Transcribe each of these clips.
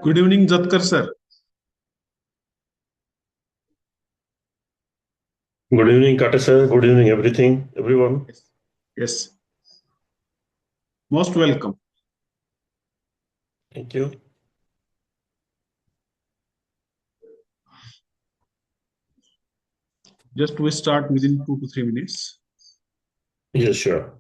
Good evening, Jatkar sir. Good evening, Kata sir. Good evening, everyone. Yes. Most welcome. Thank you. Just we start within 2 to 3 minutes. Yes, sure.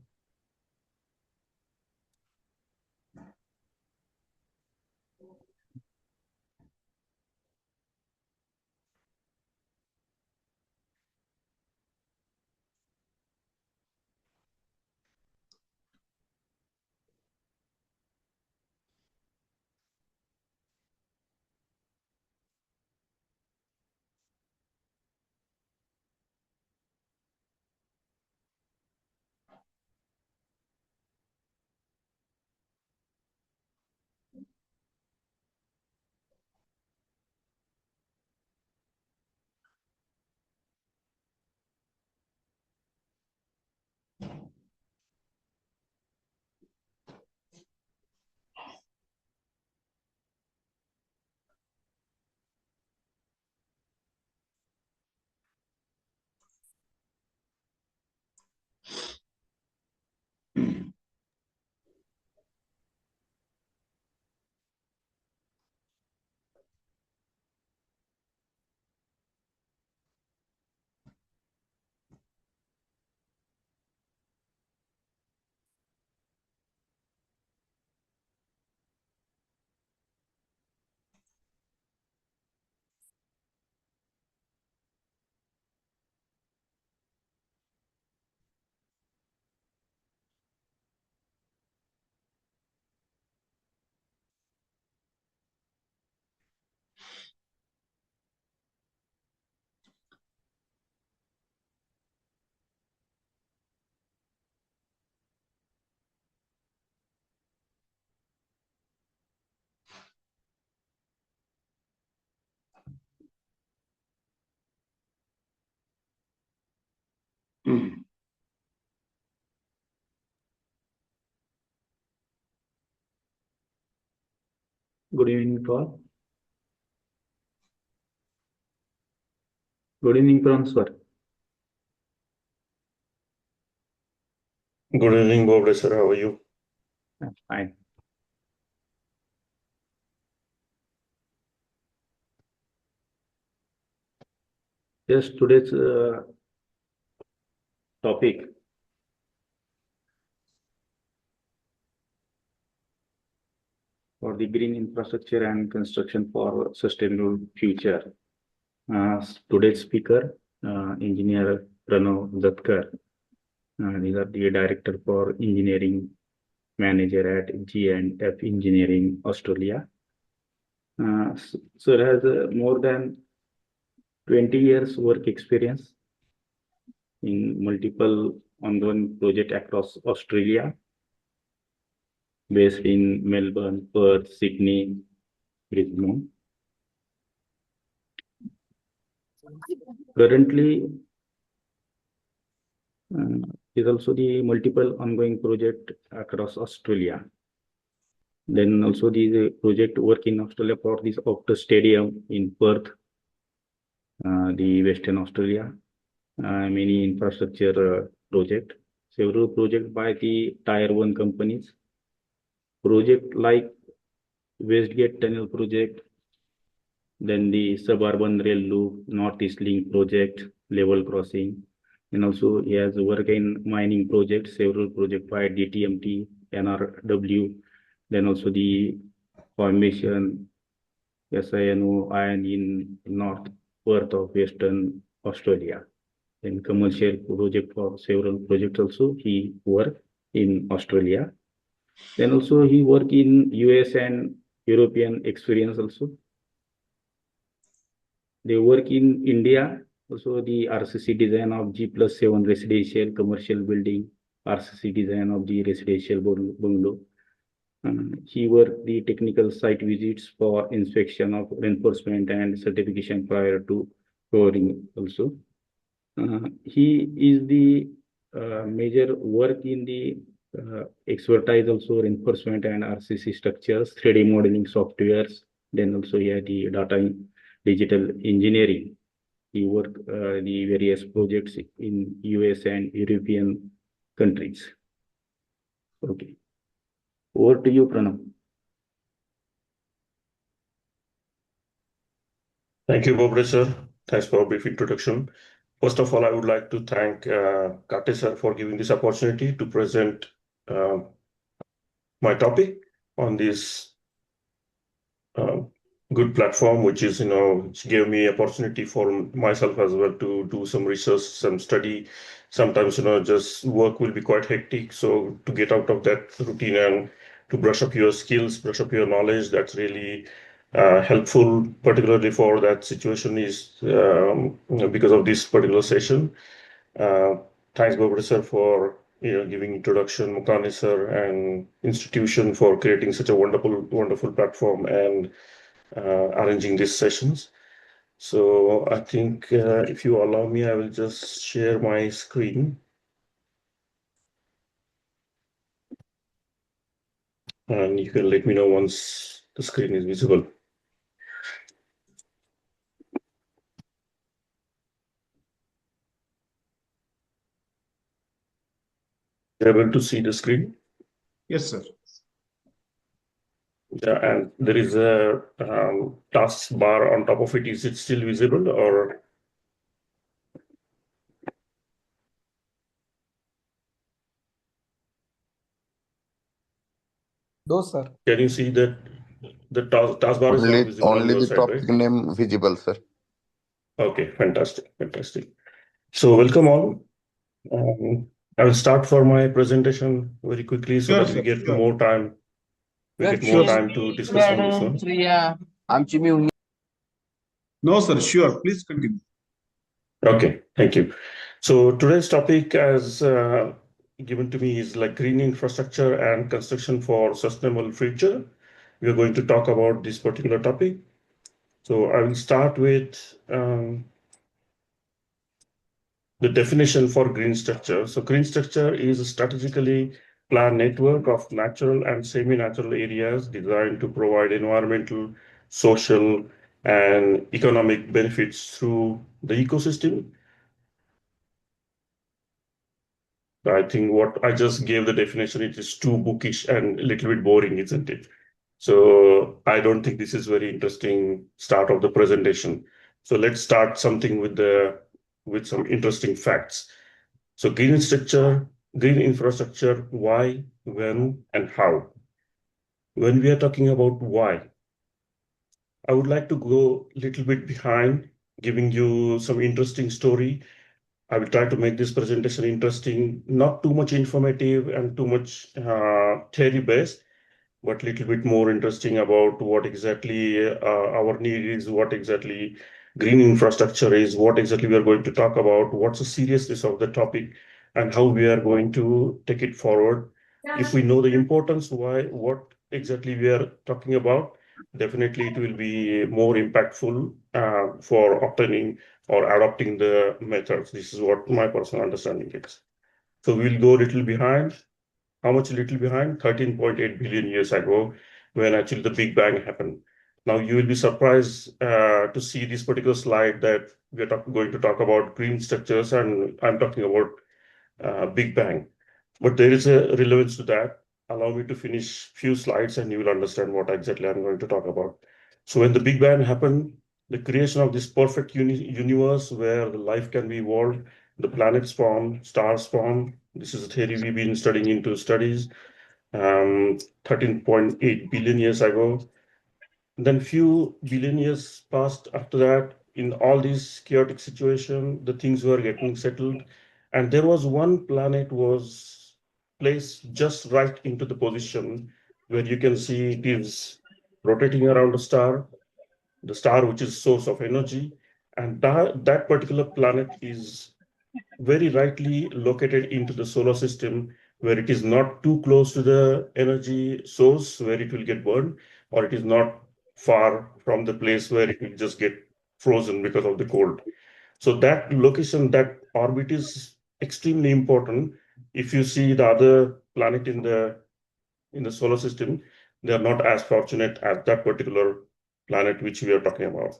Good evening, all. Good evening, sir. Good evening, Bob sir. How are you? I'm fine. Yes, today's topic for the green infrastructure and construction for sustainable future. Today's speaker, Engineer Pranav Datkar. These are the Director for Engineering Manager at G&F Engineering, Australia. Sir has more than 20 years work experience in multiple ongoing projects across Australia, based in Melbourne, Perth, Sydney, Brisbane. Currently, is also the multiple ongoing project across Australia. Then also the project work in Australia for this Optus Stadium in Perth, the Western Australia, many infrastructure project, several projects by the Tier 1 companies, project like Westgate Tunnel project, then the Suburban Rail Loop, Northeast Link project, level crossing, and also he has worked in mining projects, several projects by DTMT, NRW, then also the formation SINO iron in North Perth of Western Australia. Then commercial project for several projects also he worked in Australia. Then also he worked in US and European experience also. They work in India, also the RCC design of G+7 residential commercial building, RCC design of the residential bungalow. He worked the technical site visits for inspection of reinforcement and certification prior to flooring also. He is the major work in the expertise also reinforcement and RCC structures, 3D modeling softwares. Then also he had the data digital engineering. He worked the various projects in US and European countries. Okay. Over to you, Pranav. Thank you, Bobre sir. Thanks for a brief introduction. First of all, I would like to thank Kate sir for giving this opportunity to present my topic on this good platform, which is, which gave me opportunity for myself as well to do some research, some study. Sometimes, just work will be quite hectic. So to get out of that routine and to brush up your skills, brush up your knowledge, that's really helpful, particularly for that situation is because of this particular session. Thanks, Bobre sir, for giving introduction, Mukani sir, and institution for creating such a wonderful platform and arranging these sessions. So I think if you allow me, I will just share my screen. And you can let me know once the screen is visible. Able to see the screen? Yes, sir. Yeah, and there is a task bar on top of it. Is it still visible or? No, sir. Can you see that the taskbar is not visible on Only your the side, topic right? name visible, sir. Okay, fantastic. So welcome all. I will start for my presentation very quickly so Sure, that we sir, get sure. more time. We get more time to discuss on this one. No, sir, sure. Please continue. Okay, thank you. So today's topic, as given to me, is like green infrastructure and construction for sustainable future. We are going to talk about this particular topic. So I will start with the definition for green structure. So green structure is a strategically planned network of natural and semi-natural areas designed to provide environmental, social, and economic benefits through the ecosystem. I think what I just gave the definition, it is too bookish and a little bit boring, isn't it? So I don't think this is very interesting start of the presentation. So let's start something with some interesting facts. So green structure, green infrastructure, why, when, and how. When we are talking about why, I would like to go a little bit behind, giving you some interesting story. I will try to make this presentation interesting, not too much informative and too much theory based, but a little bit more interesting about what exactly our need is, what exactly green infrastructure is, what exactly we are going to talk about, what's the seriousness of the topic, and how we are going to take it forward. If we know the importance, why, what exactly we are talking about, definitely it will be more impactful for obtaining or adopting the methods. This is what my personal understanding is. So we'll go a little behind. How much a little behind? 13.8 billion years ago, when actually the Big Bang happened. Now you will be surprised to see this particular slide that we are going to talk about green structures, and I'm talking about Big Bang. But there is a relevance to that. Allow me to finish few slides and you will understand what exactly I'm going to talk about. So when the Big Bang happened, the creation of this perfect universe where life can be evolved, the planets form, stars form. This is a theory we've been studying into studies 13.8 billion years ago. Then few billion years passed after that. In all these chaotic situation, the things were getting settled, and there was one planet was placed just right into the position where you can see it is rotating around the star which is source of energy, and that particular planet is very rightly located into the solar system where it is not too close to the energy source where it will get burned, or it is not far from the place where it will just get frozen because of the cold. So that location, that orbit is extremely important. If you see the other planet in the solar system, they are not as fortunate as that particular planet which we are talking about.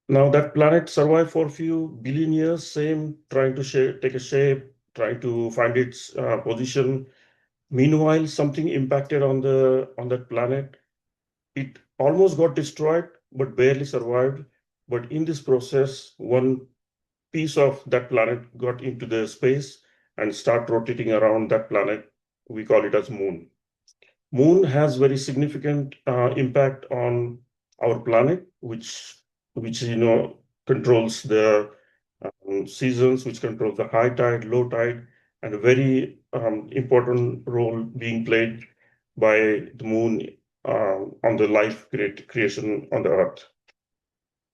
Now that planet survived for a few billion years, same trying to take a shape, trying to find its position. Meanwhile, something impacted on that planet. It almost got destroyed, but barely survived. But in this process, one piece of that planet got into the space and start rotating around that planet. We call it as moon. Moon has very significant impact on our planet, which controls the seasons, which controls the high tide, low tide, and a very important role being played by the moon on the life creation on the Earth.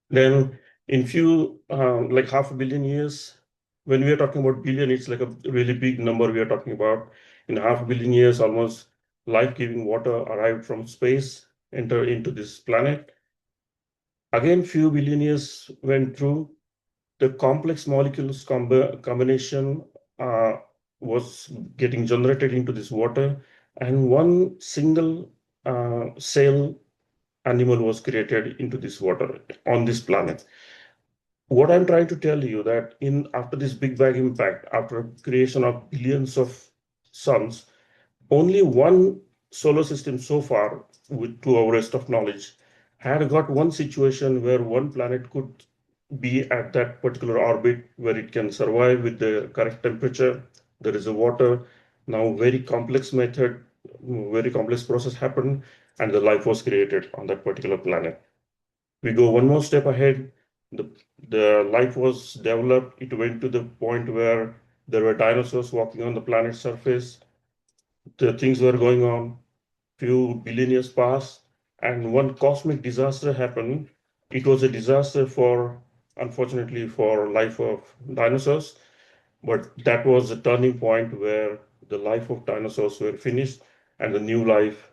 Then in few like half a billion years, when we are talking about billion, it's like a really big number we are talking about. In half a billion years, almost life-giving water arrived from space, enter into this planet. Again, few billion years went through. The complex molecules combination uh, was getting generated into this water, and one single cell animal was created into this water on this planet. What I'm trying to tell you that in after this Big Bang impact, after creation of billions of suns, only one solar system so far, with to our rest of knowledge, had got one situation where one planet could be at that particular orbit where it can survive with the correct temperature. There is a water. Now, very complex process happened, and the life was created on that particular planet. We go one more step ahead. The, the life was developed. It went to the point where there were dinosaurs walking on the planet's surface. The things were going on. Few billion years passed, and one cosmic disaster happened. It was a disaster for, unfortunately, for life of dinosaurs, but that was a turning point where the life of dinosaurs were finished and the new life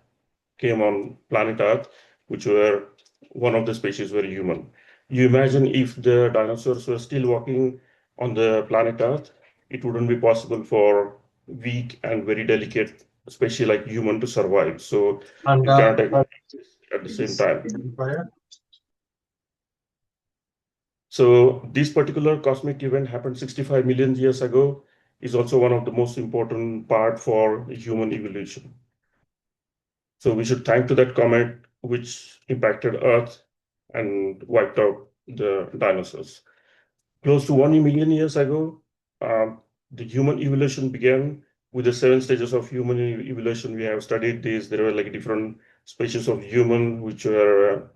came on planet Earth, which were one of the species were human. You imagine if the dinosaurs were still walking on the planet Earth, it wouldn't be possible for weak and very delicate species like human to survive. So And you cannot exist at the same time. INFRA. So this particular cosmic event happened 65 million years ago, is also one of the most important part for human evolution. So we should thank to that comet which impacted Earth and wiped out the dinosaurs. Close to 1 million years ago, the human evolution began with the 7 stages of human evolution. We have studied these. There were like different species of human, which were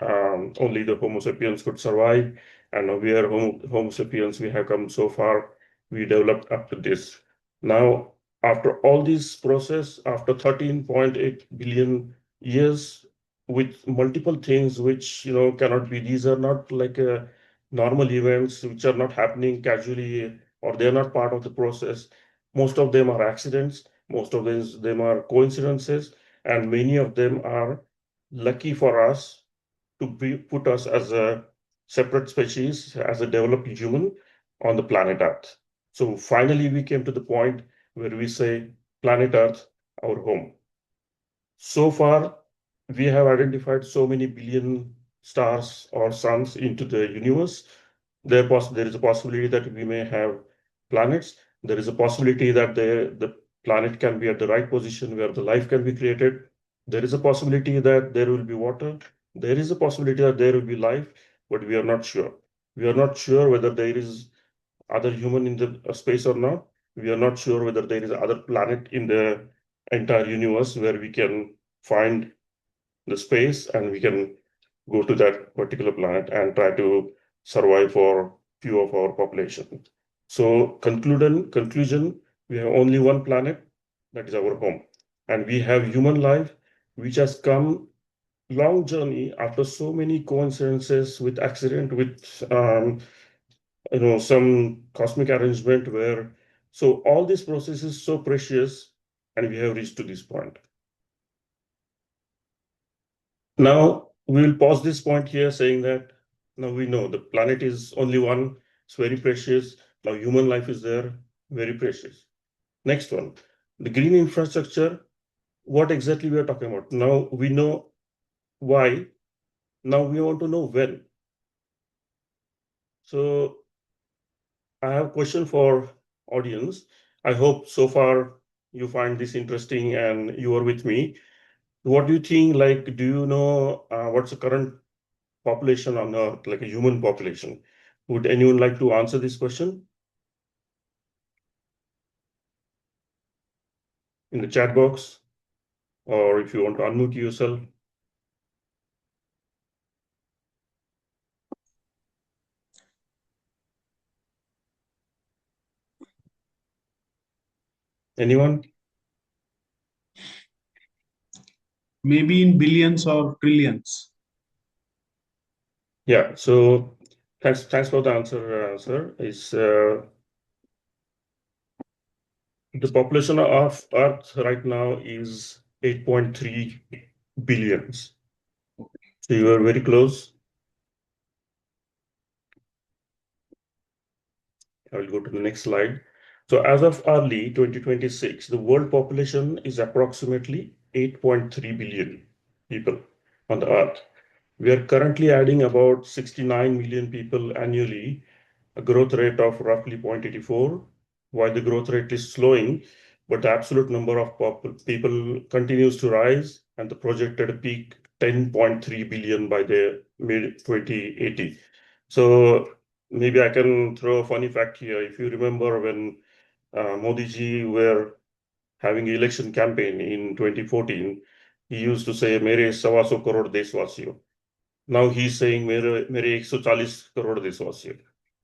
only the Homo sapiens could survive. And now we are Homo sapiens. We have come so far. We developed up to this. Now, after all this process, after 13.8 billion years, with multiple things which cannot be. These are not like normal events which are not happening casually, or they're not part of the process. Most of them are accidents, most of them are coincidences, and many of them are lucky for us to put us as a separate species, as a developed human on the planet Earth. So finally, we came to the point where we say, planet Earth, our home. So far, we have identified so many billion stars or suns into the universe. There is a possibility that we may have planets. There is a possibility that the planet can be at the right position where the life can be created. There is a possibility that there will be water. There is a possibility that there will be life, but we are not sure. We are not sure whether there is other human in the space or not. We are not sure whether there is other planet in the entire universe where we can find the space and we can go to that particular planet and try to survive for few of our population. So conclusion, we have only one planet, that is our home. And we have human life, which has come long journey after so many coincidences with accident, with some cosmic arrangement where So all this process is so precious, and we have reached to this point. Now we will pause this point here, saying that now we know the planet is only one, it's very precious. Now human life is there, very precious. Next one, the green infrastructure. What exactly we are talking about? Now we know why. Now we want to know when. So I have a question for audience. I hope so far you find this interesting and you are with me. What do you think? Like, do you know what's the current population on Earth, like a human population? Would anyone like to answer this question in the chat box, or if you want to unmute yourself? Anyone? Maybe in billions or trillions. Yeah. So thanks for the answer, sir. Is the population of Earth right now is 8.3 billions. So you are very close. I will go to the next slide. So as of early 2026, the world population is approximately 8.3 billion people on the Earth. We are currently adding about 69 million people annually, a growth rate of roughly 0.84. While the growth rate is slowing, but the absolute number of people continues to rise, and the projected peak 10.3 billion by the mid 2080. So maybe I can throw a funny fact here. If you remember when Modi ji were having election campaign in 2014, he used to say, "Mere sawa so crore deshwasiyo." Now he's saying, "Mere 140 crore deshwasiyo."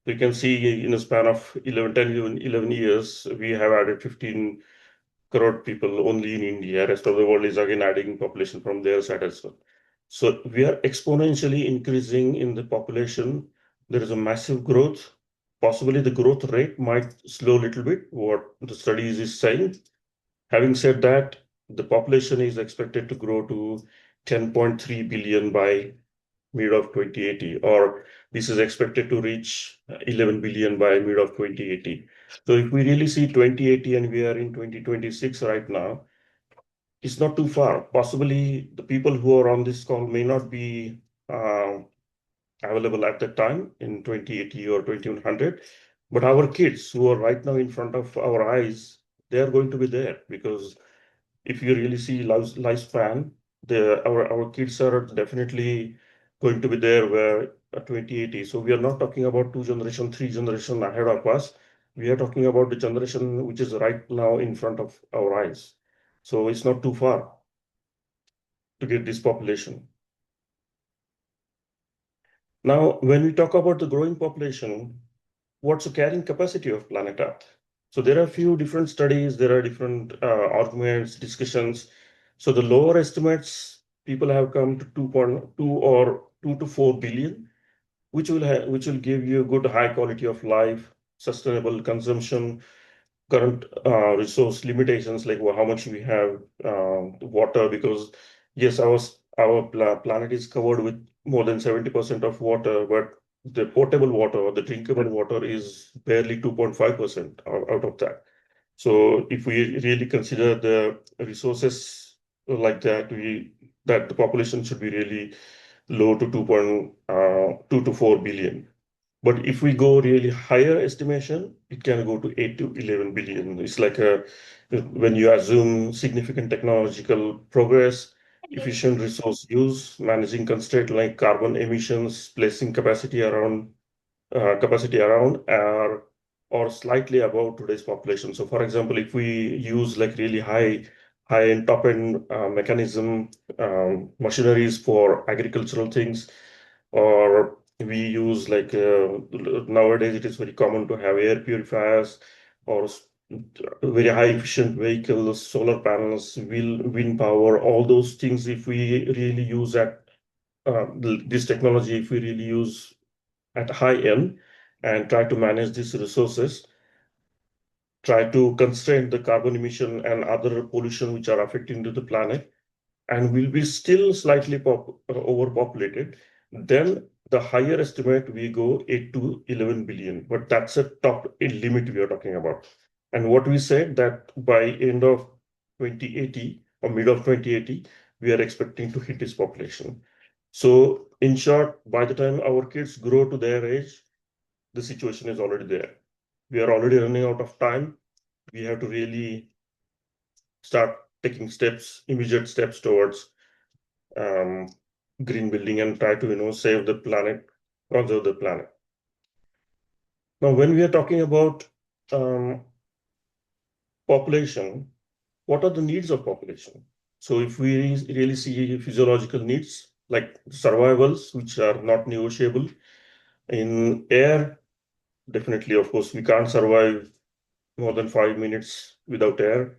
So you can see in a span of 11 years, we have added 15 crore people only in India. Rest of the world is again adding population from their side as well. So we are exponentially increasing in the population. There is a massive growth. Possibly the growth rate might slow a little bit, what the studies is saying. Having said that, the population is expected to grow to 10.3 billion by mid of 2080, or this is expected to reach 11 billion by mid of 2080. So if we really see 2080 and we are in 2026 right now, it's not too far. Possibly the people who are on this call may not be uh, available at that time in 2080 or 2100, but our kids who are right now in front of our eyes, they are going to be there, because if you really see lifespan, our kids are definitely going to be there where 2080. So we are not talking about two generation, three generation ahead of us. We are talking about the generation which is right now in front of our eyes. So it's not too far to get this population. Now, when we talk about the growing population, what's the carrying capacity of planet Earth? So there are a few different studies, there are different arguments, discussions. So the lower estimates, people have come to 2.2 or 2 to 4 billion, which will give you a good high quality of life, sustainable consumption, current resource limitations, like how much we have water, because yes, our planet is covered with more than 70% of water, but the potable water or the drinkable water is barely 2.5% out of that. So if we really consider the resources like that, that the population should be really low to 2.2 to 4 billion. But if we go really higher estimation, it can go to 8 to 11 billion. It's like when you assume significant technological progress, efficient resource use, managing constraint like carbon emissions, placing capacity around or slightly above today's population. So for example, if we use like really high-end, top-end mechanism, machineries for agricultural things, or we use like nowadays it is very common to have air purifiers or very high efficient vehicles, solar panels, wind power, all those things. If we really use this technology, if we really use at high end and try to manage these resources, try to constrain the carbon emission and other pollution which are affecting to the planet, and will be still slightly overpopulated, then the higher estimate we go 8 to 11 billion. But that's a top limit we are talking about. And what we said that by end of 2080 or mid of 2080, we are expecting to hit this population. So in short, by the time our kids grow to their age, the situation is already there. We are already running out of time. We have to really start taking steps, immediate steps towards green building and try to save the planet, conserve the planet. Now, when we are talking about population, what are the needs of population? So if we really see physiological needs like survivals, which are not negotiable, in air, definitely, of course, we can't survive more than 5 minutes without air.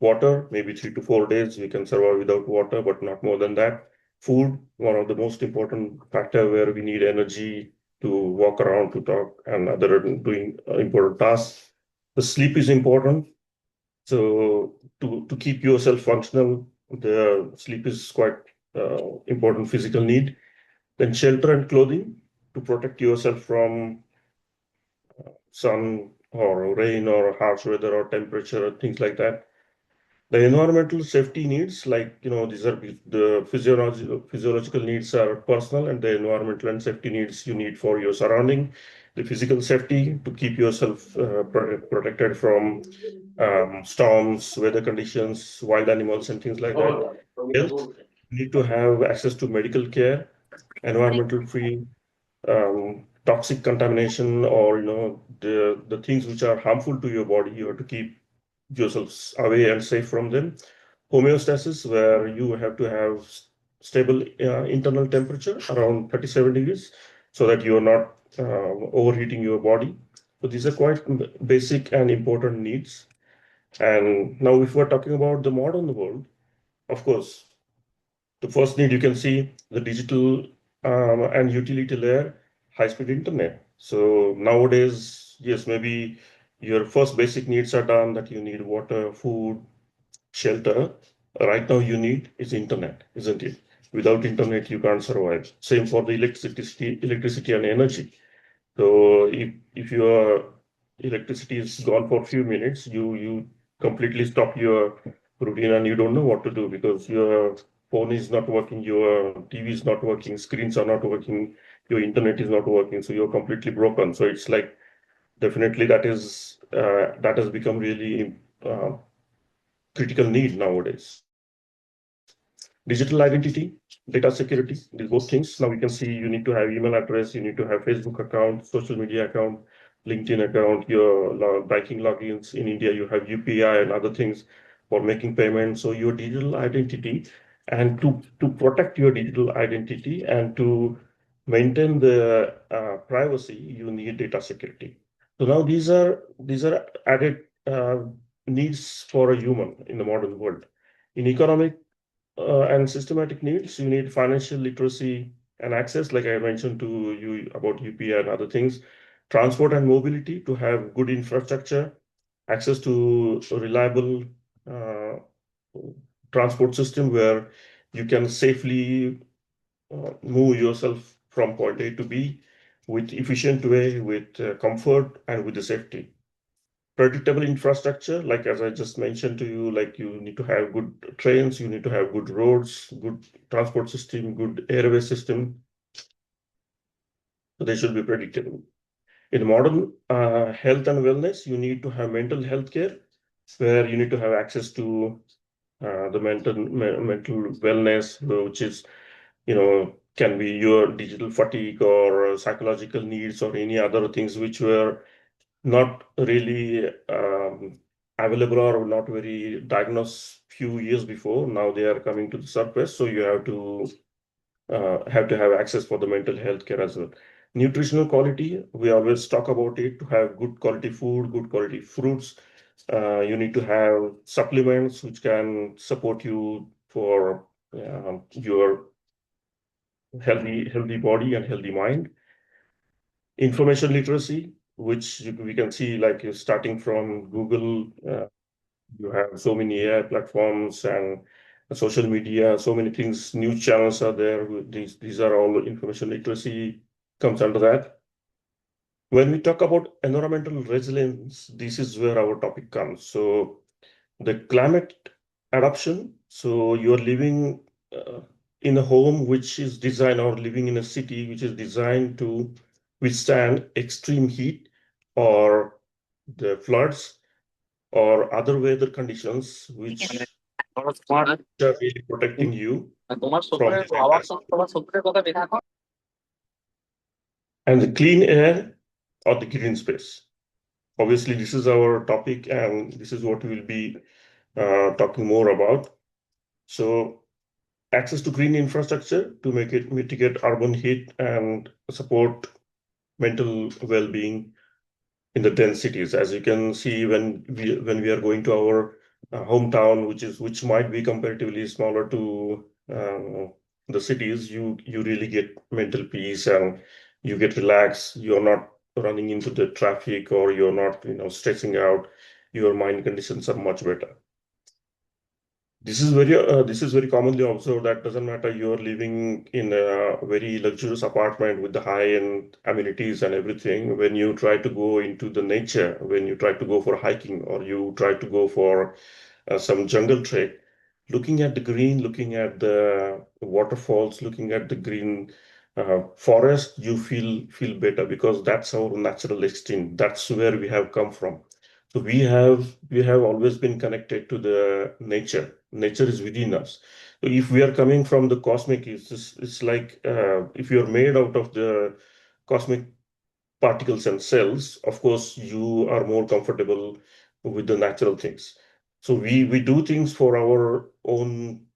Water, maybe 3 to 4 days, we can survive without water, but not more than that. Food, one of the most important factor where we need energy to walk around, to talk, and other doing important tasks. The sleep is important. So to keep yourself functional, the sleep is quite important physical need. Then shelter and clothing to protect yourself from sun or rain or harsh weather or temperature, things like that. The environmental safety needs, like, these are the physiological needs are personal, and the environmental and safety needs you need for your surrounding. The physical safety to keep yourself protected from storms, weather conditions, wild animals, and things like that. Health, you need to have access to medical care, environmental free, toxic contamination, or the things which are harmful to your body. You have to keep yourselves away and safe from them. Homeostasis, where you have to have stable internal temperature around 37 degrees so that you are not overheating your body. So these are quite basic and important needs. And now if we're talking about the modern world, of course, the first need you can see the digital and utility layer, high-speed internet. So nowadays, yes, maybe your first basic needs are done, that you need water, food, shelter. Right now you need is internet, isn't it? Without internet, you can't survive. Same for the electricity and energy. So if your electricity is gone for a few minutes, you completely stop your routine and you don't know what to do because your phone is not working, your TV is not working, screens are not working, your internet is not working, so you're completely broken. So it's like definitely that has become really critical need nowadays. Digital identity, data security, these both things. Now we can see you need to have email address, you need to have Facebook account, social media account, LinkedIn account, your banking logins. In India, you have UPI and other things for making payments. So your digital identity, and to protect your digital identity and to maintain the privacy, you need data security. So now these are added needs for a human in the modern world. In economic and systematic needs, you need financial literacy and access, like I mentioned to you about UPI and other things. Transport and mobility, to have good infrastructure, access to a reliable uh, transport system where you can safely move yourself from point A to B with efficient way, with comfort and with the safety. Predictable infrastructure, like as I just mentioned to you, like you need to have good trains, you need to have good roads, good transport system, good airway system. So they should be predictable. In modern health and wellness, you need to have mental health care, where you need to have access to the mental wellness, which is, can be your digital fatigue or psychological needs or any other things which were not really available or not very diagnosed few years before. Now they are coming to the surface, so you have to have access for the mental health care as well. Nutritional quality, we always talk about it. To have good quality food, good quality fruits, you need to have supplements which can support you for your healthy body and healthy mind. Information literacy, which we can see, like starting from Google, you have so many AI platforms and social media, so many things, news channels are there. These are all information literacy comes under that. When we talk about environmental resilience, this is where our topic comes. So the climate adaptation. So you're living in a home which is designed, or living in a city which is designed to withstand extreme heat or the floods or other weather conditions which are really protecting you from these impacts. And the clean air or the green space. Obviously, this is our topic, and this is what we'll be talking more about. So, access to green infrastructure to make it mitigate urban heat and support mental well-being in the dense cities. As you can see, when we are going to our hometown, which might be comparatively smaller to the cities, you really get mental peace and you get relaxed. You're not running into the traffic, or you're not stressing out. Your mind conditions are much better. This is very commonly observed that doesn't matter you're living in a very luxurious apartment with the high-end amenities and everything. When you try to go into the nature, when you try to go for hiking, or you try to go for some jungle trek, looking at the green, looking at the waterfalls, looking at the green forest, you feel better, because that's our natural instinct. That's where we have come from. So we have always been connected to the nature. Nature is within us. So if we are coming from the cosmic, it's like if you're made out of the cosmic particles and cells, of course you are more comfortable with the natural things. So we do things for our own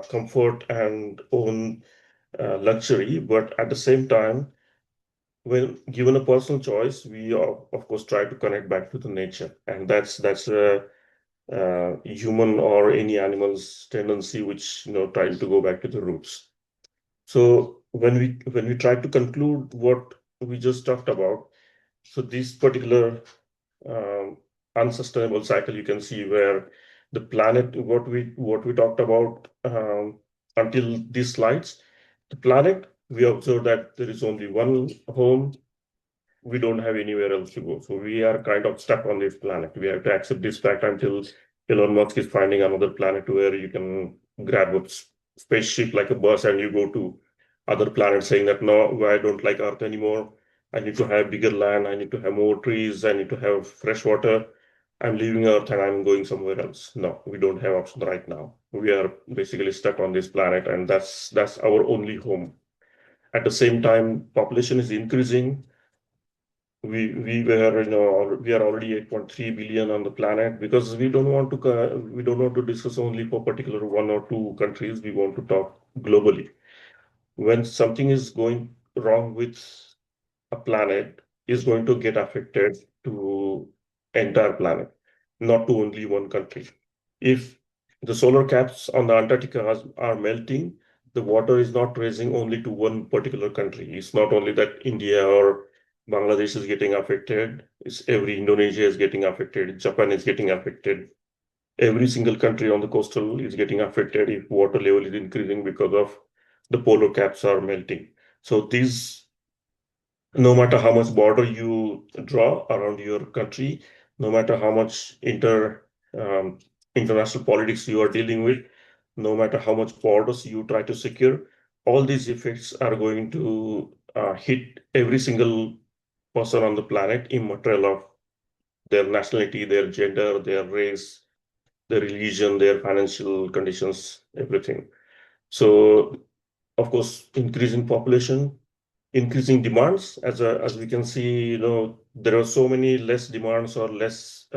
comfort and own luxury, but at the same time, when given a personal choice, we of course try to connect back to the nature, and that's a human or any animal's tendency, which trying to go back to the roots. So when we try to conclude what we just talked about, so this particular um, unsustainable cycle, you can see where the planet, what we talked about until these slides, the planet, we observe that there is only one home. We don't have anywhere else to go. So we are kind of stuck on this planet. We have to accept this fact until Elon Musk is finding another planet where you can grab a spaceship like a bus and you go to other planets, saying that no, I don't like Earth anymore. I need to have bigger land. I need to have more trees. I need to have fresh water. I'm leaving Earth and I'm going somewhere else. No, we don't have option right now. We are basically stuck on this planet, and that's our only home. At the same time, population is increasing. We are already 8.3 billion on the planet, because we don't want to discuss only for particular one or two countries. We want to talk globally. When something is going wrong with a planet, is going to get affected to entire planet, not to only one country. If the solar caps on the Antarctica are melting, the water is not rising only to one particular country. It's not only that India or Bangladesh is getting affected, it's every Indonesia is getting affected, Japan is getting affected. Every single country on the coastal is getting affected if water level is increasing because of the polar caps are melting. So these, no matter how much border you draw around your country, no matter how much international politics you are dealing with, no matter how much borders you try to secure, all these effects are going to hit every single person on the planet, immaterial of their nationality, their gender, their race, their religion, their financial conditions, everything. So, of course, increasing population, increasing demands, as we can see, there are so many less demands or less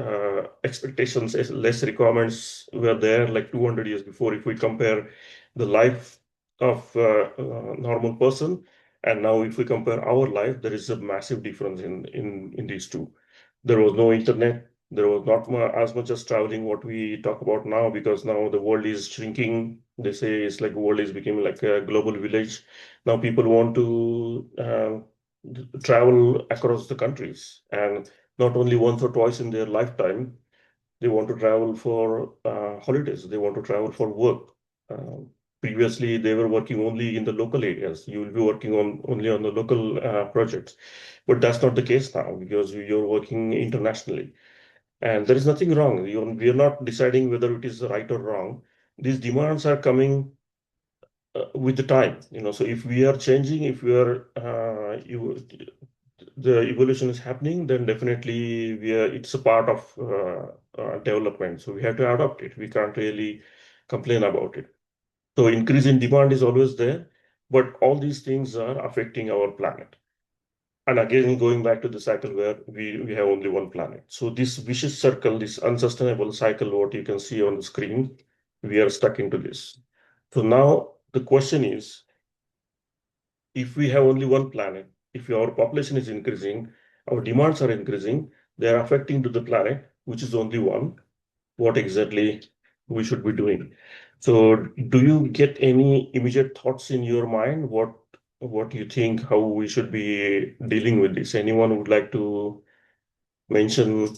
expectations, less requirements were there like 200 years before. If we compare the life of normal person, and now if we compare our life, there is a massive difference in these two. There was no internet. There was not as much as traveling what we talk about now, because now the world is shrinking. They say it's like the world is becoming like a global village. Now people want to travel across the countries, and not only once or twice in their lifetime. They want to travel for holidays. They want to travel for work. Uh, Previously, they were working only in the local areas. You will be working on only on the local projects, but that's not the case now because you're working internationally, and there is nothing wrong. We are not deciding whether it is right or wrong. These demands are coming with the time. So if we are changing, if we are the evolution is happening, then definitely it's a part of development. So we have to adopt it. We can't really complain about it. So increase in demand is always there, but all these things are affecting our planet. And again, going back to the cycle where we have only one planet. So this vicious circle, this unsustainable cycle, what you can see on the screen, we are stuck into this. So now the question is, if we have only one planet, if our population is increasing, our demands are increasing, they are affecting to the planet, which is only one, what exactly we should be doing. So do you get any immediate thoughts in your mind? What you think, how we should be dealing with this? Anyone would like to mention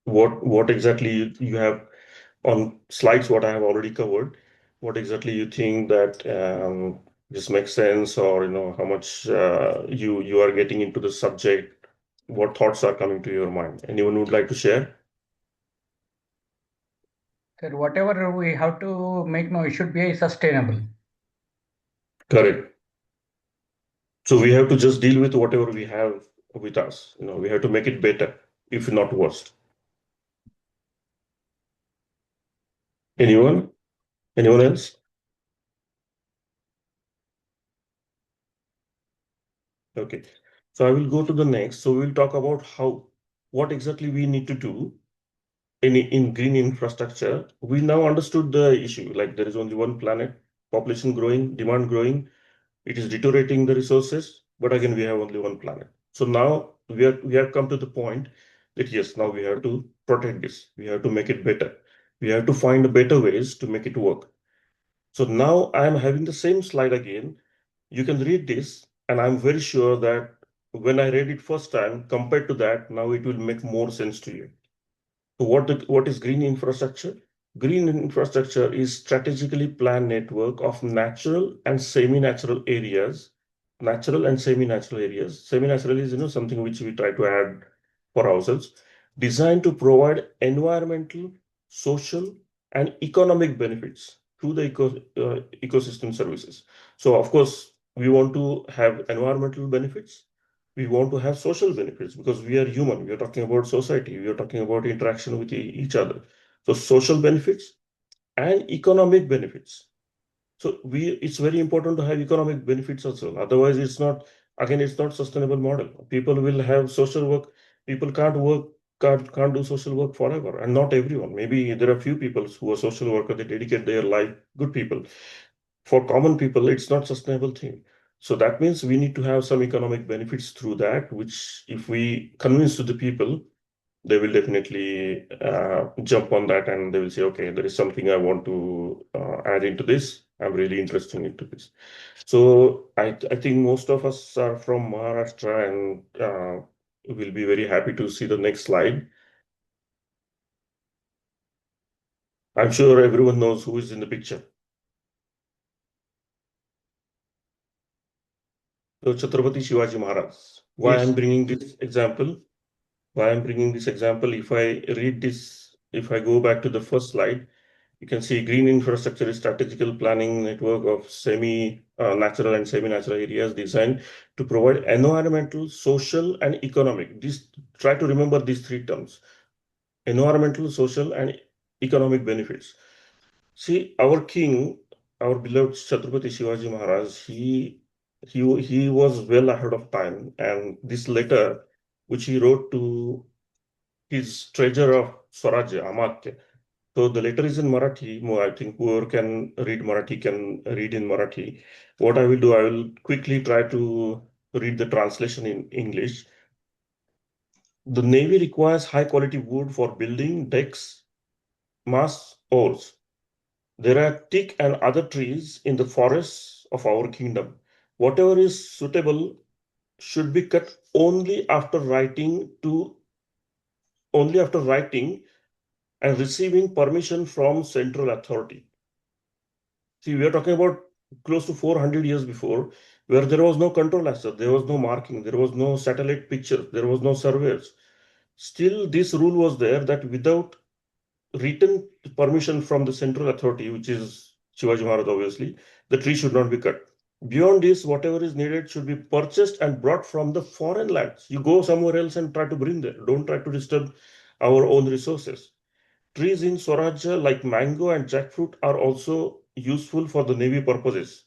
what exactly you have on slides, what I have already covered, what exactly you think that this makes sense, or how much you are getting into the subject, what thoughts are coming to your mind? Anyone would like to share? That whatever we have to make now, it should be sustainable. Correct. So we have to just deal with whatever we have with us. We have to make it better, if not worse. Anyone? Anyone else? Okay. So I will go to the next. So we'll talk about what exactly we need to do in green infrastructure. We now understood the issue, like there is only one planet, population growing, demand growing, it is deteriorating the resources, but again, we have only one planet. So now we have come to the point that yes, now we have to protect this. We have to make it better. We have to find better ways to make it work. So now I am having the same slide again. You can read this, and I'm very sure that when I read it first time, compared to that, now it will make more sense to you. So what is green infrastructure? Green infrastructure is strategically planned network of natural and semi-natural areas. Natural and semi-natural areas. Semi-natural is something which we try to add for ourselves, designed to provide environmental, social, and economic benefits through the ecosystem services. So of course, we want to have environmental benefits, we want to have social benefits because we are human. We are talking about society. We are talking about interaction with each other. So social benefits and economic benefits. So it's very important to have economic benefits as well. Otherwise, it's not sustainable model. People will have social work. People can't do social work forever, and not everyone. Maybe there are few people who are social worker. They dedicate their life. Good people. For common people, it's not sustainable thing. So that means we need to have some economic benefits through that, which if we convince to the people, they will definitely jump on that and they will say, okay, there is something I want to add into this. I'm really interested into this. So I think most of us are from Maharashtra and we'll be very happy to see the next slide. I'm sure everyone knows who is in the picture. So Chhatrapati Shivaji Maharaj. Why Yes. I'm bringing this example? Why I'm bringing this example? If I read this, if I go back to the first slide, you can see green infrastructure is strategical planning network of semi-natural and semi-natural areas designed to provide environmental, social, and economic. Try to remember these three terms: environmental, social, and economic benefits. See, our king, our beloved Chhatrapati Shivaji Maharaj, he was well ahead of time, and this letter, which he wrote to his treasurer of Swarajya, Amatya. So the letter is in Marathi. I think whoever can read Marathi can read in Marathi. What I will do, I will quickly try to read the translation in English. The Navy requires high quality wood for building decks, masts, oars. There are teak and other trees in the forests of our kingdom. Whatever is suitable should be cut only after writing and receiving permission from central authority. See, we are talking about close to 400 years before, where there was no control asset, there was no marking, there was no satellite pictures, there was no surveyors. Still, this rule was there that without written permission from the central authority, which is Shivaji Maharaj, obviously, the tree should not be cut. Beyond this, whatever is needed should be purchased and brought from the foreign lands. You go somewhere else and try to bring there. Don't try to disturb our own resources. Trees in Swarajya like mango and jackfruit are also useful for the navy purposes,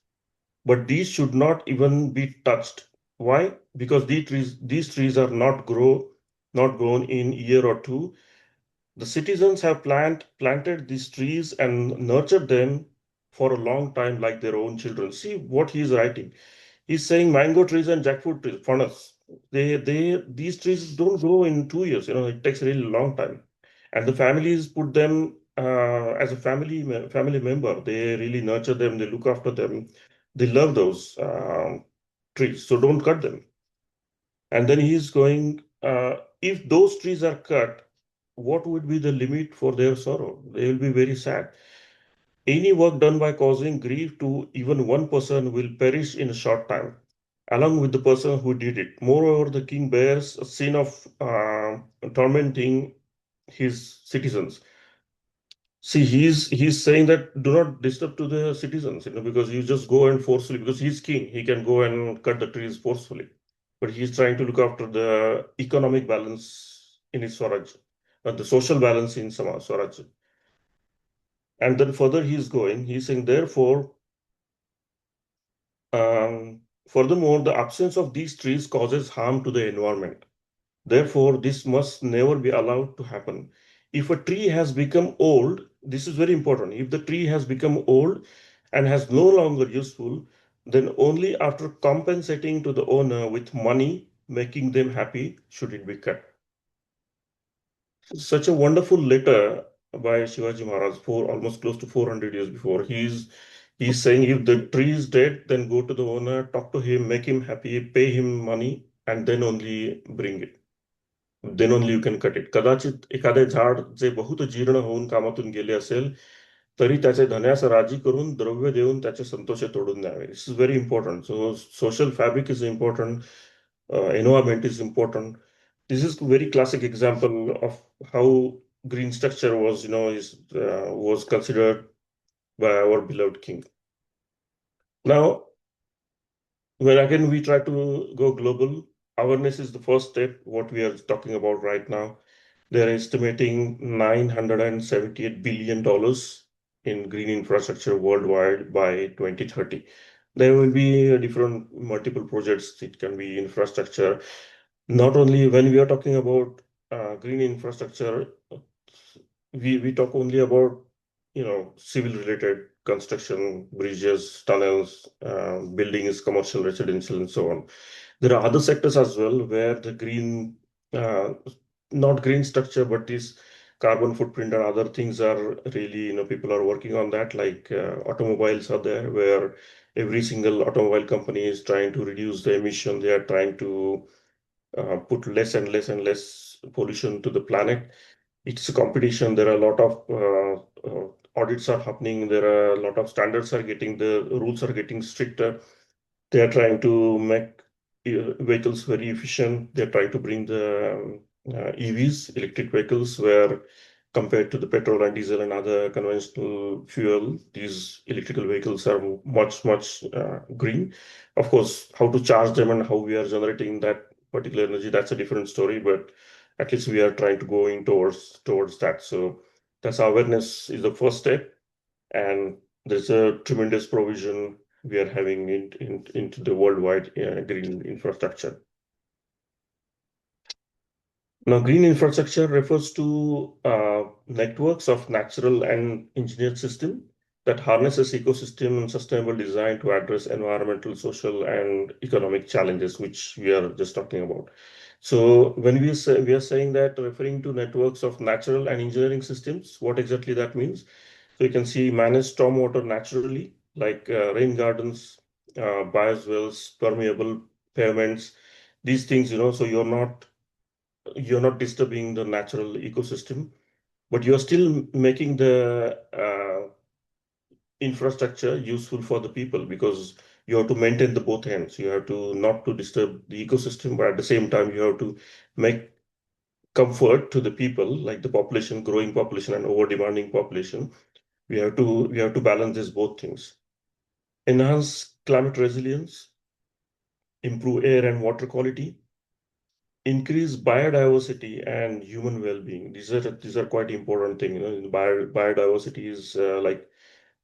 but these should not even be touched. Why? Because these trees are not grown in year or two. The citizens have planted these trees and nurtured them for a long time like their own children. See what he is writing. He's saying mango trees and jackfruit trees, furnace. These trees don't grow in 2 years. It takes a really long time. And the families put them as a family member. They really nurture them. They look after them. They love those trees. So don't cut them. And then he's going, if those trees are cut, what would be the limit for their sorrow? They will be very sad. Any work done by causing grief to even one person will perish in a short time, along with the person who did it. Moreover, the king bears a sin of tormenting his citizens. See, he's saying that do not disturb to the citizens, because you just go and forcefully, because he's king, he can go and cut the trees forcefully. But he's trying to look after the economic balance in his Swaraj, the social balance in Swaraj. And then further he's saying, therefore, furthermore, the absence of these trees causes harm to the environment. Therefore, this must never be allowed to happen. If a tree has become old, this is very important. If the tree has become old and has no longer useful, then only after compensating to the owner with money, making them happy, should it be cut. Such a wonderful letter by Shivaji Maharaj for almost close to 400 years before. He's saying if the tree is dead, then go to the owner, talk to him, make him happy, pay him money, and then only bring it. Then only you can cut it. कदाचित एखादे झाड जे बहुत जीर्ण होऊन कामातून गेले असेल, तरी त्याचे धन्यास राजी करून द्रव्य देऊन त्याचे संतोषे तोडून द्यावे. This is very important. So social fabric is important. Environment is important. This is a very classic example of how green structure was considered by our beloved king. Now, when again we try to go global, awareness is the first step. What we are talking about right now, they're estimating $978 billion in green infrastructure worldwide by 2030. There will be different multiple projects. It can be infrastructure. Not only when we are talking about green infrastructure, we talk only about civil related construction, bridges, tunnels, buildings, commercial, residential, and so on. There are other sectors as well where the green, not green structure, but this carbon footprint and other things are really, people are working on that. Like automobiles are there, where every single automobile company is trying to reduce the emission. They are trying to put less and less and less pollution to the planet. It's a competition. There are a lot of audits are happening. There are a lot of the rules are getting stricter. They are trying to make vehicles very efficient. They're trying to bring the EVs, electric vehicles, where compared to the petrol and diesel and other conventional fuel, these electrical vehicles are much, much green. Of course, how to charge them and how we are generating that particular energy, that's a different story, but at least we are trying to go in towards that. So that's awareness is the first step, and there's a tremendous provision we are having into the worldwide green infrastructure. Now, green infrastructure refers to networks of natural and engineered system that harnesses ecosystem and sustainable design to address environmental, social, and economic challenges, which we are just talking about. So when we are saying that, referring to networks of natural and engineering systems, what exactly that means? So you can see manage stormwater naturally, like rain gardens, bioswales, permeable pavements, these things, so you're not disturbing the natural ecosystem, but you're still making the infrastructure useful for the people, because you have to maintain the both ends. You have to not to disturb the ecosystem, but at the same time you have to make comfort to the people, like the population, growing population and over demanding population. We have to balance these both things. Enhance climate resilience, improve air and water quality, increase biodiversity and human well-being. These are quite important things. Biodiversity is like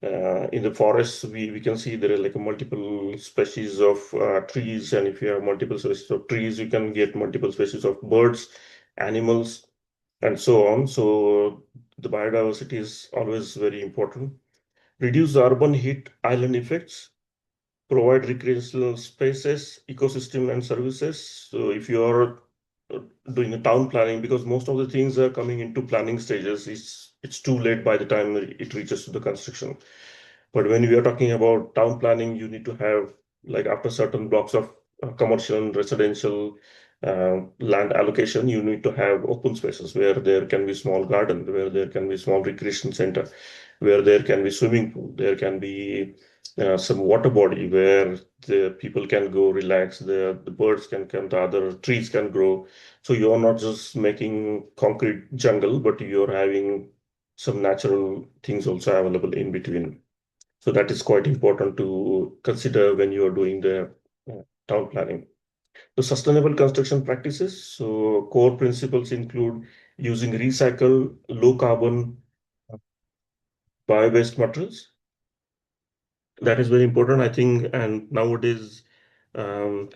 in the forests, we can see there is like a multiple species of trees, and if you have multiple species of trees, you can get multiple species of birds, animals, and so on. So the biodiversity is always very important. Reduce the urban heat island effects, provide recreational spaces, ecosystem and services. So if you are doing a town planning, because most of the things are coming into planning stages, it's too late by the time it reaches to the construction. But when we are talking about town planning, you need to have, like, after certain blocks of commercial and residential land allocation, you need to have open spaces where there can be small garden, where there can be small recreation center, where there can be swimming pool, there can be some water body where the people can go relax, the birds can come, the other trees can grow. So you're not just making concrete jungle, but you're having some natural things also available in between. So that is quite important to consider when you are doing the town planning. The sustainable construction practices. So core principles include using recycled, low carbon, bio-based materials. That is very important, I think. And nowadays, um,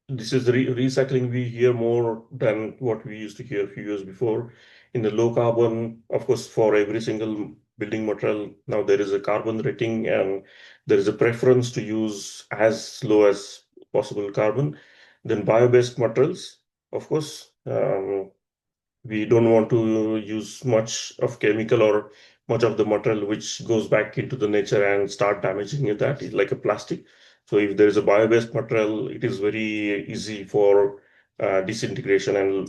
this is the recycling we hear more than what we used to hear a few years before. In the low carbon, of course, for every single building material, now there is a carbon rating, and there is a preference to use as low as possible carbon. Then bio-based materials, of course. We don't want to use much of chemical or much of the material which goes back into the nature and start damaging it, that is like a plastic. So if there is a bio-based material, it is very easy for disintegration and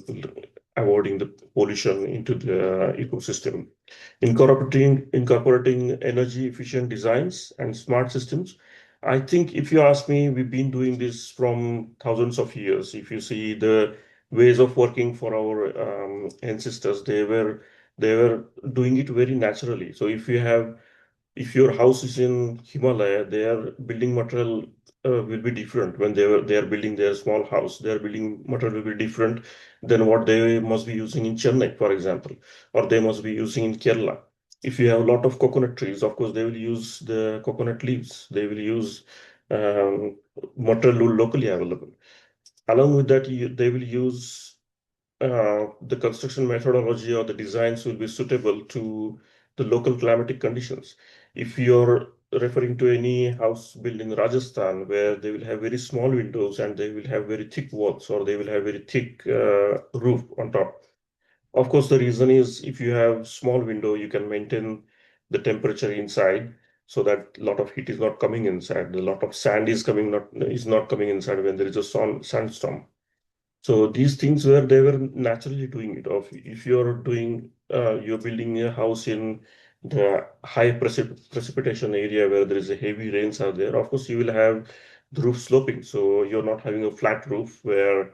avoiding the pollution into the ecosystem. Incorporating energy efficient designs and smart systems. I think if you ask me, we've been doing this from thousands of years. If you see the ways of working for our ancestors, they were doing it very naturally. So if your house is in Himalaya, their building material will be different. When they are building their small house, their building material will be different than what they must be using in Chennai, for example, or they must be using in Kerala. If you have a lot of coconut trees, of course, they will use the coconut leaves. They will use um, material locally available. Along with that, they will use the construction methodology or the designs will be suitable to the local climatic conditions. If you're referring to any house built in Rajasthan, where they will have very small windows and they will have very thick walls, or they will have very thick roof on top. Of course, the reason is if you have small window, you can maintain the temperature inside, so that a lot of heat is not coming inside. A lot of sand is not coming inside when there is a sandstorm. So these things were they were naturally doing it. Of if you're building a house in the high precipitation area where there is a heavy rains are there, of course you will have the roof sloping. So you're not having a flat roof where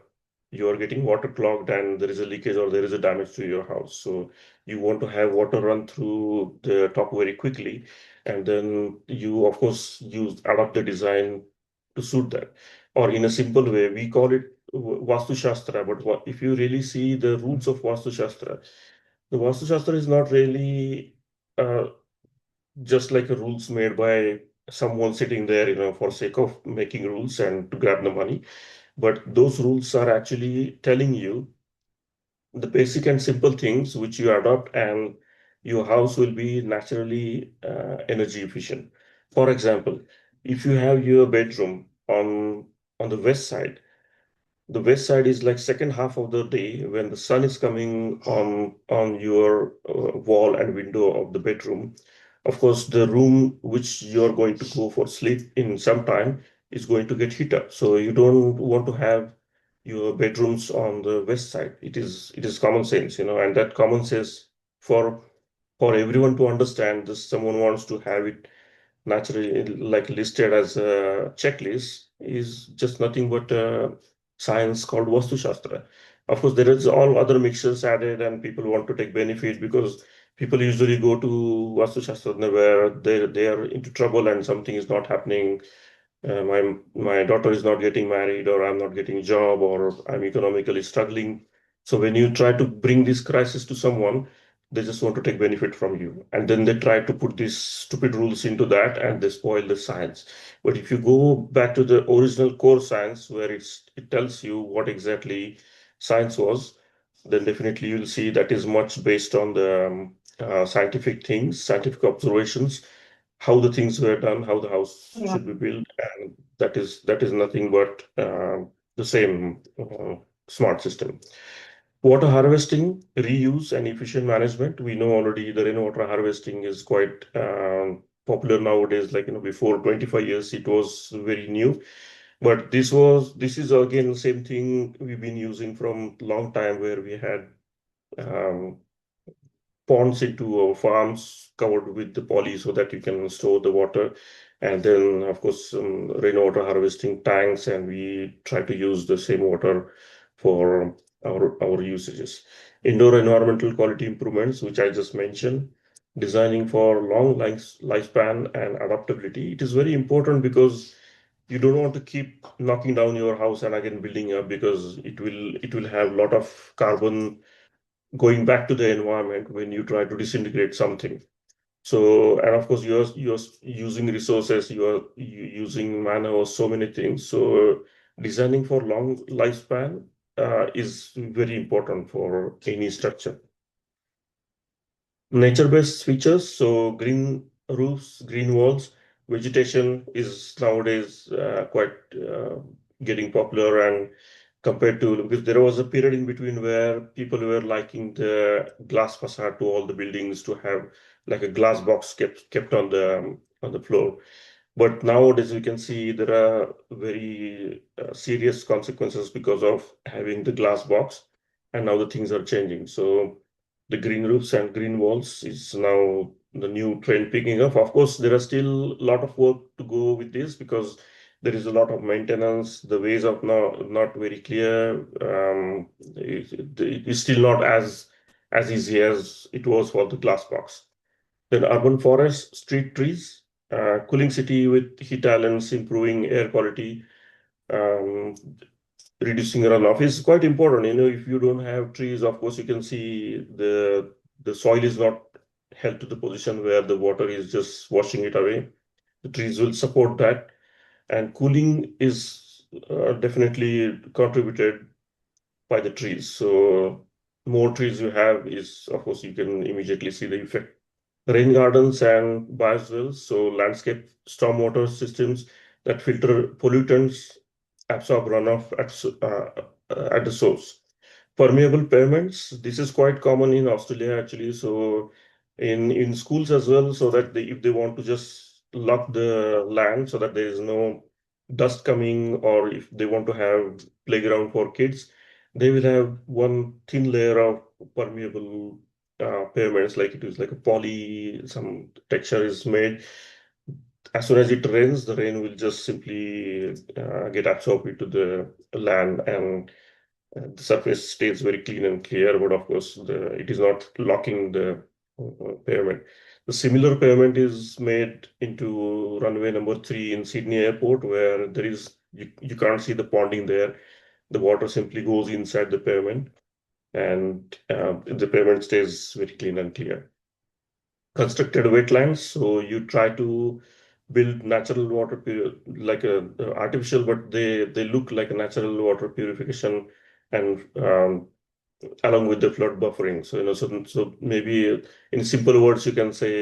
you are getting water clogged and there is a leakage or there is a damage to your house. So you want to have water run through the top very quickly, and then you of course use adapt the design to suit that. Or in a simple way, we call it Vastu Shastra, but if you really see the roots of Vastu Shastra, the Vastu Shastra is not really uh, just like a rules made by someone sitting there, for sake of making rules and to grab the money. But those rules are actually telling you the basic and simple things which you adopt, and your house will be naturally energy efficient. For example, if you have your bedroom on the west side, the west side is like second half of the day when the sun is coming on your wall and window of the bedroom. Of course, the room which you're going to go for sleep in some time is going to get hit up. So you don't want to have your bedrooms on the west side. It is common sense, and that common sense for everyone to understand this. Someone wants to have it naturally like listed as a checklist is just nothing but science called Vastu Shastra. Of course, there is all other mixtures added, and people want to take benefit because people usually go to Vastu Shastra where they are into trouble and something is not happening. My daughter is not getting married, or I'm not getting a job, or I'm economically struggling. So when you try to bring this crisis to someone, they just want to take benefit from you, and then they try to put these stupid rules into that, and they spoil the science. But if you go back to the original core science, where it tells you what exactly science was, then definitely you'll see that is much based on the scientific things, scientific observations, how the things were done, how the house should be built, and that is nothing but the same smart system. Water harvesting, reuse, and efficient management. We know already the rainwater harvesting is quite popular nowadays. Like before 25 years, it was very new, but this is again the same thing we've been using from long time, where we had um, ponds into our farms covered with the poly so that you can store the water. And then, of course, rainwater harvesting tanks, and we try to use the same water for our usages. Indoor environmental quality improvements, which I just mentioned, designing for long lifespan and adaptability. It is very important because you don't want to keep knocking down your house and again building up, because it will have a lot of carbon going back to the environment when you try to disintegrate something. So, and of course, you're using resources, using manpower, so many things. So, designing for long lifespan is very important for any structure. Nature-based features, so green roofs, green walls, vegetation is nowadays quite getting popular, and compared to, because there was a period in between where people were liking the glass facade to all the buildings to have like a glass box kept on the floor. But nowadays we can see there are very serious consequences because of having the glass box, and now the things are changing. So the green roofs and green walls is now the new trend picking up. Of course, there are still a lot of work to go with this, because there is a lot of maintenance. The ways of now not very clear. It's still not as easy as it was for the glass box. Then urban forests, street trees, cooling city with heat islands, improving air quality, um, reducing runoff is quite important. If you don't have trees, of course, you can see the soil is not held to the position where the water is just washing it away. The trees will support that, and cooling is definitely contributed by the trees. So more trees you have is, of course, you can immediately see the effect. Rain gardens and bioswales, so landscape stormwater systems that filter pollutants, absorb runoff at the source. Permeable pavements, this is quite common in Australia actually. So in schools as well, so that if they want to just lock the land so that there is no dust coming, or if they want to have playground for kids, they will have one thin layer of permeable pavements, like it is like a poly, some texture is made. As soon as it rains, the rain will just simply get absorbed into the land, and the surface stays very clean and clear. But of course, it is not locking the pavement. The similar pavement is made into runway number 3 in Sydney Airport, where you can't see the ponding there. The water simply goes inside the pavement, and the pavement stays very clean and clear. Constructed wetlands, so you try to build natural water like a artificial, but they look like a natural water purification, and along with the flood buffering. So so maybe in simple words you can say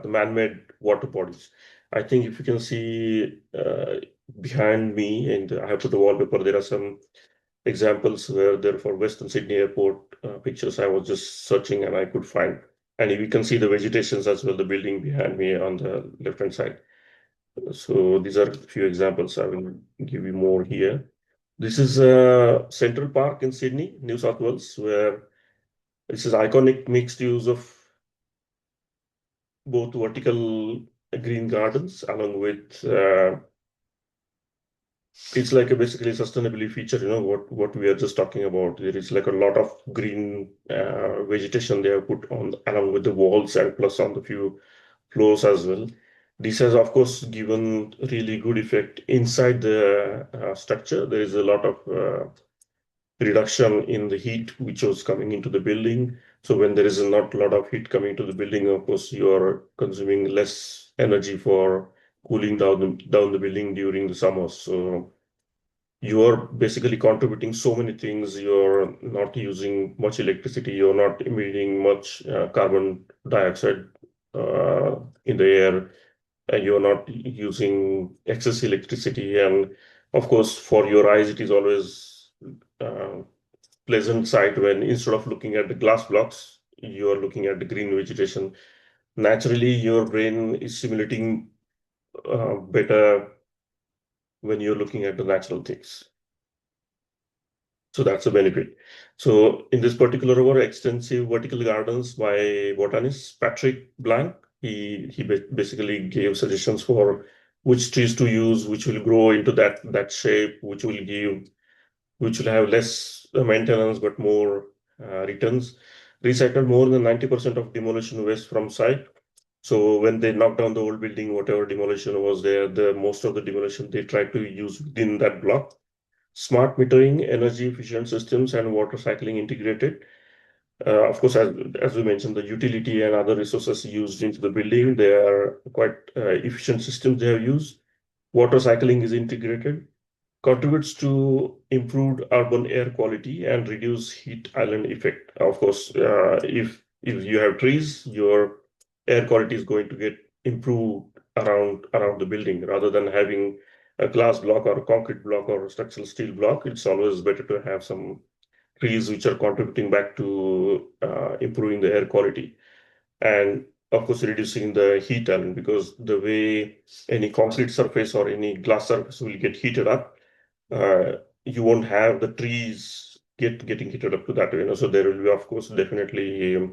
the man-made water bodies. I think if you can see behind me, and I have put a wallpaper, there are some examples where there for Western Sydney Airport pictures I was just searching and I could find. And you can see the vegetations as well, the building behind me on the left hand side. So these are a few examples. I will give you more here. This is Central Park in Sydney, New South Wales, where this is iconic mixed use of both vertical green gardens along with it's like a basically sustainability feature, what we are just talking about. There is like a lot of green vegetation they have put on along with the walls and plus on the few floors as well. This has, of course, given really good effect inside the structure. There is a lot of reduction in the heat which was coming into the building. So when there is not a lot of heat coming to the building, of course, you are consuming less energy for cooling down the building during the summers. So you are basically contributing so many things. You're not using much electricity. You're not emitting much carbon dioxide in the air. And you're not using excess electricity. And of course, for your eyes, it is always uh, pleasant sight when instead of looking at the glass blocks, you are looking at the green vegetation. Naturally, your brain is simulating better when you're looking at the natural things. So that's a benefit. So in this particular work, extensive vertical gardens by botanist Patrick Blanc, he basically gave suggestions for which trees to use, which will grow into that shape, which will have less maintenance but more returns. Recycled more than 90% of demolition waste from site. So when they knocked down the old building, whatever demolition was there, the most of the demolition they tried to use within that block. Smart metering, energy efficient systems, and water cycling integrated. Of course, as we mentioned, the utility and other resources used into the building, they are quite efficient systems they have used. Water cycling is integrated, contributes to improved urban air quality and reduce heat island effect. Of course, if you have trees, your air quality is going to get improved around the building rather than having a glass block or a concrete block or a structural steel block. It's always better to have some trees which are contributing back to improving the air quality and of course reducing the heat element because the way any concrete surface or any glass surface will get heated up, uh, you won't have the trees getting heated up to that, so there will be of course definitely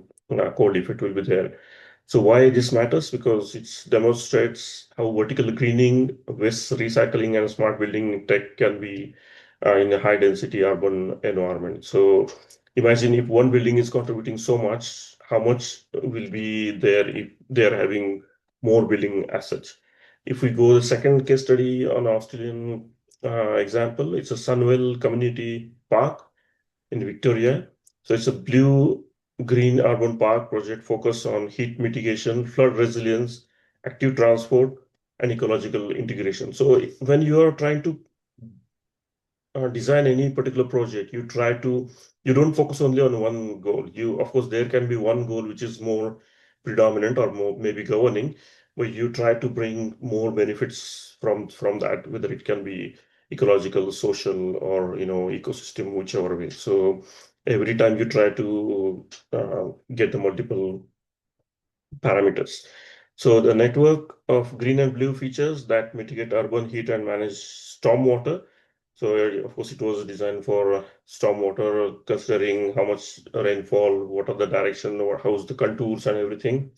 cold effect will be there. So why this matters? Because it demonstrates how vertical greening, waste recycling, and smart building tech can be in a high density urban environment. So imagine if one building is contributing so much, how much will be there if they're having more building as such. If we go the second case study on Australian example, it's a Sunwell Community Park in Victoria. So it's a blue green urban park project focused on heat mitigation, flood resilience, active transport, and ecological integration. So when you are trying to design any particular project, you don't focus only on one goal. You, of course, there can be one goal which is more predominant or more maybe governing, but you try to bring more benefits from that, whether it can be ecological, social, or ecosystem, whichever way. So every time you try to get the multiple parameters. So the network of green and blue features that mitigate urban heat and manage stormwater. So of course it was designed for stormwater, considering how much rainfall, what are the direction, or how's the contours and everything.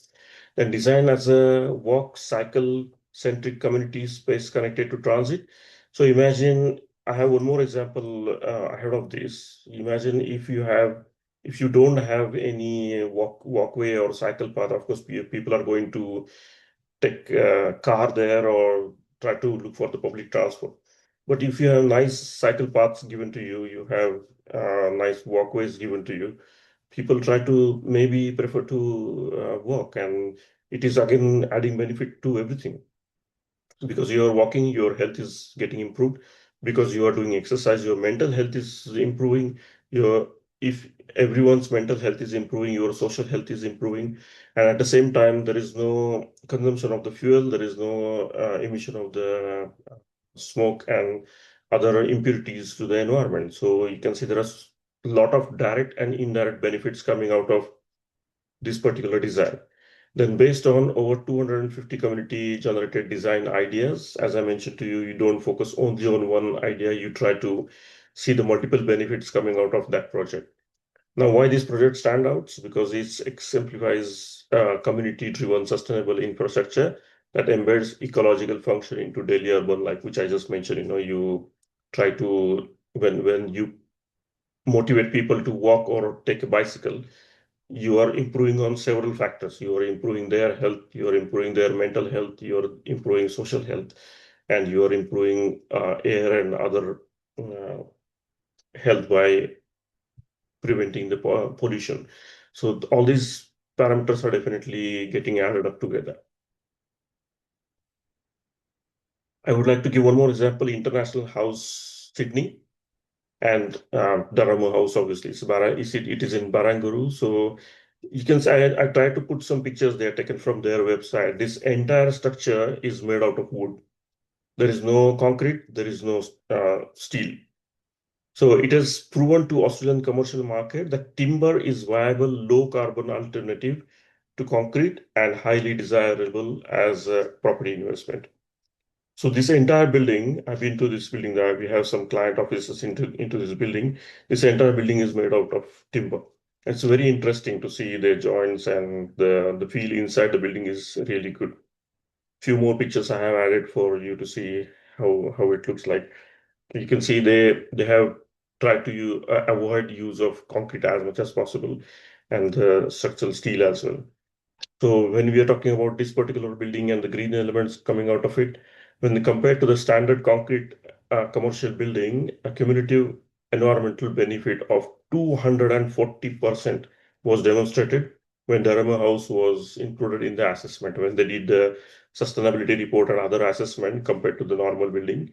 Then design as a walk cycle centric community space connected to transit. So imagine I have one more example ahead of this. Imagine if you don't have any walkway or cycle path, of course people are going to take a car there or try to look for the public transport. But if you have nice cycle paths given to you, you have nice walkways given to you, people try to maybe prefer to walk, and it is again adding benefit to everything because you are walking, your health is getting improved. Because you are doing exercise, your mental health is improving. Your If everyone's mental health is improving, your social health is improving, and at the same time, there is no consumption of the fuel, there is no emission of the smoke and other impurities to the environment. So you can see there are a lot of direct and indirect benefits coming out of this particular design. Then based on over 250 community generated design ideas, as I mentioned to you, you don't focus only on one idea, you try to see the multiple benefits coming out of that project. Now, why this project stand out? Because it exemplifies community-driven sustainable infrastructure that embeds ecological function into daily urban life, which I just mentioned. You try to, when you motivate people to walk or take a bicycle, you are improving on several factors. You are improving their health, you are improving their mental health, you are improving social health, and you are improving air and other uh, health by preventing the pollution. So all these parameters are definitely getting added up together. I would like to give one more example: International House, Sydney, and Dharma House. Obviously, it is in Barangaroo. So you can say I tried to put some pictures there taken from their website. This entire structure is made out of wood. There is no concrete. There is no steel. So it has proven to Australian commercial market that timber is viable low carbon alternative to concrete and highly desirable as a property investment. So this entire building, I've been to this building there. We have some client offices into this building. This entire building is made out of timber. It's very interesting to see the joints, and the feel inside the building is really good. Few more pictures I have added for you to see how it looks like. You can see they have tried to avoid use of concrete as much as possible, and structural steel as well. So when we are talking about this particular building and the green elements coming out of it, when compared to the standard concrete commercial building, a cumulative environmental benefit of 240% was demonstrated when Dharma House was included in the assessment, when they did the sustainability report and other assessment compared to the normal building.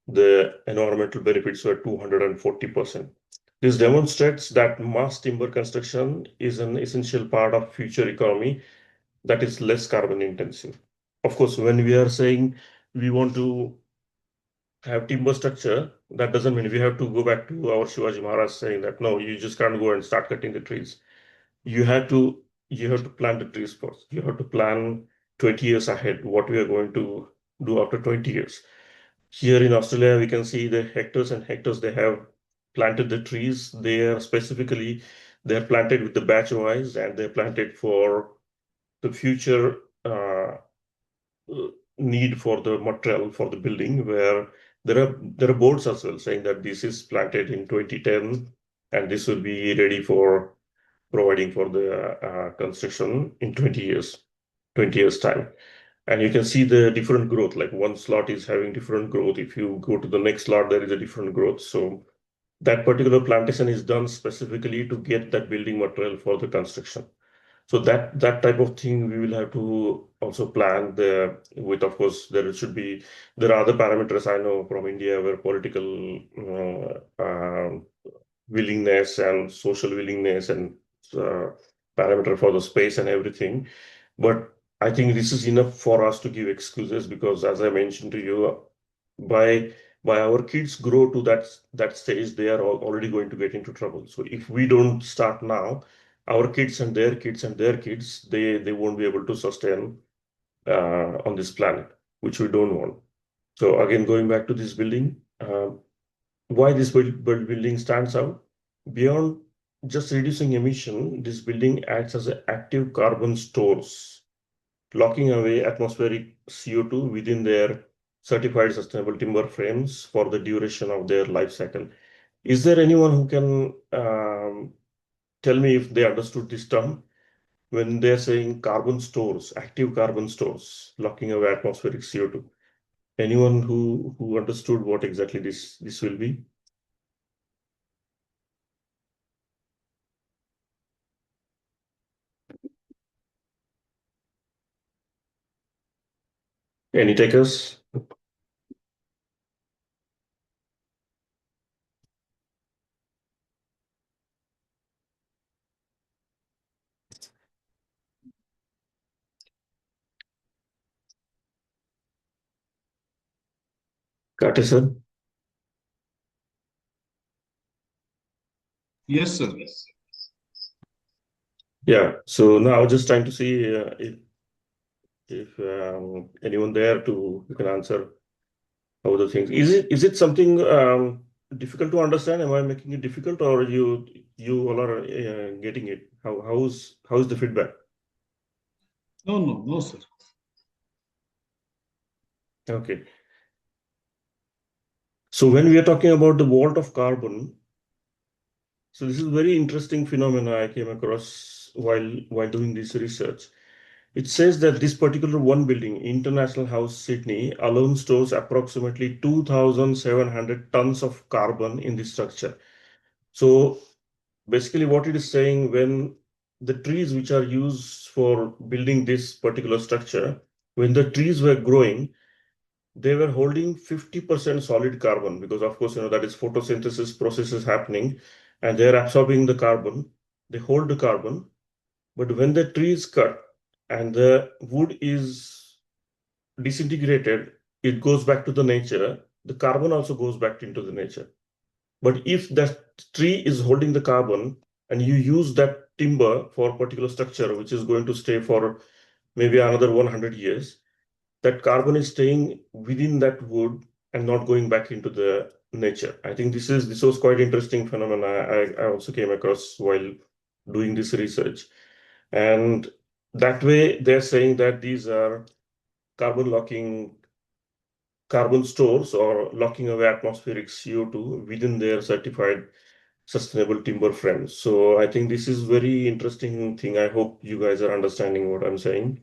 The environmental benefits were 240%. This demonstrates that mass timber construction is an essential part of future economy that is less carbon intensive. Of course, when we are saying we want to have timber structure, that doesn't mean we have to go back to our Shivaji Maharaj saying that no, you just can't go and start cutting the trees. You have to plant the trees first. You have to plan 20 years ahead what we are going to do after 20 years. Here in Australia, we can see the hectares and hectares they have planted the trees. They are planted with the batch wise, and they're planted for the future need for the material for the building, where there are boards as well saying that this is planted in 2010 and this will be ready for providing for the construction in 20 years time. And you can see the different growth, like one slot is having different growth. If you go to the next slot, there is a different growth. So that particular plantation is done specifically to get that building material for the construction. So that type of thing we will have to also plan with. Of course, there are other parameters I know from India where political willingness and social willingness and uh, parameter for the space and everything. But I think this is enough for us to give excuses, because as I mentioned to you, by our kids grow to that stage, they are already going to get into trouble. So if we don't start now, our kids and their kids and their kids, they won't be able to sustain on this planet, which we don't want. So again, going back to this building, why this building stands out? Beyond just reducing emission, this building acts as an active carbon stores, locking away atmospheric CO2 within their certified sustainable timber frames for the duration of their life cycle. Is there anyone who can tell me if they understood this term when they're saying carbon stores, active carbon stores, locking away atmospheric CO2? Anyone who understood what exactly this will be? Any takers? Got it, sir. Yes, sir. Yeah. So now I was just trying to see if anyone there to you can answer how the things. Is it something difficult to understand? Am I making it difficult, or you all are getting it? How's the feedback? No, no, no, sir. Okay. So when we are talking about the vault of carbon, so this is a very interesting phenomena I came across while doing this research. It says that this particular one building, International House Sydney, alone stores approximately 2,700 tons of carbon in the structure. So basically, what it is saying, when the trees which are used for building this particular structure, when the trees were growing, they were holding 50% solid carbon because, of course, that is photosynthesis processes happening and they're absorbing the carbon. They hold the carbon, but when the tree is cut and the wood is disintegrated, it goes back to the nature. The carbon also goes back into the nature. But if that tree is holding the carbon and you use that timber for a particular structure, which is going to stay for maybe another 100 years, that carbon is staying within that wood and not going back into the nature. I think this was quite interesting phenomena I also came across while doing this research. And that way they're saying that these are carbon locking carbon stores or locking away atmospheric CO2 within their certified sustainable timber frames. So I think this is very interesting thing. I hope you guys are understanding what I'm saying.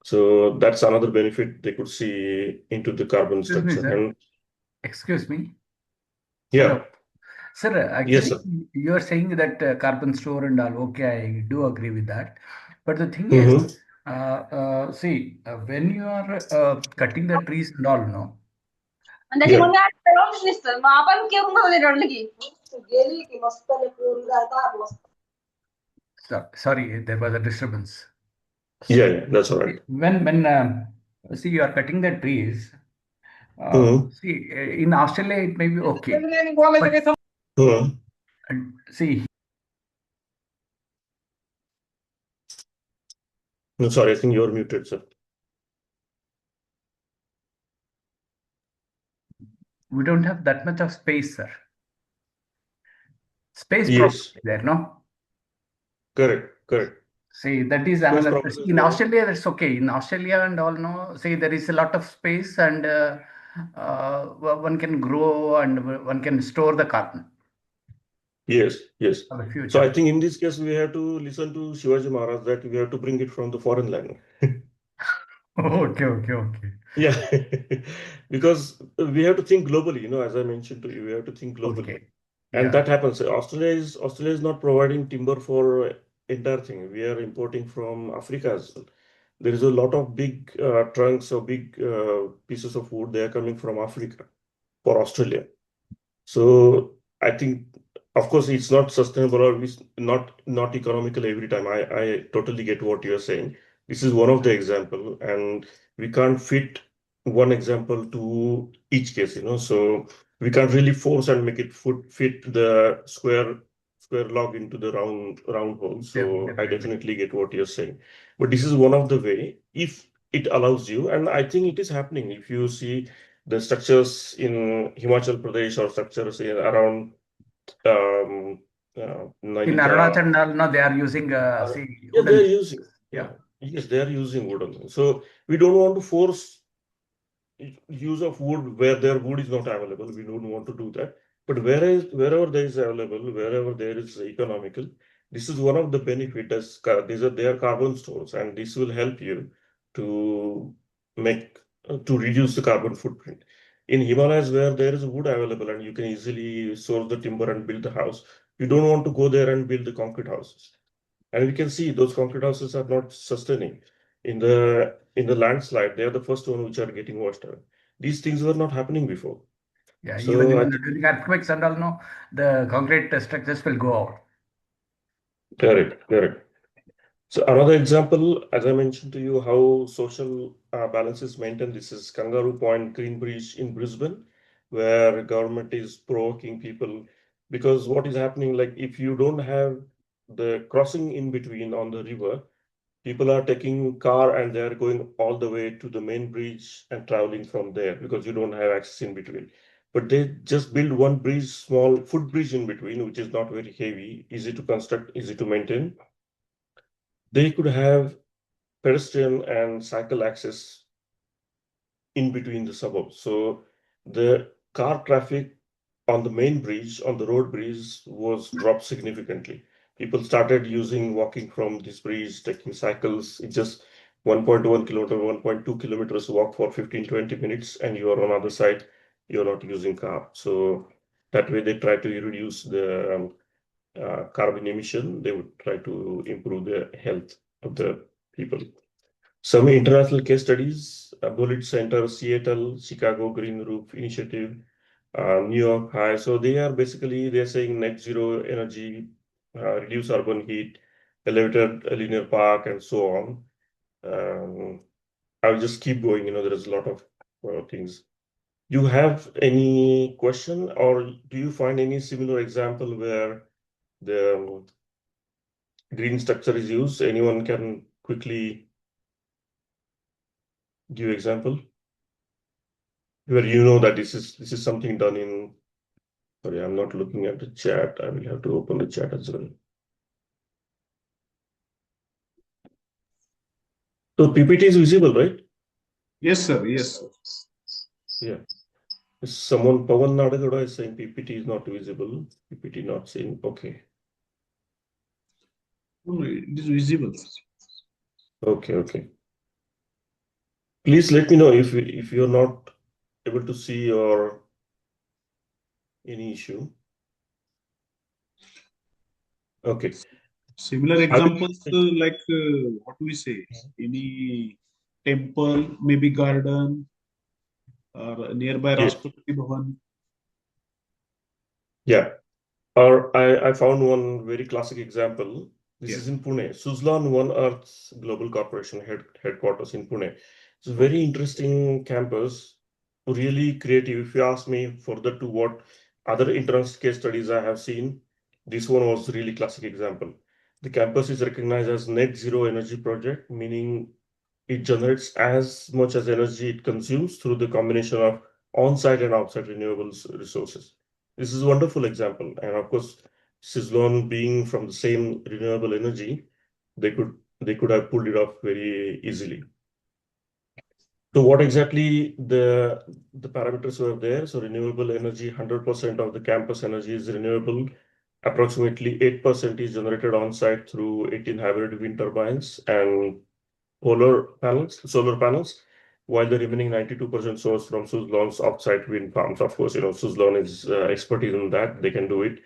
So that's another benefit they could see into the carbon Excuse me, structure. sir. And Excuse me. yeah, Hello. Sir, yes, actually, sir. you are saying that carbon store and all, okay, I do agree with that. But the thing is, Mm-hmm. see, when you are cutting the trees and all, no, Yeah. sorry, there was a disturbance. Yeah, yeah, that's all right. When see, you are cutting the trees, Mm-hmm. see, in Australia, it may be okay. But Mm-hmm. see, No, sorry, I think you're muted, sir. we don't have that much of space, sir. Space problem Yes, is there, no? correct, correct. See, that is Space another. problem is In there. Australia, that's okay. In Australia and all, no, see, there is a lot of space and one can grow and one can store the carbon Yes, yes. for the So I future. think in this case, we have to listen to Shivaji Maharaj that we have to bring it from the foreign land. Okay, okay, okay. Yeah, because we have to think globally, as I mentioned to you, we have to think globally. Okay. And Yeah. that happens. Australia is not providing timber for entire thing. We are importing from Africa as well. There is a lot of big trunks or big pieces of wood. They are coming from Africa for Australia. So I think, of course, it's not sustainable or it's not economical every time. I totally get what you're saying. This is one of the example, and we can't fit one example to each case. So we can't really force and make it fit the square log into the round hole. So I Definitely. definitely get what you're saying. But this is one of the way if it allows you, and I think it is happening. If you see the structures in Himachal Pradesh or structures around um, In Nainital. Arunachal and all, no, they are using, see, Yeah, they're wooden. using. Yeah, Yeah. yes, they are using wood only. So we don't want to force use of wood where their wood is not available. We don't want to do that. But wherever there is available, wherever there is economical, this is one of the benefits. These are their carbon stores, and this will help you to make to reduce the carbon footprint. In Himalayas, where there is wood available and you can easily source the timber and build the house, you don't want to go there and build the concrete houses. And we can see those concrete houses are not sustaining. In the landslide, they are the first one which are getting washed away. These things were not happening before. Yeah. Even So I think during earthquakes and all, no, the concrete structures will go out. correct, correct. So another example, as I mentioned to you, how social balance is maintained. This is Kangaroo Point, Green Bridge in Brisbane, where government is provoking people because what is happening, like if you don't have the crossing in between on the river, people are taking car and they're going all the way to the main bridge and traveling from there because you don't have access in between. But they just build one bridge, small footbridge in between, which is not very heavy, easy to construct, easy to maintain. They could have pedestrian and cycle access in between the suburbs. So the car traffic on the main bridge, on the road bridge, was dropped significantly. People started using walking from this bridge, taking cycles. It's just 1.1 kilometer, 1.2 kilometers walk for 15, 20 minutes, and you are on other side, you're not using car. So that way they try to reduce the carbon emission. They would try to improve the health of the people. Some international case studies, Bullitt Center, Seattle, Chicago Green Roof Initiative, New York High. So they are basically, they're saying net zero energy, reduce urban heat, elevated linear park, and so on. I'll just keep going. There is a lot of things. You have any question, or do you find any similar example where the green structure is used? Anyone can quickly give example where that this is something done in. Sorry, I'm not looking at the chat. I will have to open the chat as well. So PPT is visible, right? Yes, sir. Yes, sir. Yeah. Someone, Pawan Nadagada is saying PPT is not visible. PPT not seen. Okay. No, it is visible. Okay. Okay. Please let me know if you're not able to see or any issue. Okay. Similar I will. examples like what do we say? Any temple, maybe garden, or nearby Yes. Rashtrapati Bhavan. Yeah. Or I found one very classic example. This Yeah. is in Pune. Suzlon One Earth's Global Corporation headquarters in Pune. It's a very interesting campus, really creative. If you ask me further to what other international case studies I have seen, this one was really classic example. The campus is recognized as net zero energy project, meaning it generates as much as energy it consumes through the combination of on-site and outside renewables resources. This is a wonderful example. And of course, Sislon being from the same renewable energy, they could have pulled it off very easily. So what exactly the parameters were there? So renewable energy, 100% of the campus energy is renewable. Approximately 8% is generated on site through 18 hybrid wind turbines and solar panels, while the remaining 92% sourced from Suzlon's offsite wind farms. Of course, Suzlon is expertise in that. They can do it.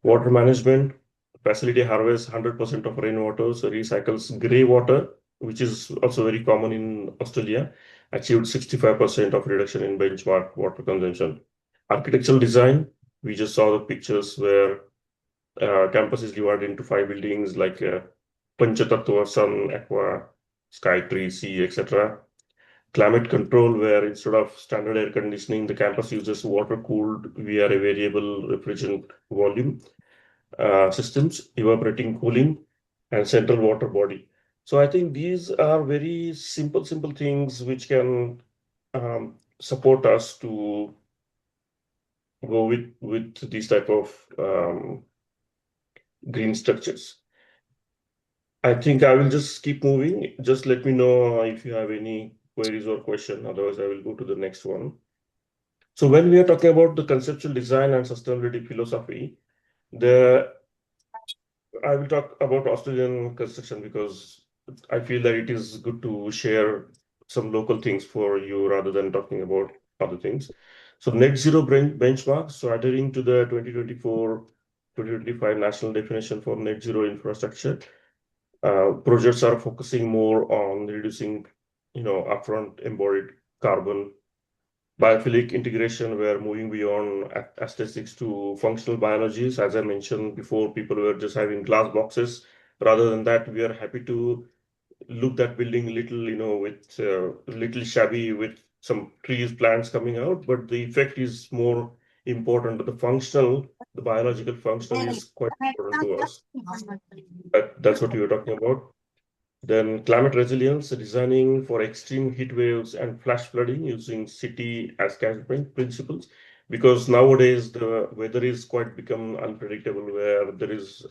Water management facility harvests 100% of rainwater, so recycles grey water, which is also very common in Australia, achieved 65% of reduction in benchmark water consumption. Architectural design, we just saw the pictures where campus is divided into 5 buildings like Panchatattva, Sun, Aqua, Sky Tree, Sea, etc. Climate control, where instead of standard air conditioning, the campus uses water cooled via a variable refrigerant volume systems, evaporating cooling, and central water body. So I think these are very simple things which can support us to go with these type of green structures. I think I will just keep moving. Just let me know if you have any queries or question. Otherwise, I will go to the next one. So when we are talking about the conceptual design and sustainability philosophy, the I will talk about Australian construction because I feel that it is good to share some local things for you rather than talking about other things. So net zero benchmark, so adhering to the 2024-2025 national definition for net zero infrastructure, projects are focusing more on reducing, upfront embodied carbon. Biophilic integration, we're moving beyond aesthetics to functional biologies. As I mentioned before, people were just having glass boxes. Rather than that, we are happy to look that building little, with little shabby with some trees, plants coming out, but the effect is more important. The biological functional is quite important to us. That's what you were talking about. Then climate resilience, designing for extreme heat waves and flash flooding using city as catchment principles. Because nowadays the weather is quite become unpredictable, where there is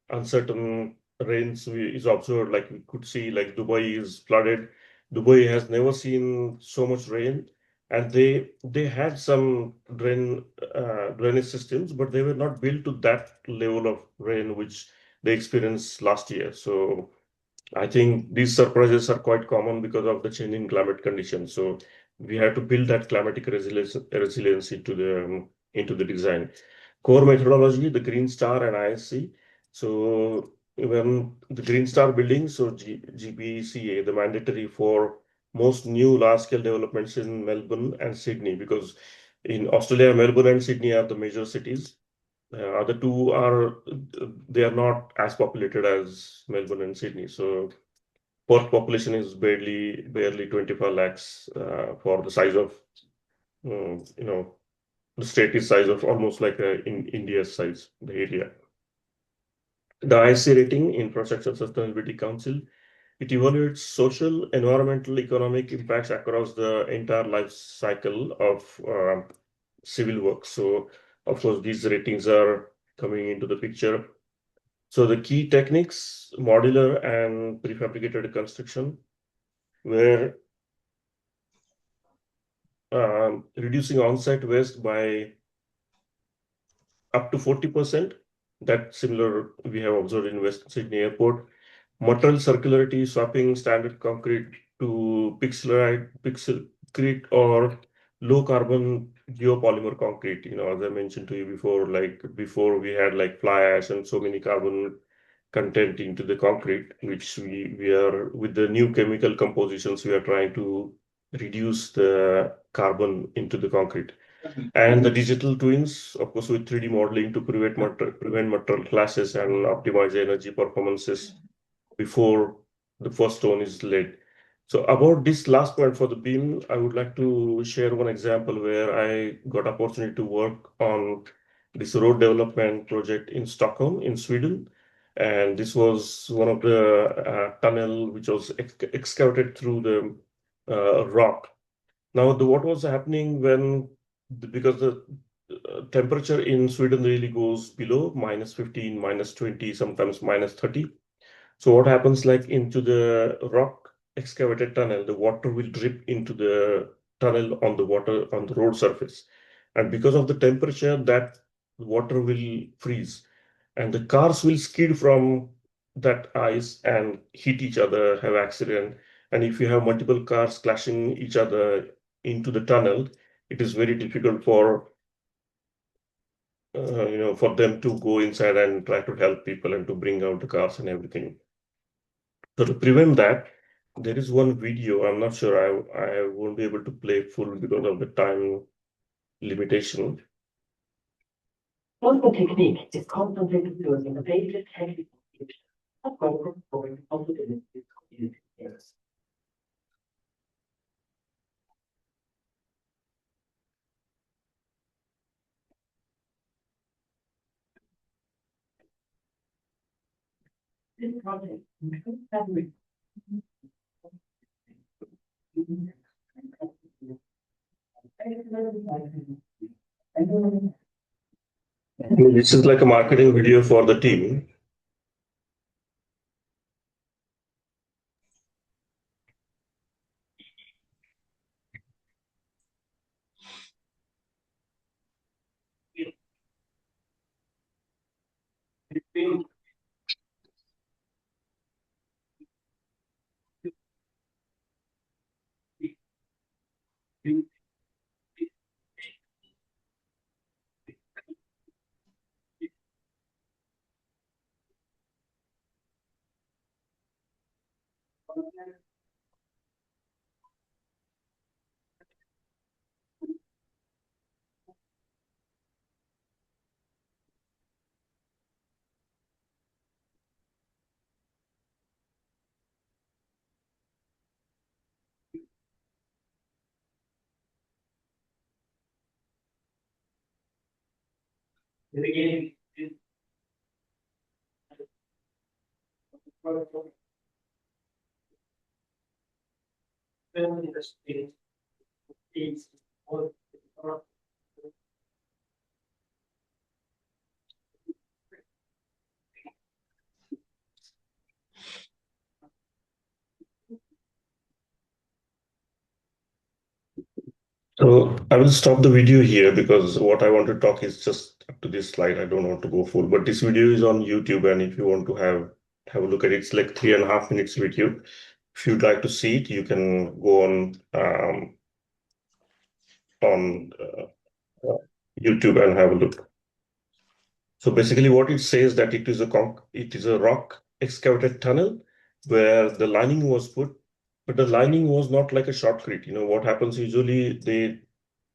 uncertain rains is observed. Like we could see, like Dubai is flooded. Dubai has never seen so much rain, and they had some drainage systems, but they were not built to that level of rain which they experienced last year. So I think these surprises are quite common because of the changing climate conditions. So we have to build that climatic resilience into the design. Core methodology, the Green Star and ISC. So when the Green Star building, so GPCA, the mandatory for most new large-scale developments in Melbourne and Sydney, because in Australia, Melbourne and Sydney are the major cities. Other two are they are not as populated as Melbourne and Sydney. So Perth population is barely 25 lakhs for the size of the state is size of almost like in India's size, the area. The IC rating, Infrastructure Sustainability Council, it evaluates social, environmental, economic impacts across the entire life cycle of civil work. So, of course, these ratings are coming into the picture. So, the key techniques, modular and prefabricated construction, where reducing on-site waste by up to 40%. That similar we have observed in West Sydney Airport. Material circularity, swapping standard concrete to pixelcrete or low carbon geopolymer concrete. As I mentioned to you before, like before we had like fly ash and so many carbon content into the concrete, which we are with the new chemical compositions, we are trying to reduce the carbon into the concrete. And the digital twins, of course, with 3D modeling to prevent material clashes and optimize energy performances before the first stone is laid. So about this last point for the beam, I would like to share one example where I got opportunity to work on this road development project in Stockholm, in Sweden. And this was one of the tunnel which was excavated through the rock. Now, what was happening because the temperature in Sweden really goes below -15, -20, sometimes -30. So what happens like into the rock excavated tunnel, the water will drip into the tunnel on the road surface. And because of the temperature, that water will freeze. And the cars will skid from that ice and hit each other, have accident. And if you have multiple cars clashing each other into the tunnel, it is very difficult for them to go inside and try to help people and to bring out the cars and everything. So to prevent that, there is one video. I'm not sure I won't be able to play full because of the time limitation. One technique is concentrated using the basic technical features of for possibilities community areas. This project includes fabric. This is like a marketing video for the team. So I will stop the video here because what I want to talk is just up to this slide. I don't want to go full, but this video is on YouTube, and if you want to have a look at it, it's like 3.5 minutes video. If you'd like to see it, you can go on YouTube and have a look. So basically, what it says that it is a rock excavated tunnel where the lining was put, but the lining was not like a shotcrete. You know what happens usually?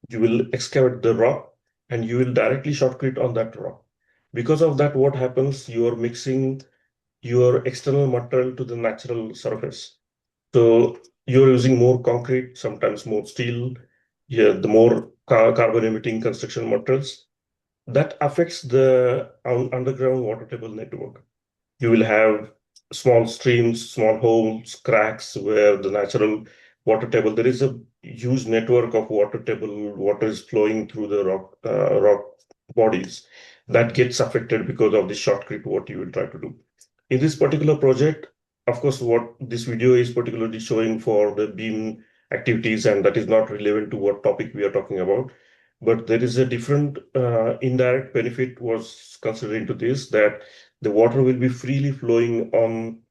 You will excavate the rock and you will directly shotcrete on that rock. Because of that, what happens? You are mixing your external material to the natural surface. So you're using more concrete, sometimes more steel, yeah, the more carbon emitting construction materials. That affects the underground water table network. You will have small streams, small holes, cracks where the natural water table, there is a huge network of water table, water is flowing through the rock bodies that gets affected because of the shotcrete, what you will try to do. In this particular project, of course, what this video is particularly showing for the beam activities, and that is not relevant to what topic we are talking about. But there is a different indirect benefit was considered into this, that the water will be freely flowing on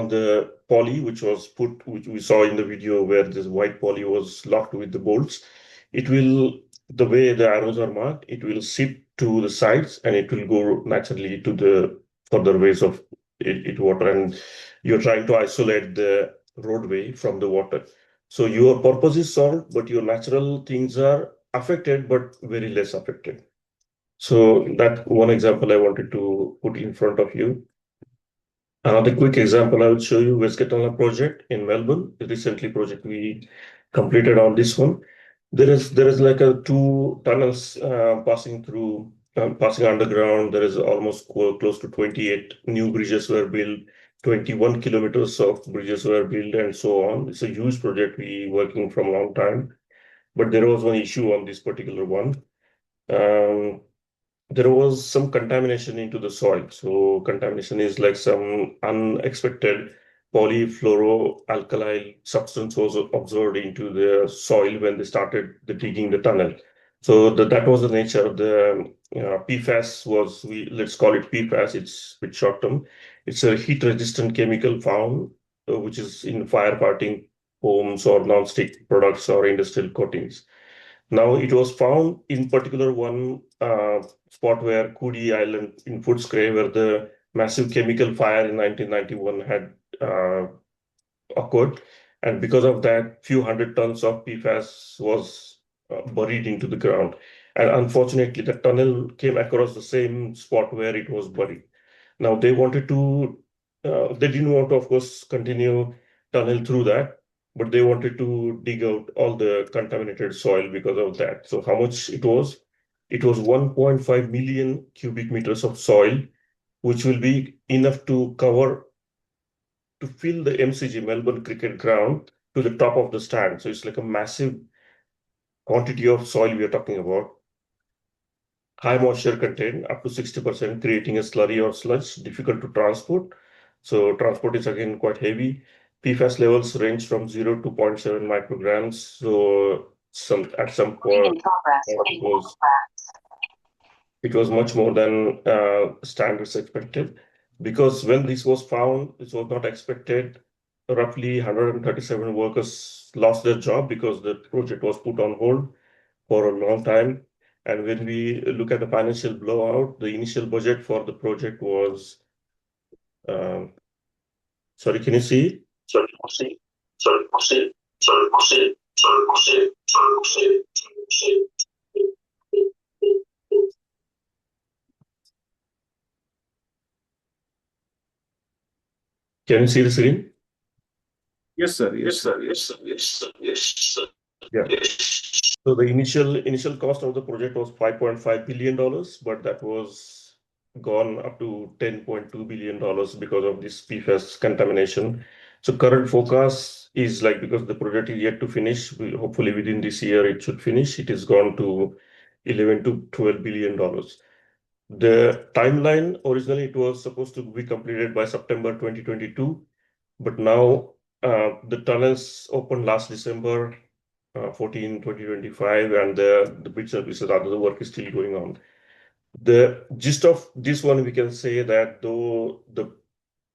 the poly, which we saw in the video where this white poly was locked with the bolts. It will, the way the arrows are marked, it will seep to the sides and it will go naturally to the further ways of it water. And you're trying to isolate the roadway from the water. So your purpose is solved, but your natural things are affected, but very less affected. So that one example I wanted to put in front of you. Another quick example I will show you, Westgate Tunnel project in Melbourne. The recently project we completed on this one. There is like a two tunnels passing underground. There is almost close to 28 new bridges were built, 21 kilometers of bridges were built, and so on. It's a huge project we working from a long time. But there was one issue on this particular one. There was some contamination into the soil. So contamination is like some unexpected polyfluoroalkyl substance was observed into the soil when they started digging the tunnel. So that was the nature of the PFAS was, let's call it PFAS, it's a bit short term. It's a heat resistant chemical found, which is in firefighting foams or non-stick products or industrial coatings. Now it was found in particular one spot where Coody Island in Footscray, where the massive chemical fire in 1991 had occurred, and because of that, few hundred tons of PFAS was buried into the ground. And unfortunately, the tunnel came across the same spot where it was buried. Now they didn't want to, of course, continue tunnel through that, but they wanted to dig out all the contaminated soil because of that. So how much it was? It was 1.5 million cubic meters of soil, which will be enough to fill the MCG, Melbourne Cricket Ground, to the top of the stand. So it's like a massive quantity of soil we are talking about. High moisture content, up to 60%, creating a slurry or sludge, difficult to transport. So transport is again quite heavy. PFAS levels range from 0 to 0.7 micrograms. So at some point it was much more than standards expected. Because when this was found, this was not expected. Roughly 137 workers lost their job because the project was put on hold for a long time. And when we look at the financial blowout, the initial budget for the project was, sorry, can you see? Can you see the screen? Yes, sir. Yes, sir. Yes, sir. Yes, sir. Yes, sir. Yeah. So the initial cost of the project was $5.5 billion, but that was gone up to $10.2 billion because of this PFAS contamination. So current forecast is like, because the project is yet to finish, hopefully within this year it should finish. It is gone to 11 to 12 billion dollars. The timeline, originally it was supposed to be completed by September 2022, but now the tunnels opened last December 14, 2025, and the bridge services, other work is still going on. The gist of this one, we can say that though the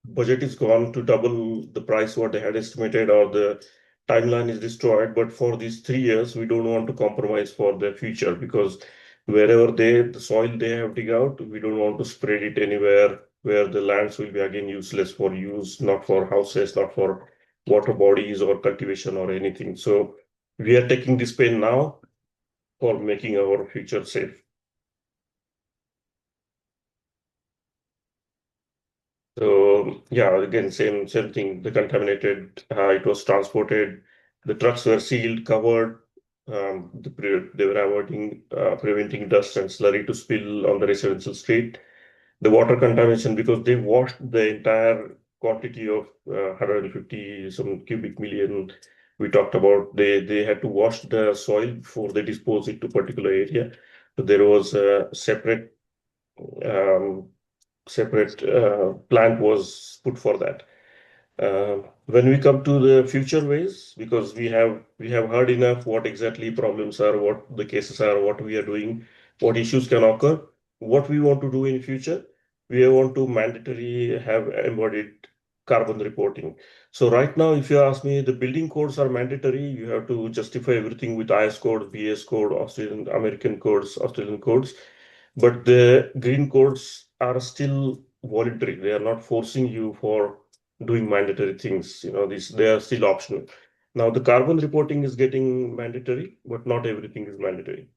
budget is gone to double the price what they had estimated, or the timeline is destroyed, but for these 3 years, we don't want to compromise for the future, because wherever the soil they have dig out, we don't want to spread it anywhere where the lands will be again useless for use, not for houses, not for water bodies or cultivation or anything. So we are taking this pain now for making our future safe. So yeah, again, same thing. The contaminated, it was transported. The trucks were sealed, covered. They were avoiding, preventing dust and slurry to spill on the residential street. The water contamination, because they washed the entire quantity of 150 some cubic million we talked about. They had to wash the soil before they dispose it to particular area. So there was a um, separate plant was put for that. When we come to the future ways, because we have heard enough what exactly problems are, what the cases are, what we are doing, what issues can occur, what we want to do in future, we want to mandatory have embodied carbon reporting. So right now, if you ask me, the building codes are mandatory. You have to justify everything with IS code, VS code, Australian, American codes, Australian codes. But the green codes are still voluntary. They are not forcing you for doing mandatory things. They are still optional. Now the carbon reporting is getting mandatory, but not everything is mandatory.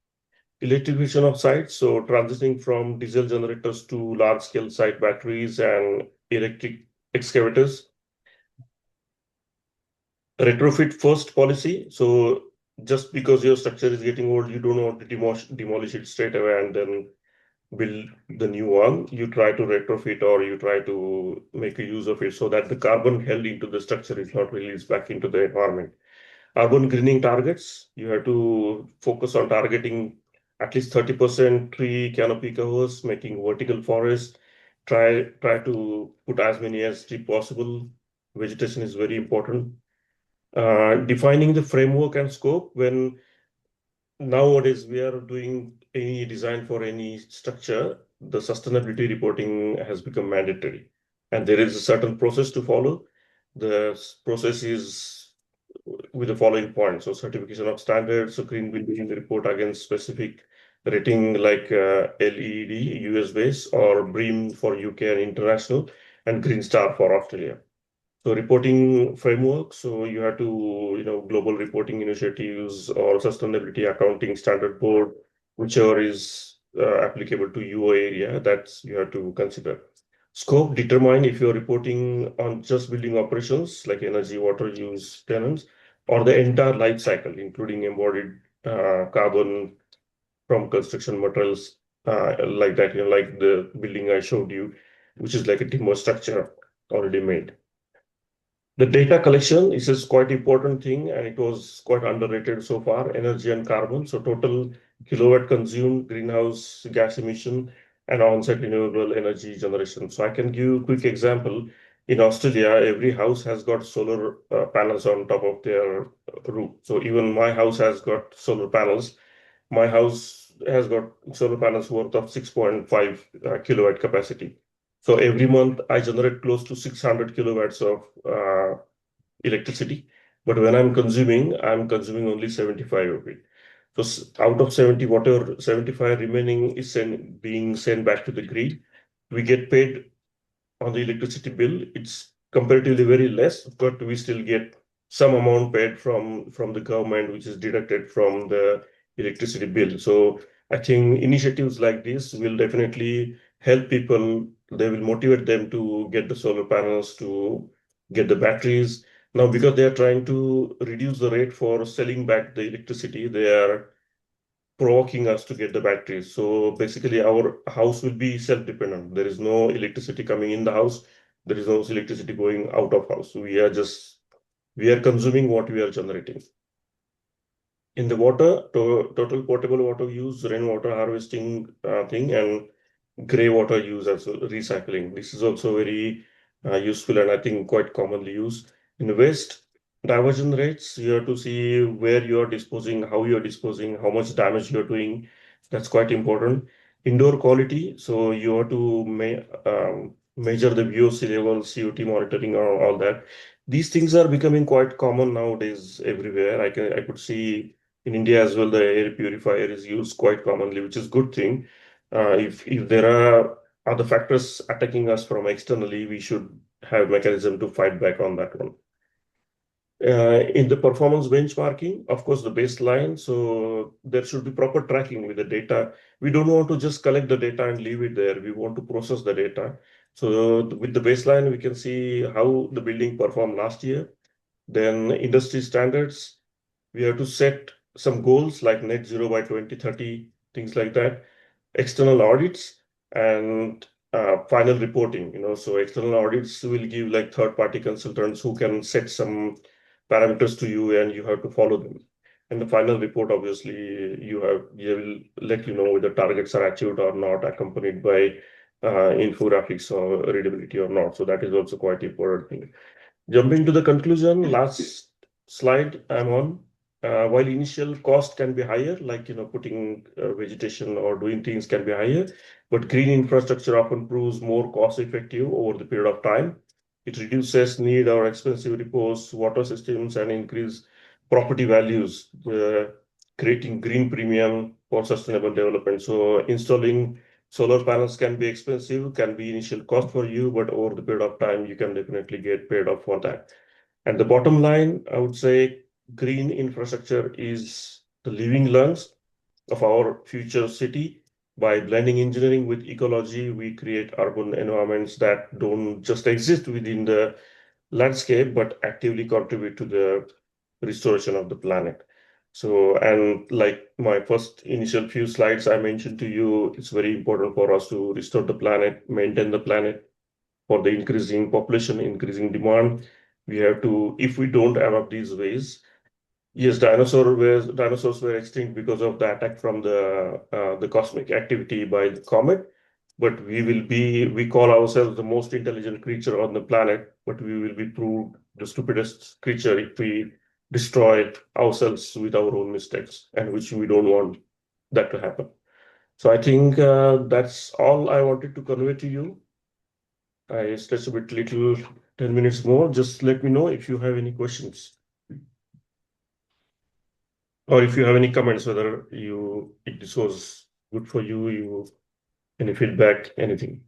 Electrification of sites, so transitioning from diesel generators to large scale site batteries and electric excavators. Retrofit first policy. So just because your structure is getting old, you don't want to demolish it straight away and then build the new one. You try to retrofit, or you try to make a use of it so that the carbon held into the structure is not released back into the environment. Urban greening targets, you have to focus on targeting at least 30% tree canopy covers, making vertical forest. Try to put as many as tree possible. Vegetation is very important. Defining the framework and scope. When nowadays we are doing any design for any structure, the sustainability reporting has become mandatory, and there is a certain process to follow. The process is with the following points. So certification of standards, so green building report against specific rating like LED US base, or BREEAM for UK and international, and Green Star for Australia. So reporting framework, so you have to, global reporting initiatives or sustainability accounting standard board, whichever is applicable to your area, that's you have to consider. Scope, determine if you're reporting on just building operations like energy, water use, tenants, or the entire life cycle, including embodied carbon from construction materials, like that, like the building I showed you, which is like a timber structure already made. The data collection is a quite important thing, and it was quite underrated so far. Energy and carbon, so total kilowatt consumed, greenhouse gas emission, and on-site renewable energy generation. So I can give you a quick example. In Australia, every house has got solar panels on top of their roof. So even my house has got solar panels. My house has got solar panels worth of 6.5 kilowatt capacity. So every month I generate close to 600 kilowatts of electricity. But when I'm consuming only 75 of it. So out of 70, whatever 75 remaining is being sent back to the grid. We get paid on the electricity bill. It's comparatively very less, but we still get some amount paid from the government, which is deducted from the electricity bill. So I think initiatives like this will definitely help people. They will motivate them to get the solar panels, to get the batteries. Now, because they are trying to reduce the rate for selling back the electricity, they are provoking us to get the batteries. So basically, our house will be self-dependent. There is no electricity coming in the house. There is no electricity going out of house. We are consuming what we are generating. In the water, total potable water use, rainwater harvesting thing, and gray water use as well, recycling. This is also very useful and I think quite commonly used. In waste diversion rates, you have to see where you are disposing, how you are disposing, how much damage you are doing. That's quite important. Indoor quality, so you have to measure the VOC level, COT monitoring, all that. These things are becoming quite common nowadays everywhere. I could see in India as well, the air purifier is used quite commonly, which is good thing. If there are other factors attacking us from externally, we should have mechanism to fight back on that one. In the performance benchmarking, of course, the baseline, so there should be proper tracking with the data. We don't want to just collect the data and leave it there. We want to process the data. So with the baseline, we can see how the building performed last year. Then industry standards, we have to set some goals like net zero by 2030, things like that. External audits and final reporting. So external audits will give like third-party consultants who can set some parameters to you, and you have to follow them. And the final report, obviously, you will let you know whether targets are achieved or not, accompanied by infographics or readability or not. So that is also quite important thing. Jumping to the conclusion, last slide I'm on. While initial cost can be higher, like putting vegetation or doing things can be higher, but green infrastructure often proves more cost effective over the period of time. It reduces need or expensive repose, water systems, and increase property values, creating green premium for sustainable development. So installing solar panels can be expensive, can be initial cost for you, but over the period of time, you can definitely get paid off for that. And the bottom line, I would say green infrastructure is the living lungs of our future city. By blending engineering with ecology, we create urban environments that don't just exist within the landscape, but actively contribute to the restoration of the planet. So, and like my first initial few slides I mentioned to you, it's very important for us to restore the planet, maintain the planet for the increasing population, increasing demand. We have to, if we don't adopt these ways, yes, dinosaurs were extinct because of the attack from the cosmic activity by the comet. But we call ourselves the most intelligent creature on the planet, but we will be proved the stupidest creature if we destroy ourselves with our own mistakes, and which we don't want that to happen. So I think that's all I wanted to convey to you. I stretched a bit little 10 minutes more. Just let me know if you have any questions. Or if you have any comments, whether if this was good for you, any feedback, anything.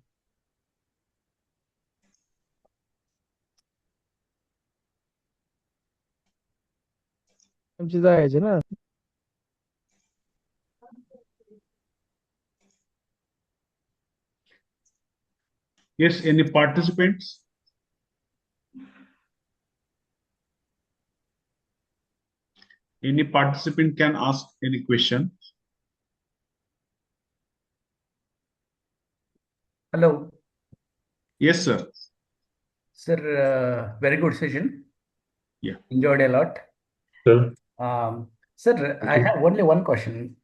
सब चीज़ आए છે ને Yes, any participants? Any participant can ask any question. Hello. Yes, sir. Sir, very good session. Yeah. Enjoyed a lot. Sir, Sir, I have only one question.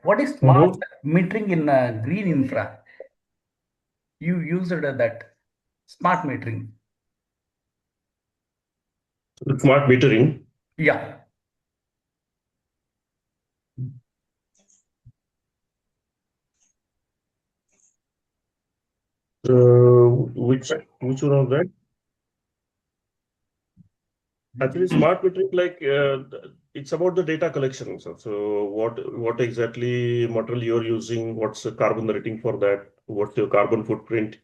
What is smart metering in green infra? You used that smart metering. smart metering. Yeah. Which one of that? Actually, smart metering, it's about the data collection. So what exactly material you're using? What's the carbon rating for that? What's your carbon footprint?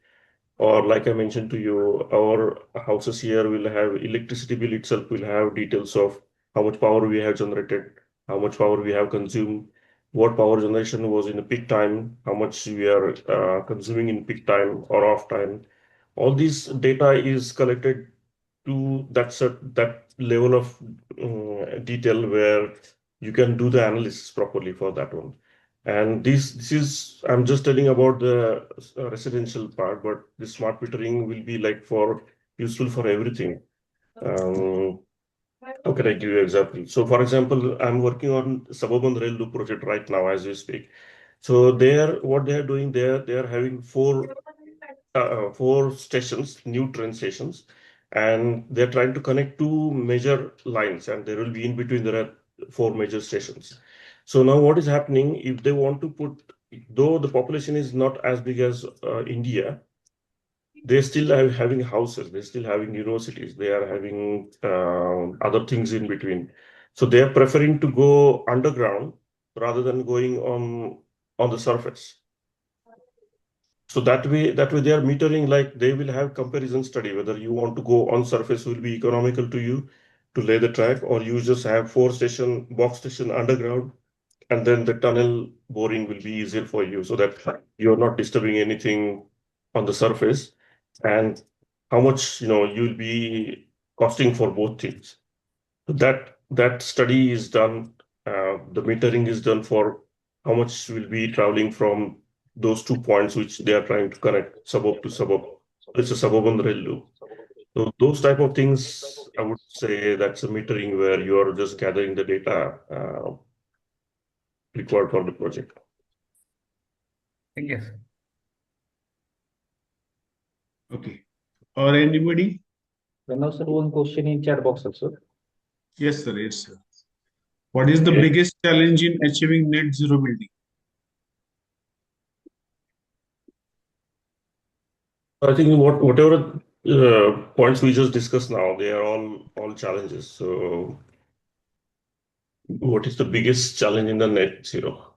Or like I mentioned to you, our houses here will have electricity bill itself will have details of how much power we have generated, how much power we have consumed, what power generation was in a peak time, how much we are consuming in peak time or off time. All this data is collected to that level of detail where you can do the analysis properly for that one. And this is, I'm just telling about the residential part, but the smart metering will be like for useful for everything. How can I give you an example? So, for example, I'm working on suburban rail loop project right now as we speak. So what they are doing there, they are having four stations, new train stations, and they're trying to connect two major lines, and there will be in between there are four major stations. So now what is happening if they want to put, though the population is not as big as India, they still are having houses, they're still having universities, they are having other things in between. So they are preferring to go underground rather than going on the surface. So that way they are metering, like they will have comparison study whether you want to go on surface will be economical to you to lay the track, or you just have box station underground, and then the tunnel boring will be easier for you so that you're not disturbing anything on the surface, and how much you'll be costing for both things. So that study is done. The metering is done for how much will be traveling from those 2 points which they are trying to connect suburb to suburb. It's a suburban rail loop. So those type of things, I would say that's a metering where you are just gathering the data required for the project. Yes. Okay. Or anybody? Now, sir, one question in chat box also. Yes, sir. Yes, sir. What is the Okay. biggest challenge in achieving net zero building? I think whatever points we just discussed now, they are all challenges. So, what is the biggest challenge in the net zero?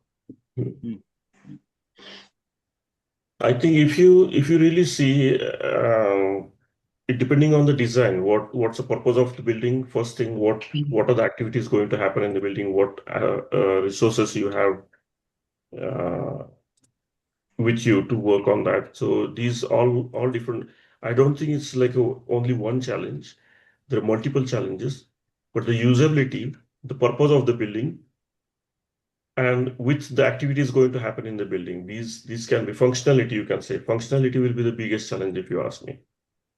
I think if you really see, it depending on the design, what's the purpose of the building? First thing, what are the activities going to happen in the building? What resources you have with you to work on that? So these all different. I don't think it's like only one challenge. There are multiple challenges, but the usability, the purpose of the building, and which the activity is going to happen in the building. These can be functionality. You can say functionality will be the biggest challenge if you ask me.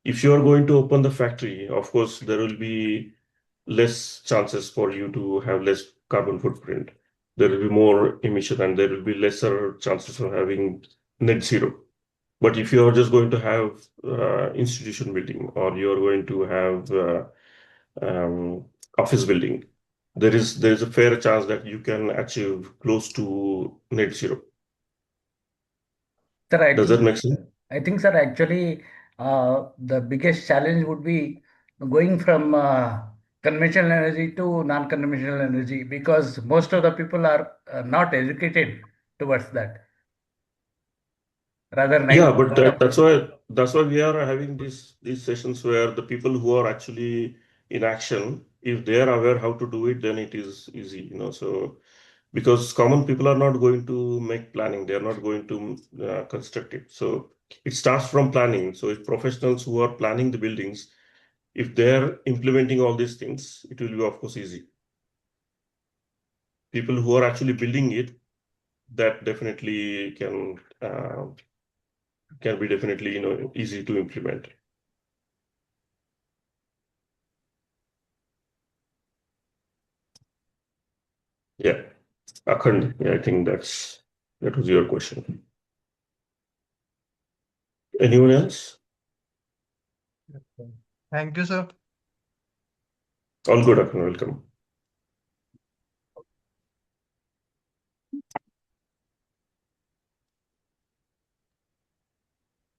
If you are going to open the factory, of course, there will be less chances for you to have less carbon footprint. There will be more emission and there will be lesser chances of having net zero. But if you are just going to have institution building, or you are going to have office building, there is a fair chance that you can achieve close to net zero. Sir, Does that make sense? I think, sir, actually, the biggest challenge would be going from conventional energy to non-conventional energy, because most of the people are not educated towards that. Rather, Yeah, 90. but that's why we are having these sessions where the people who are actually in action, if they are aware how to do it, then it is easy. So because common people are not going to make planning, they are not going to construct it. So it starts from planning. So if professionals who are planning the buildings, if they are implementing all these things, it will be of course easy. People who are actually building it, that definitely can be definitely easy to implement. Yeah, Akhand, yeah, I think that was your question. Anyone else? Thank you, sir. All good, Akhand, welcome.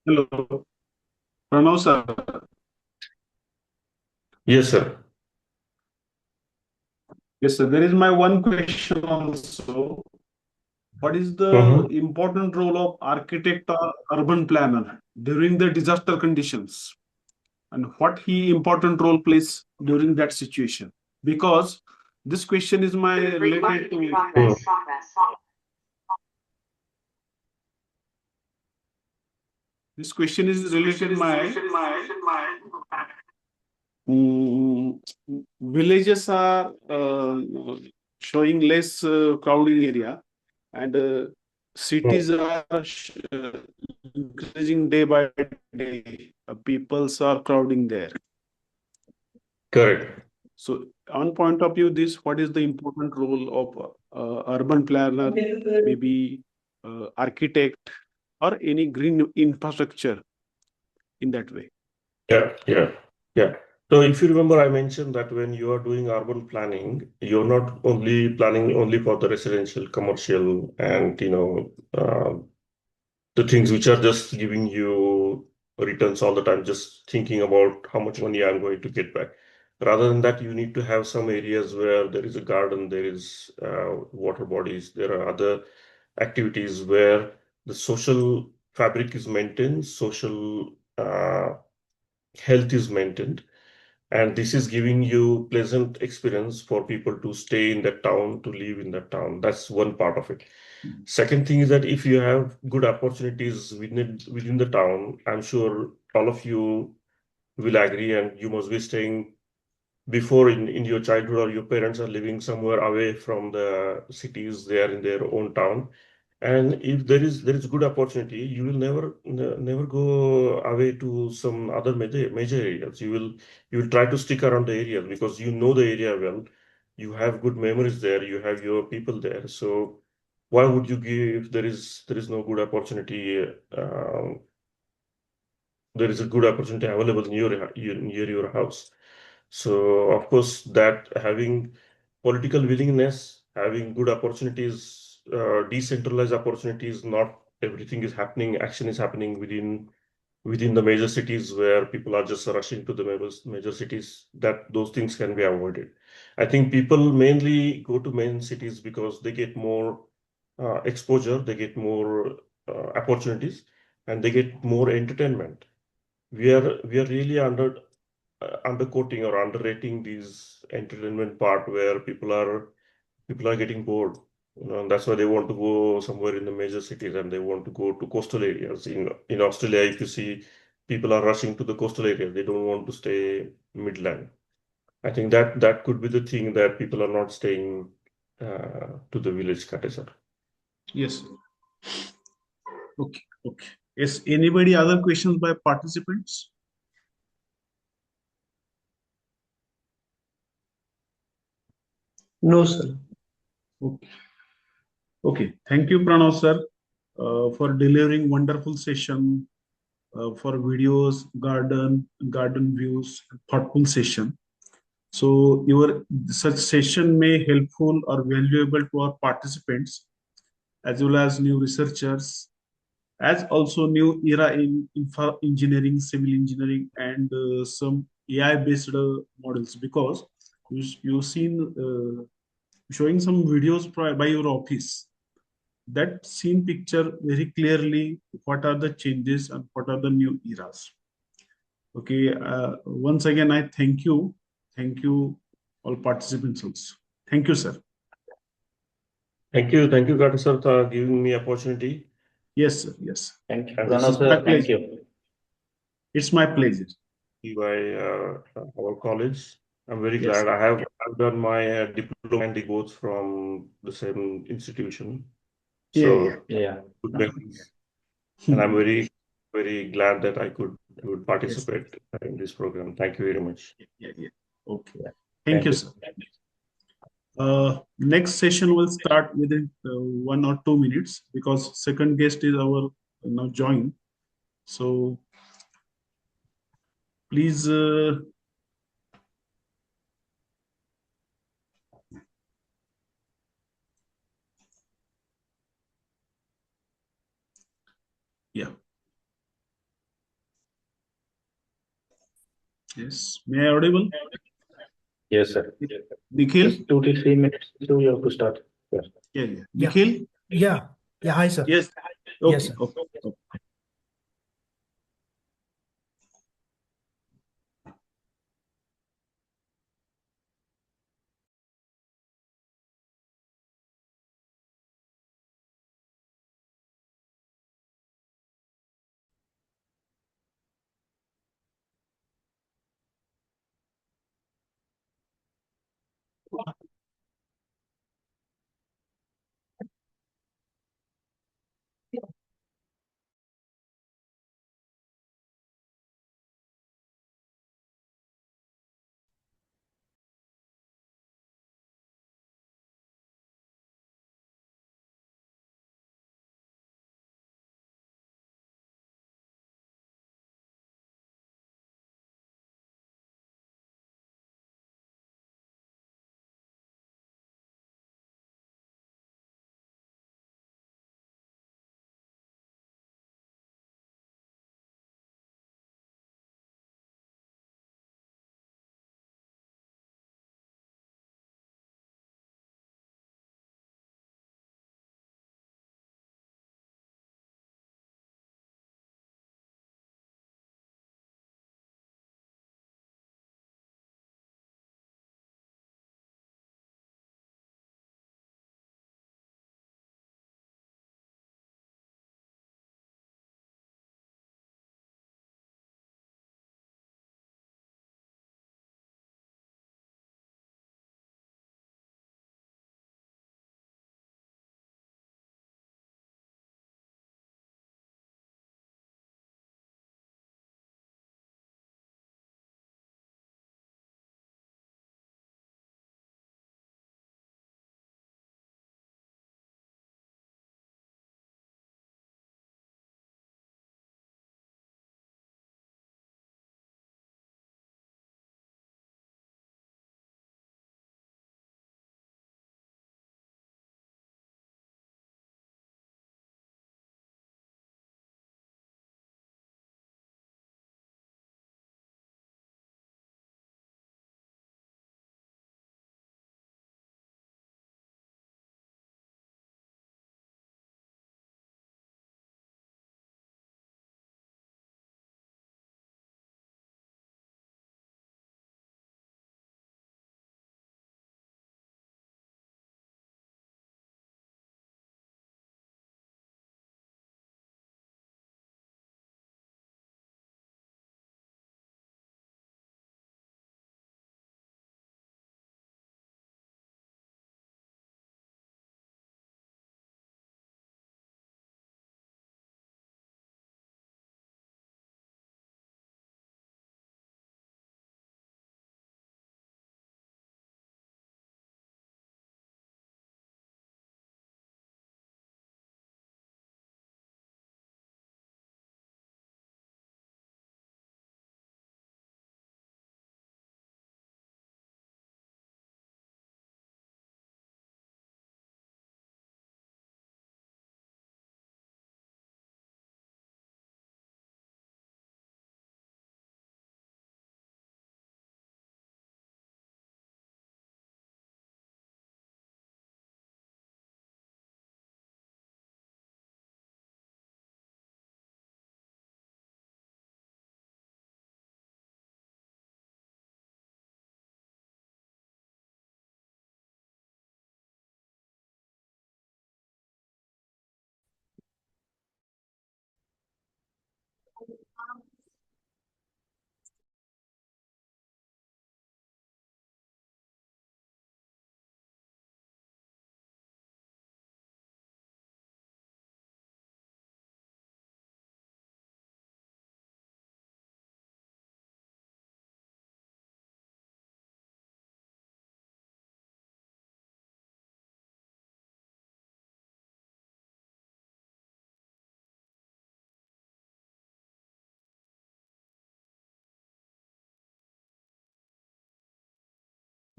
Hello. Pranav, sir. Yes, sir. Yes, sir. There is my one question also. What is the Mhm. important role of architect or urban planner during the disaster conditions? And what he important role plays during that situation? Because this question is my related to this question is related my villages are showing less crowding area, and cities are increasing day by day. Peoples are crowding there. Correct. So, on point of view, this what is the important role of urban planner, maybe architect, or any green infrastructure in that way? Yeah. So if you remember, I mentioned that when you are doing urban planning, you're not only planning only for the residential, commercial, and the things which are just giving you returns all the time, just thinking about how much money I'm going to get back. Rather than that, you need to have some areas where there is a garden, there is water bodies, there are other activities where the social fabric is maintained, social health is maintained, and this is giving you pleasant experience for people to stay in that town, to live in that town. That's one part of it. Second thing is that if you have good opportunities within the town, I'm sure all of you will agree, and you must be staying before in your childhood, or your parents are living somewhere away from the cities, they are in their own town. And if there is good opportunity, you will never go away to some other major areas. You will try to stick around the area because you know the area well. You have good memories there. You have your people there. So why would you give if there is no good opportunity? There is a good opportunity available near your house. So of course, that having political willingness, having good opportunities, decentralized opportunities, not everything is happening, action is happening within the major cities where people are just rushing to the major cities, that those things can be avoided. I think people mainly go to main cities because they get more exposure, they get more opportunities, and they get more entertainment. We are really undercoating or underrating these entertainment part where people are getting bored. And that's why they want to go somewhere in the major cities, and they want to go to coastal areas. In Australia, if you see, people are rushing to the coastal areas. They don't want to stay midland. I think that could be the thing that people are not staying to the village cottages. Yes. Okay. Okay. Yes. Anybody other questions by participants? No, sir. Okay. Okay. Thank you, Pranav sir, for delivering wonderful session, for videos, garden views, thoughtful session. So your such session may helpful or valuable to our participants as well as new researchers, as also new era in infra engineering, civil engineering, and some AI based models, because you've seen showing some videos by your office that seen picture very clearly what are the changes and what are the new eras. Okay, once again I thank you all participants also. Thank you, sir. Thank you, Gata sir, for giving me opportunity. Yes, sir. Yes, Thank you, And this Pranav is my sir. Thank pleasure. you. It's my pleasure. by our college. I'm very Yes. glad. I've done my diploma and both from the same institution. Yeah, So yeah. Yeah. good memories. And I'm very glad that I could Yes. participate in this program. Thank you very much. Yeah, yeah. Okay. Yeah. Thank you, sir. Next session will start within 1 or 2 minutes, because second guest is our now join. So please yeah. Yes. May I audible? Yes, sir. Nikhil? Just 2 to 3 minutes. So you have to start. Yes. Yeah, yeah. Yeah. Nikhil? Yeah. Yeah. Hi, sir. Yes. Yes, Okay. sir. Okay. Okay.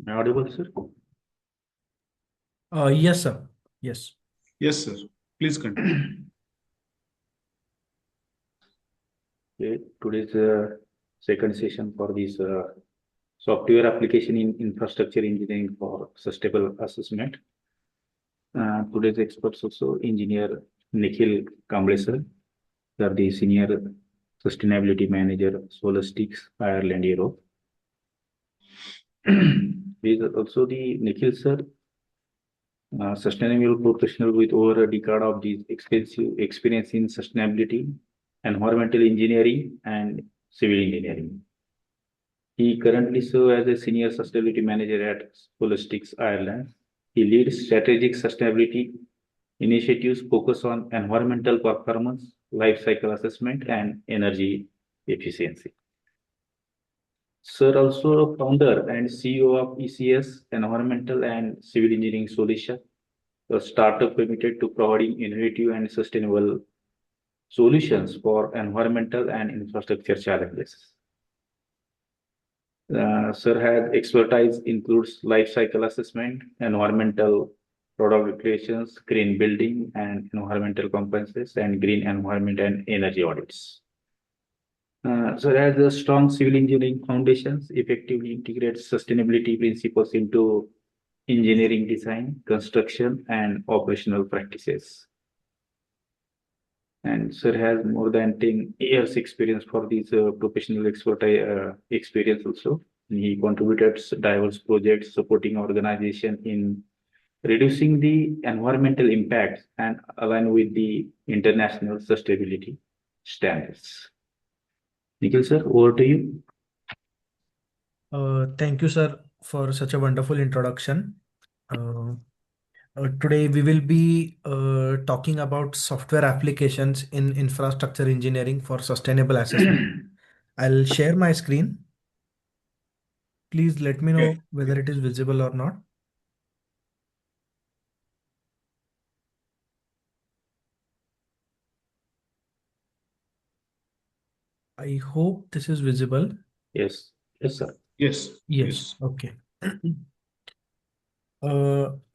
Am I audible, sir? Yes, sir. Yes. Yes, sir. Please continue. Okay, today's second session for this software application in infrastructure engineering for sustainable assessment. Today's experts also engineer Nikhil Kamble sir. They are the senior sustainability manager, Solistics, Ireland, Europe. He is also the Nikhil sir, sustainable professional with over a decade of this extensive experience in sustainability, environmental engineering, and civil engineering. He currently serves as a senior sustainability manager at Holistics Ireland. He leads strategic sustainability initiatives focused on environmental performance, life cycle assessment, and energy efficiency. Sir also founder and CEO of ECS Environmental and Civil Engineering Solution, a startup committed to providing innovative and sustainable solutions for environmental and infrastructure challenges. Sir has expertise includes life cycle assessment, environmental product declarations, green building and environmental compliances, and green environment and energy audits. Sir has a strong civil engineering foundations, effectively integrates sustainability principles into engineering design, construction, and operational practices. And sir has more than 10 years experience for this professional experience also. He contributed diverse projects supporting organization in reducing the environmental impacts and align with the international sustainability standards. Nikhil sir, over to you. Thank you, sir, for such a wonderful introduction. Today we will be talking about software applications in infrastructure engineering for sustainable assessment. I'll share my screen. Please let me know whether it is visible or not. I hope this is visible. Yes, yes, sir. Yes. Yes. Okay.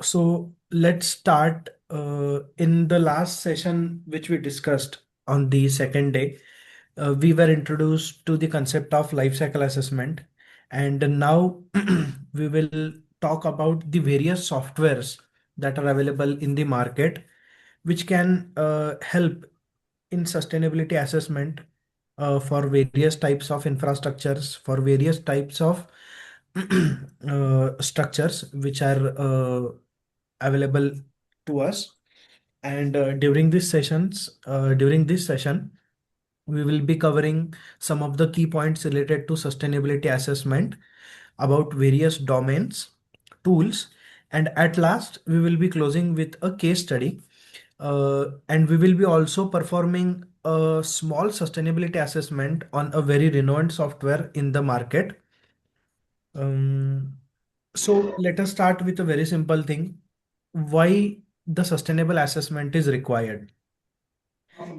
So let's start. In the last session, which we discussed on the second day, we were introduced to the concept of life cycle assessment, and now we will talk about the various softwares that are available in the market, which can help in sustainability assessment for various types of infrastructures, for various types of structures which are available to us. And during this session, we will be covering some of the key points related to sustainability assessment about various domains, tools, and at last we will be closing with a case study. And we will be also performing a small sustainability assessment on a very renowned software in the market. So let us start with a very simple thing. Why the sustainable assessment is required?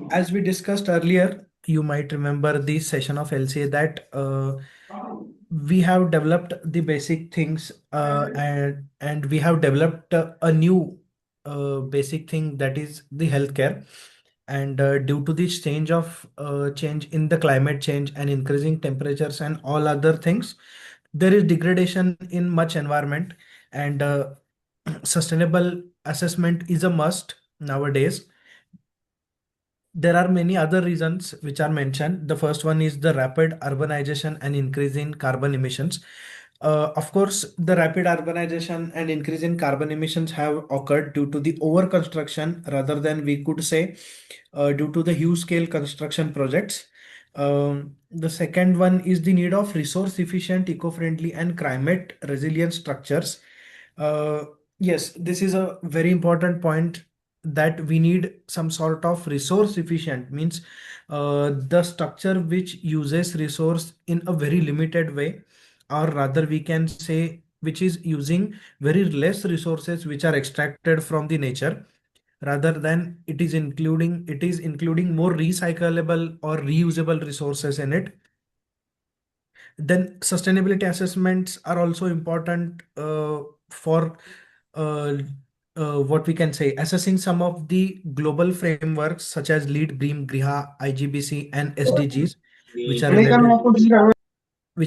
As we discussed earlier, you might remember the session of LCA that we have developed the basic things and we have developed a new basic thing, that is the healthcare. And due to this change in the climate change and increasing temperatures and all other things, there is degradation in much environment, and sustainable assessment is a must nowadays. There are many other reasons which are mentioned. The first one is the rapid urbanization and increase in carbon emissions. Of course, the rapid urbanization and increase in carbon emissions have occurred due to the over construction, rather than we could say due to the huge scale construction projects. The second one is the need of resource efficient, eco-friendly, and climate resilient structures. Uh, yes, this is a very important point, that we need some sort of resource efficient, means the structure which uses resource in a very limited way, or rather we can say which is using very less resources which are extracted from the nature, rather than it is including more recyclable or reusable resources in it. Then sustainability assessments are also important for uh, what we can say assessing some of the global frameworks such as LEED, BREEAM, GRIHA, IGBC, and SDGs, which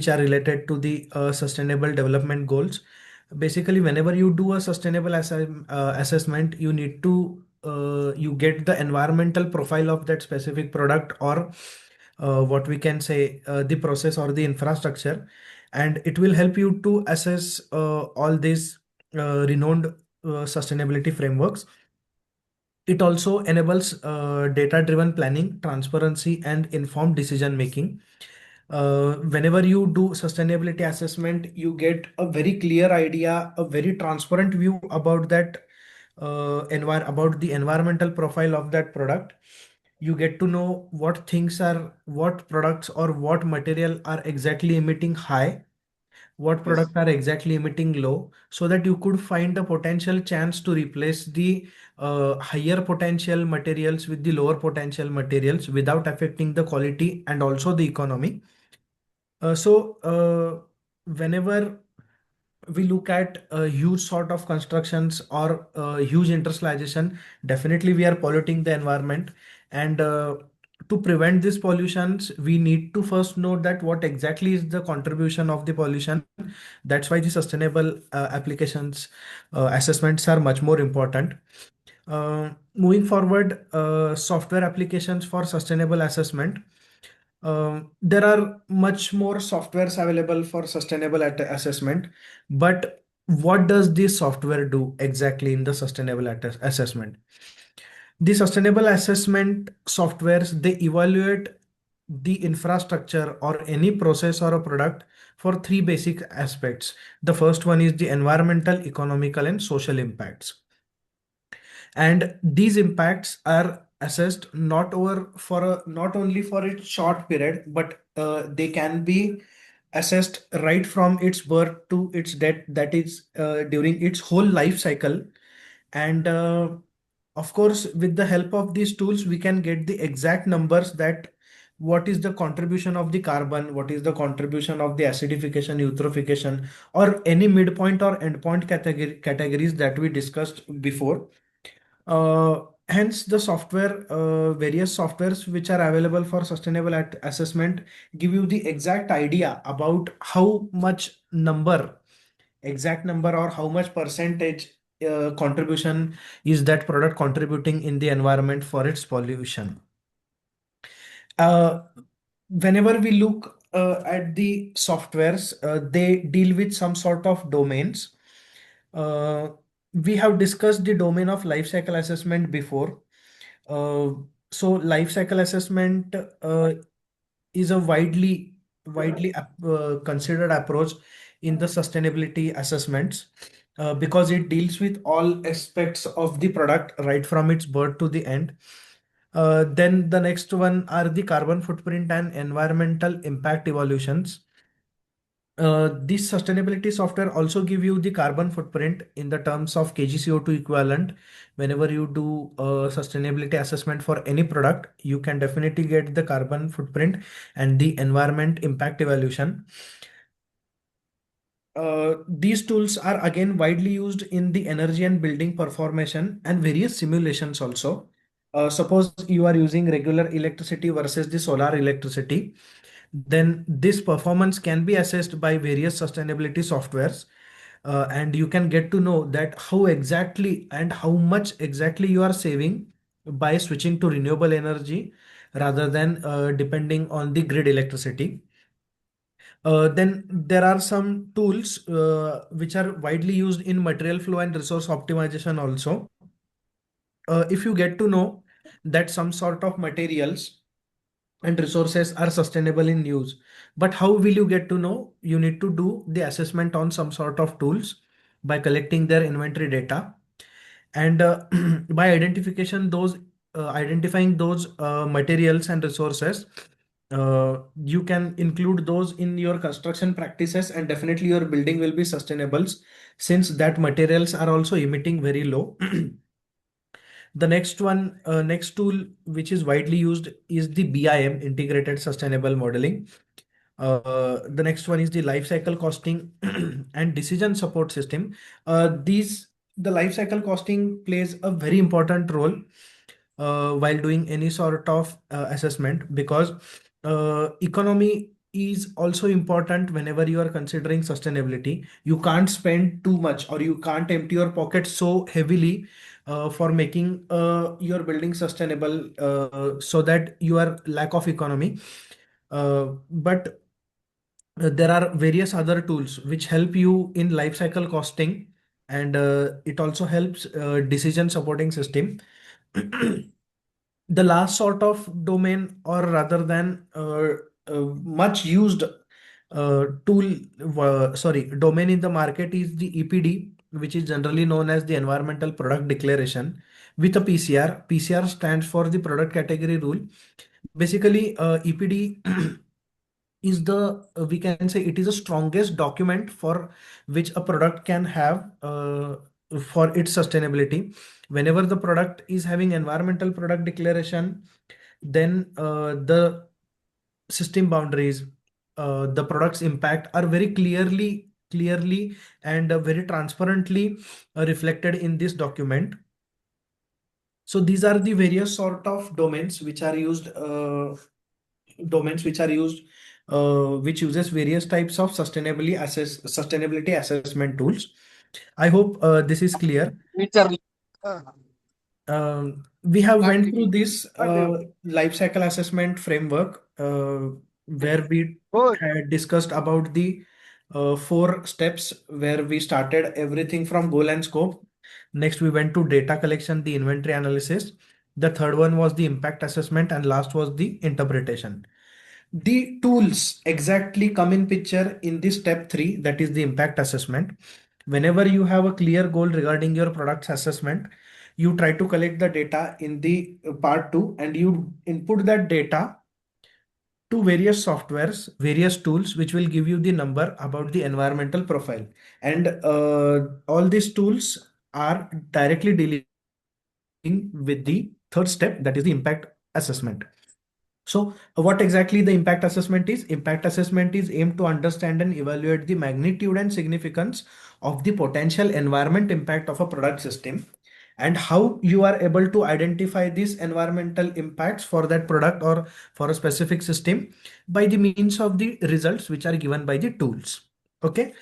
are related to the sustainable development goals. Basically, whenever you do a sustainable assessment, you need to you get the environmental profile of that specific product, or what we can say the process or the infrastructure, and it will help you to assess all these renowned sustainability frameworks. It also enables data-driven planning, transparency, and informed decision making. Whenever you do sustainability assessment, you get a very clear idea, a very transparent view about that about the environmental profile of that product. You get to know what products or what material are exactly emitting high, what products are exactly emitting low, so that you could find a potential chance to replace the higher potential materials with the lower potential materials without affecting the quality and also the economy. Whenever we look at huge sort of constructions or huge industrialization, definitely we are polluting the environment. And to prevent these pollutions, we need to first know that what exactly is the contribution of the pollution. That's why the sustainable applications assessments are much more important. Moving forward, software applications for sustainable assessment. There are much more softwares available for sustainable assessment, but what does this software do exactly in the sustainable assessment? The sustainable assessment softwares, they evaluate the infrastructure or any process or a product for three basic aspects. The first one is the environmental, economical, and social impacts. And these impacts are assessed not only for its short period, but they can be assessed right from its birth to its death, that is during its whole life cycle. And of course, with the help of these tools, we can get the exact numbers, that what is the contribution of the carbon, what is the contribution of the acidification, eutrophication, or any midpoint or endpoint categories that we discussed before. Hence, the various softwares which are available for sustainable assessment give you the exact idea about how much exact number, or how much percentage contribution is that product contributing in the environment for its pollution. Uh, Whenever we look at the softwares, they deal with some sort of domains. Uh, we have discussed the domain of life cycle assessment before. Uh, so life cycle assessment is a widely considered approach in the sustainability assessments, because it deals with all aspects of the product right from its birth to the end. Then the next one are the carbon footprint and environmental impact evaluations. This sustainability software also give you the carbon footprint in the terms of kg CO2 equivalent. Whenever you do a sustainability assessment for any product, you can definitely get the carbon footprint and the environment impact evaluation. These tools are again widely used in the energy and building performance and various simulations also. Suppose you are using regular electricity versus the solar electricity, then this performance can be assessed by various sustainability softwares. And you can get to know that how exactly and how much exactly you are saving by switching to renewable energy rather than depending on the grid electricity. Then there are some tools which are widely used in material flow and resource optimization also. If you get to know that some sort of materials and resources are sustainable in use, but how will you get to know? You need to do the assessment on some sort of tools by collecting their inventory data, and by identifying those materials and resources. You can include those in your construction practices, and definitely your building will be sustainable, since that materials are also emitting very low. The next tool which is widely used is the BIM, integrated sustainable modeling. The next one is the life cycle costing and decision support system. The life cycle costing plays a very important role while doing any sort of assessment, because economy is also important whenever you are considering sustainability. You can't spend too much, or you can't empty your pocket so heavily for making your building sustainable, so that you are lack of economy. But there are various other tools which help you in life cycle costing, and it also helps decision supporting system. The last sort of domain, or rather than much used domain in the market, is the EPD, which is generally known as the Environmental Product Declaration with a PCR. PCR stands for the product category rule. Basically, EPD is we can say it is the strongest document for which a product can have for its sustainability. Whenever the product is having environmental product declaration, then the system boundaries, the product's impact are very clearly and very transparently reflected in this document. So these are the various sort of domains which are used, which uses various types of sustainability assessment tools. I hope this is clear. We have went through this life cycle assessment framework, where we had discussed about the 4 steps, where we started everything from goal and scope. Next, we went to data collection, the inventory analysis. The third one was the impact assessment, and last was the interpretation. The tools exactly come in picture in this step 3, that is the impact assessment. Whenever you have a clear goal regarding your product's assessment, you try to collect the data in the part 2, and you input that data to various softwares, various tools, which will give you the number about the environmental profile. And all these tools are directly dealing with the third step, that is the impact assessment. So what exactly the impact assessment is? Impact assessment is aimed to understand and evaluate the magnitude and significance of the potential environment impact of a product system, and how you are able to identify these environmental impacts for that product or for a specific system by the means of the results which are given by the tools. Okay.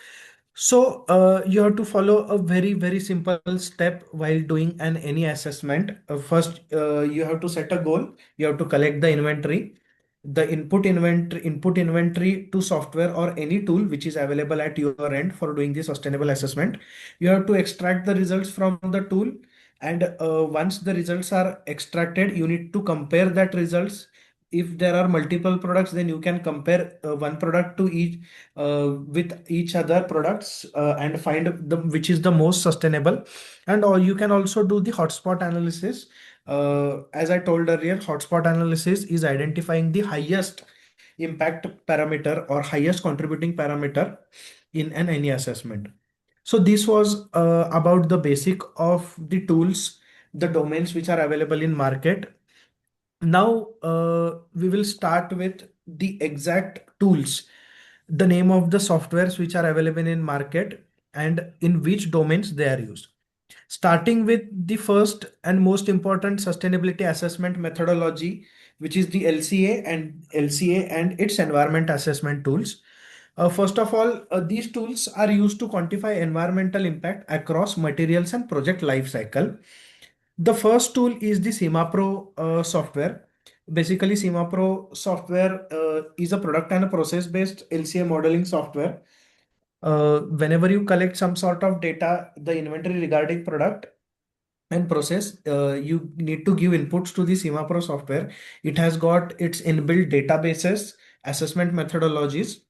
So you have to follow a very simple step while doing any assessment. First, you have to set a goal. You have to collect the inventory, the input inventory to software or any tool which is available at your end for doing the sustainable assessment. You have to extract the results from the tool, and once the results are extracted, you need to compare that results. If there are multiple products, then you can compare one product to each with each other products, and find the which is the most sustainable. And or you can also do the hotspot analysis. As I told earlier, hotspot analysis is identifying the highest impact parameter or highest contributing parameter in any assessment. So this was about the basic of the tools, the domains which are available in market. Now we will start with the exact tools, the name of the softwares which are available in market, and in which domains they are used. Starting with the first and most important sustainability assessment methodology, which is the LCA and its environment assessment tools. First of all, these tools are used to quantify environmental impact across materials and project life cycle. The first tool is the CIMAPRO software. Basically, CIMAPRO software is a product and a process-based LCA modeling software. Whenever you collect some sort of data, the inventory regarding product and process, you need to give inputs to the CIMAPRO software. It has got its inbuilt databases, assessment methodologies,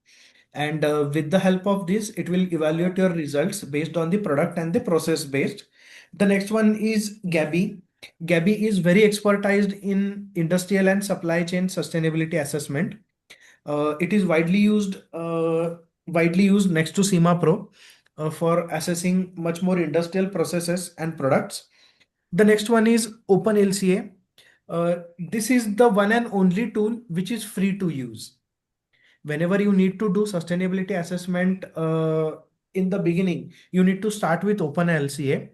and with the help of this, it will evaluate your results based on the product and the process based. The next one is GABI. GABI is very expertised in industrial and supply chain sustainability assessment. It is widely used next to CIMAPRO for assessing much more industrial processes and products. The next one is OpenLCA. This is the one and only tool which is free to use. whenever you need to do sustainability assessment in the beginning, you need to start with OpenLCA.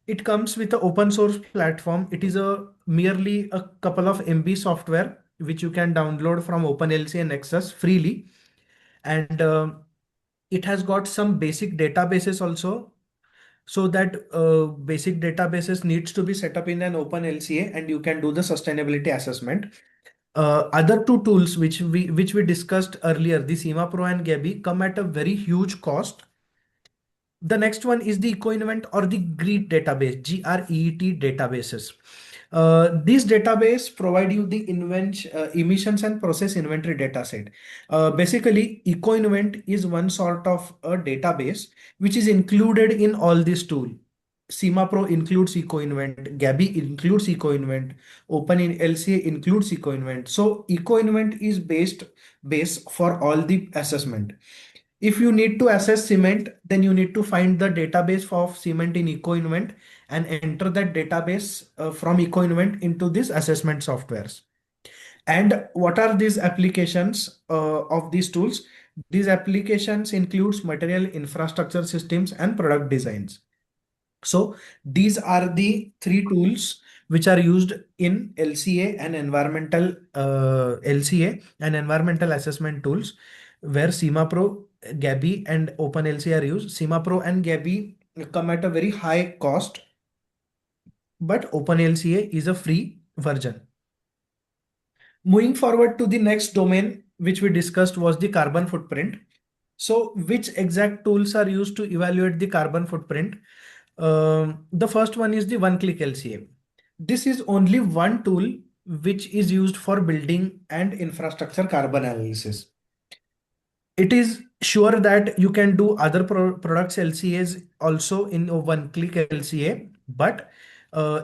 It comes with an open source platform. It is a merely a couple of MB software which you can download from OpenLCA Nexus freely, and it has got some basic databases also. So that basic databases needs to be set up in an OpenLCA, and you can do the sustainability assessment. Other two tools which we discussed earlier, the SEMA Pro and Gabi, come at a very huge cost. The next one is the EcoInvent or the GREET database, GREET databases. These database provide you the emissions and process inventory data set. Basically, EcoInvent is one sort of a database which is included in all these tools. SEMA Pro includes EcoInvent, Gabi includes EcoInvent, OpenLCA includes EcoInvent. So EcoInvent is base for all the assessment. If you need to assess cement, then you need to find the database of cement in EcoInvent and enter that database from EcoInvent into these assessment softwares. And what are these applications of these tools? These applications includes material infrastructure systems and product designs. So these are the three tools which are used in LCA and environmental assessment tools, where SEMA Pro, Gabi, and OpenLCA are used. SEMA Pro and Gabi come at a very high cost, but OpenLCA is a free version. Moving forward to the next domain, which we discussed, was the carbon footprint. So which exact tools are used to evaluate the carbon footprint? The first one is the one-click LCA. This is only one tool which is used for building and infrastructure carbon analysis. It is sure that you can do other products LCAs also in a one-click LCA, but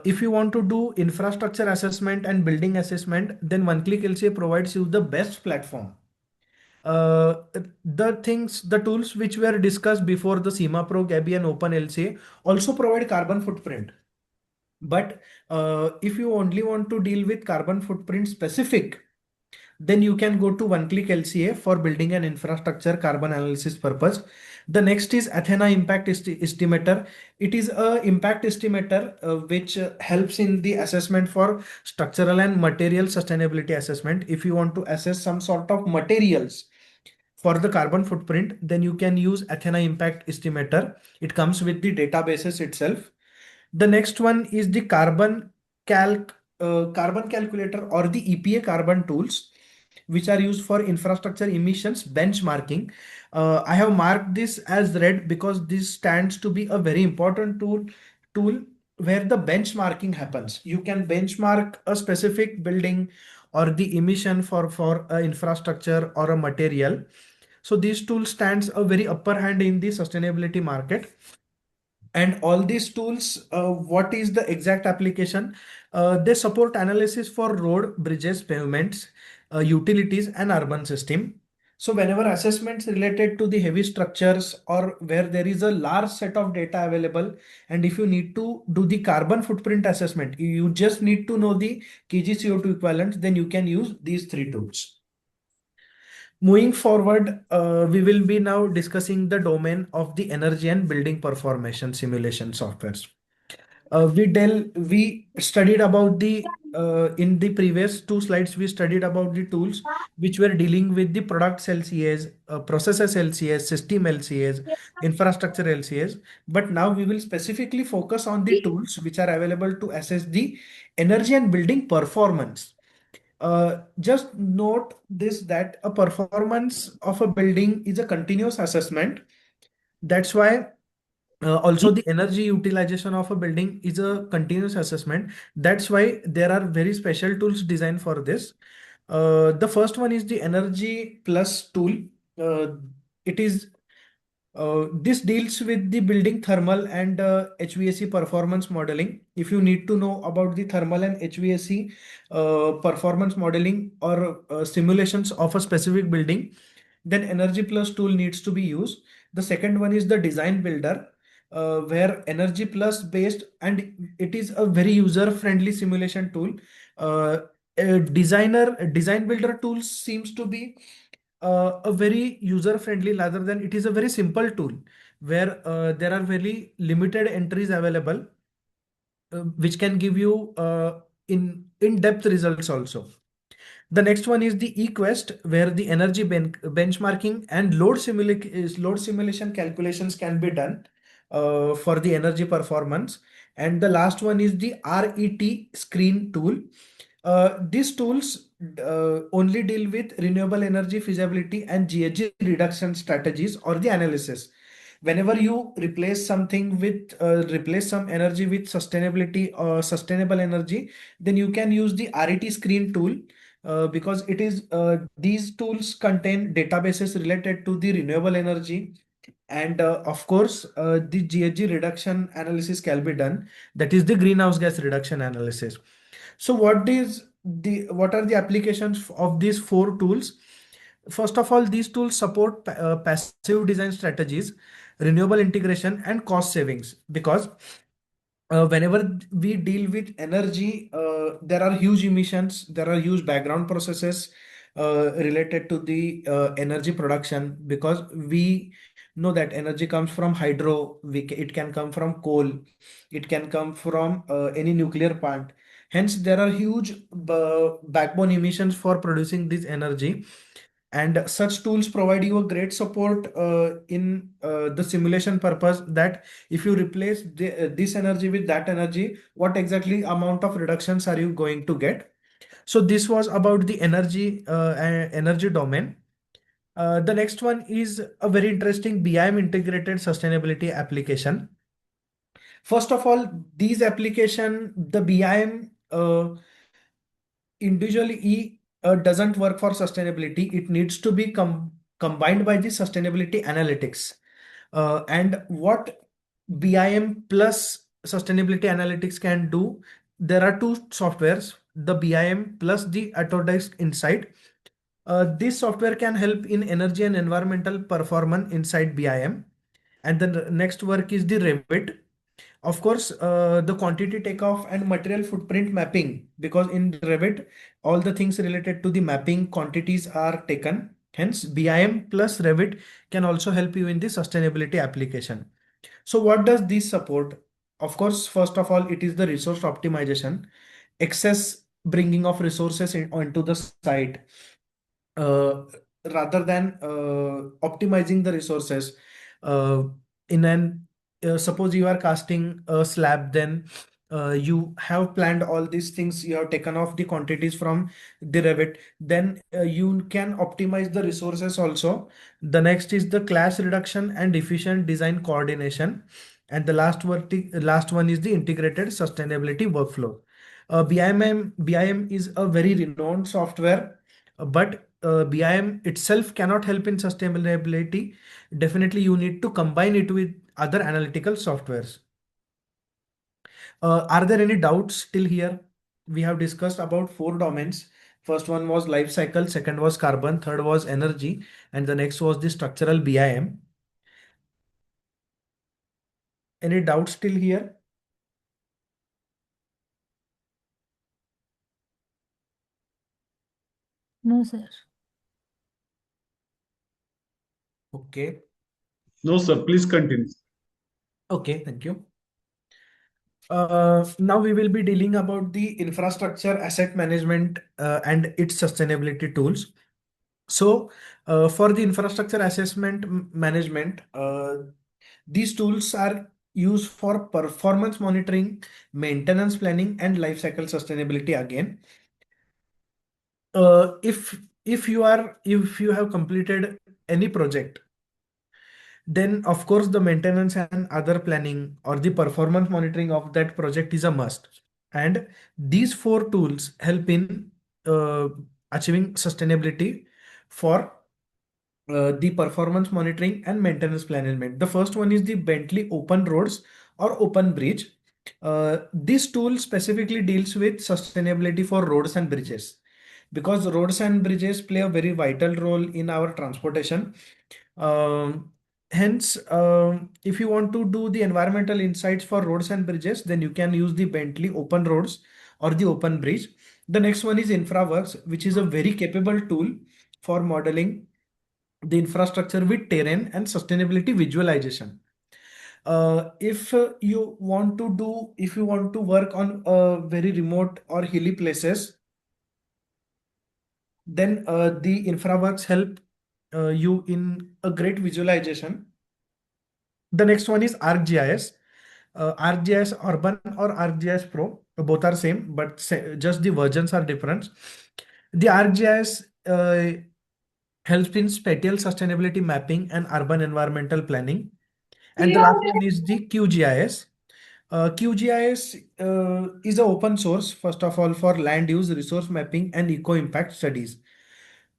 if you want to do infrastructure assessment and building assessment, then one-click LCA provides you the best platform. The tools which were discussed before, the SEMA Pro, Gabi, and OpenLCA, also provide carbon footprint. But if you only want to deal with carbon footprint specific, then you can go to one-click LCA for building an infrastructure carbon analysis purpose. The next is Athena Impact Estimator. It is a impact estimator which helps in the assessment for structural and material sustainability assessment. If you want to assess some sort of materials for the carbon footprint, then you can use Athena Impact Estimator. It comes with the databases itself. The next one is the carbon calculator or the EPA carbon tools, which are used for infrastructure emissions benchmarking. I have marked this as red because this stands to be a very important tool where the benchmarking happens. You can benchmark a specific building or the emission for a infrastructure or a material. So this tool stands a very upper hand in the sustainability market. And all these tools, what is the exact application? They support analysis for road, bridges, pavements, utilities, and urban system. So whenever assessments related to the heavy structures or where there is a large set of data available, and if you need to do the carbon footprint assessment, you just need to know the kg CO2 equivalent, then you can use these three tools. Moving forward, we will be now discussing the domain of the energy and building performance simulation softwares. We studied about in the previous two slides, we studied about the tools which were dealing with the products LCAs, processes LCAs, system LCAs, infrastructure LCAs. But now we will specifically focus on the tools which are available to assess the energy and building performance. Just note this, that a performance of a building is a continuous assessment. That's why also the energy utilization of a building is a continuous assessment. That's why there are very special tools designed for this. The first one is the Energy Plus tool. It is this deals with the building thermal and HVAC performance modeling. If you need to know about the thermal and HVAC performance modeling or simulations of a specific building, then Energy Plus tool needs to be used. The second one is the Design Builder, where Energy Plus based, and it is a very user-friendly simulation tool. Design Builder tools seems to be a very user friendly, rather than it is a very simple tool where there are very limited entries available, which can give you in-depth results also. The next one is the eQuest, where the energy benchmarking and load simulation calculations can be done for the energy performance. And the last one is the RET screen tool. These tools only deal with renewable energy feasibility and GHG reduction strategies or the analysis. Whenever you replace something with replace some energy with sustainability or sustainable energy, then you can use the RET screen tool, because it is these tools contain databases related to the renewable energy, and of course the GHG reduction analysis can be done, that is the greenhouse gas reduction analysis. So what are the applications of these four tools? First of all, these tools support passive design strategies, renewable integration, and cost savings, because whenever we deal with energy, there are huge emissions, there are huge background processes related to the energy production, because we know that energy comes from hydro, it can come from coal, it can come from any nuclear plant. Hence, there are huge backbone emissions for producing this energy, and such tools provide you a great support in the simulation purpose, that if you replace this energy with that energy, what exactly amount of reductions are you going to get. So this was about the energy domain. The next one is a very interesting BIM integrated sustainability application. First of all, these application, the BIM individually doesn't work for sustainability. It needs to be combined by the sustainability analytics. And what BIM plus sustainability analytics can do, there are two softwares, the BIM plus the Autodesk Insight. This software can help in energy and environmental performance inside BIM. And the next work is the Revit. Of course, the quantity takeoff and material footprint mapping, because in Revit, all the things related to the mapping quantities are taken. Hence, BIM plus Revit can also help you in the sustainability application. So what does this support? Of course, first of all, it is the resource optimization, excess bringing of resources onto the site, uh, rather than optimizing the resources. Uh, in an Suppose you are casting a slab, then you have planned all these things, you have taken off the quantities from the Revit, then you can optimize the resources also. The next is the clash reduction and efficient design coordination. And the last one is the integrated sustainability workflow. BIM is a very renowned software, but BIM itself cannot help in sustainability. Definitely, you need to combine it with other analytical softwares. Are there any doubts till here? We have discussed about four domains. First one was life cycle, second was carbon, third was energy, and the next was the structural BIM. Any doubts till here? No, sir. Okay. No, sir. Please continue. Okay, thank you. Now we will be dealing about the infrastructure asset management and its sustainability tools. So, for the infrastructure assessment management, these tools are used for performance monitoring, maintenance planning, and life cycle sustainability again. If you have completed any project, then of course the maintenance and other planning or the performance monitoring of that project is a must. And these four tools help in uh, achieving sustainability for the performance monitoring and maintenance management. The first one is the Bentley Open Roads or Open Bridge. This tool specifically deals with sustainability for roads and bridges, because roads and bridges play a very vital role in our transportation. Hence, if you want to do the environmental insights for roads and bridges, then you can use the Bentley Open Roads or the Open Bridge. The next one is InfraWorks, which is a very capable tool for modeling the infrastructure with terrain and sustainability visualization. If you want to work on very remote or hilly places, then the InfraWorks help you in a great visualization. The next one is ArcGIS. ArcGIS Urban or ArcGIS Pro, both are same, but just the versions are different. The ArcGIS helps in spatial sustainability mapping and urban environmental planning. And the last one is the QGIS. QGIS is an open source, first of all, for land use, resource mapping, and eco impact studies.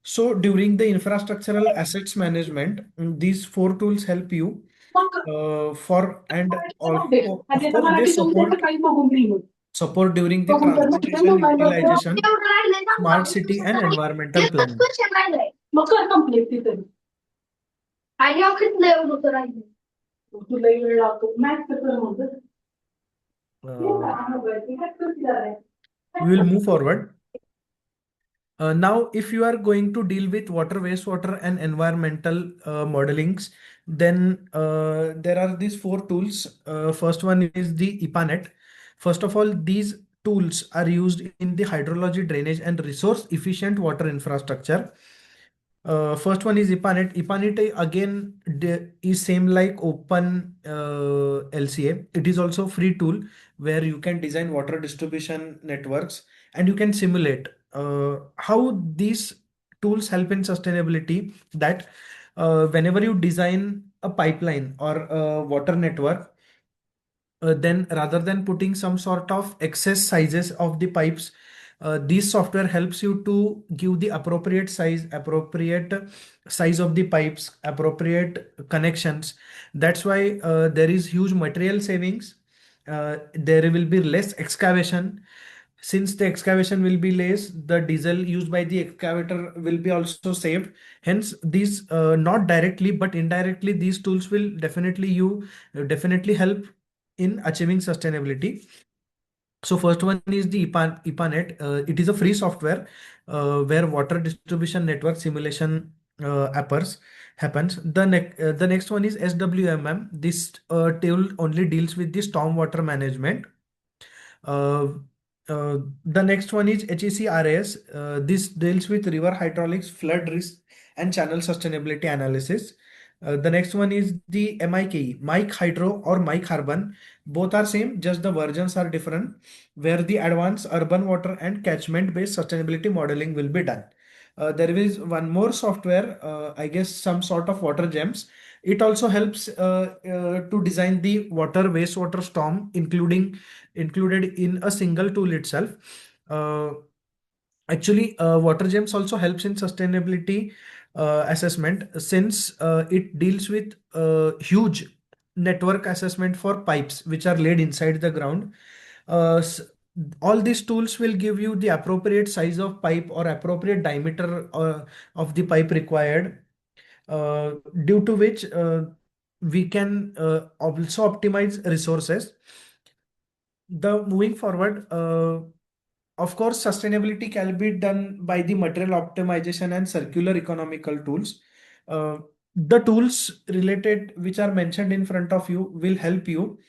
So during the infrastructural assets management, these four tools help you for and also, of course, they support during the transportation utilization, smart city, and environmental planning. We will move forward. Now, if you are going to deal with water, wastewater, and environmental modelings, then there are these four tools. First one is the IPANET. First of all, these tools are used in the hydrology, drainage, and resource efficient water infrastructure. First one is IPANET. IPANET again is same like Open LCA. It is also free tool where you can design water distribution networks and you can simulate how these tools help in sustainability. That whenever you design a pipeline or a water network, then rather than putting some sort of excess sizes of the pipes, this software helps you to give the appropriate size of the pipes, appropriate connections. That's why there is huge material savings. There will be less excavation. Since the excavation will be less, the diesel used by the excavator will be also saved. Hence, these not directly but indirectly, these tools will definitely help in achieving sustainability. So first one is the IPANET. It is a free software where water distribution network simulation happens. The next one is SWMM. This tool only deals with the stormwater management. Uh, the next one is HECRAS. This deals with river hydraulics, flood risk, and channel sustainability analysis. The next one is the MIKE, Mike Hydro or Mike Carbon. Both are same, just the versions are different, where the advanced urban water and catchment based sustainability modeling will be done. There is one more software, I guess some sort of water gems. It also helps to design the water wastewater storm, included in a single tool itself. Uh, Actually, water gems also helps in sustainability assessment, since it deals with huge network assessment for pipes which are laid inside the ground. Uh, s- all these tools will give you the appropriate size of pipe or appropriate diameter of the pipe required, uh, due to which we can also optimize resources. The moving forward, of course, sustainability can be done by the material optimization and circular economical tools. Uh, the tools related which are mentioned in front of you will help you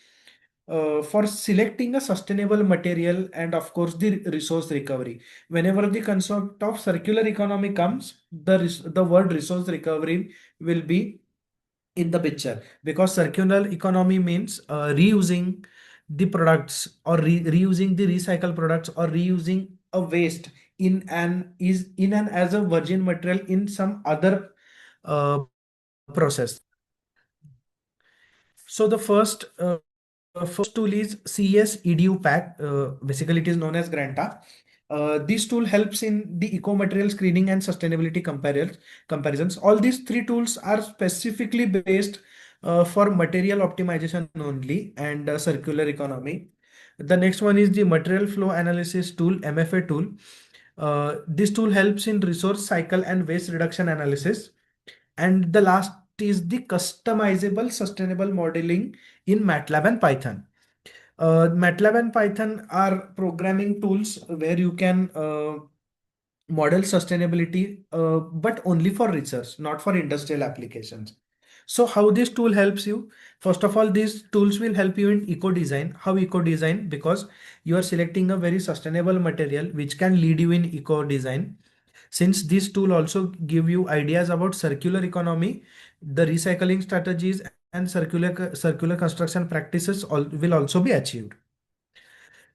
for selecting a sustainable material and of course the resource recovery. Whenever the concept of circular economy comes, the word resource recovery will be in the picture, because circular economy means reusing the products or reusing the recycled products or reusing a waste in an as a virgin material in some other process. So the first tool is CES EDU Pack. Basically, it is known as Granta. This tool helps in the eco material screening and sustainability comparisons. All these three tools are specifically based for material optimization only and circular economy. The next one is the material flow analysis tool, MFA tool. This tool helps in resource cycle and waste reduction analysis. And the last is the customizable sustainable modeling in MATLAB and Python. MATLAB and Python are programming tools where you can model sustainability, but only for research, not for industrial applications. So how this tool helps you? First of all, these tools will help you in eco design. How eco design? Because you are selecting a very sustainable material which can lead you in eco design. Since this tool also give you ideas about circular economy, the recycling strategies and circular construction practices will also be achieved.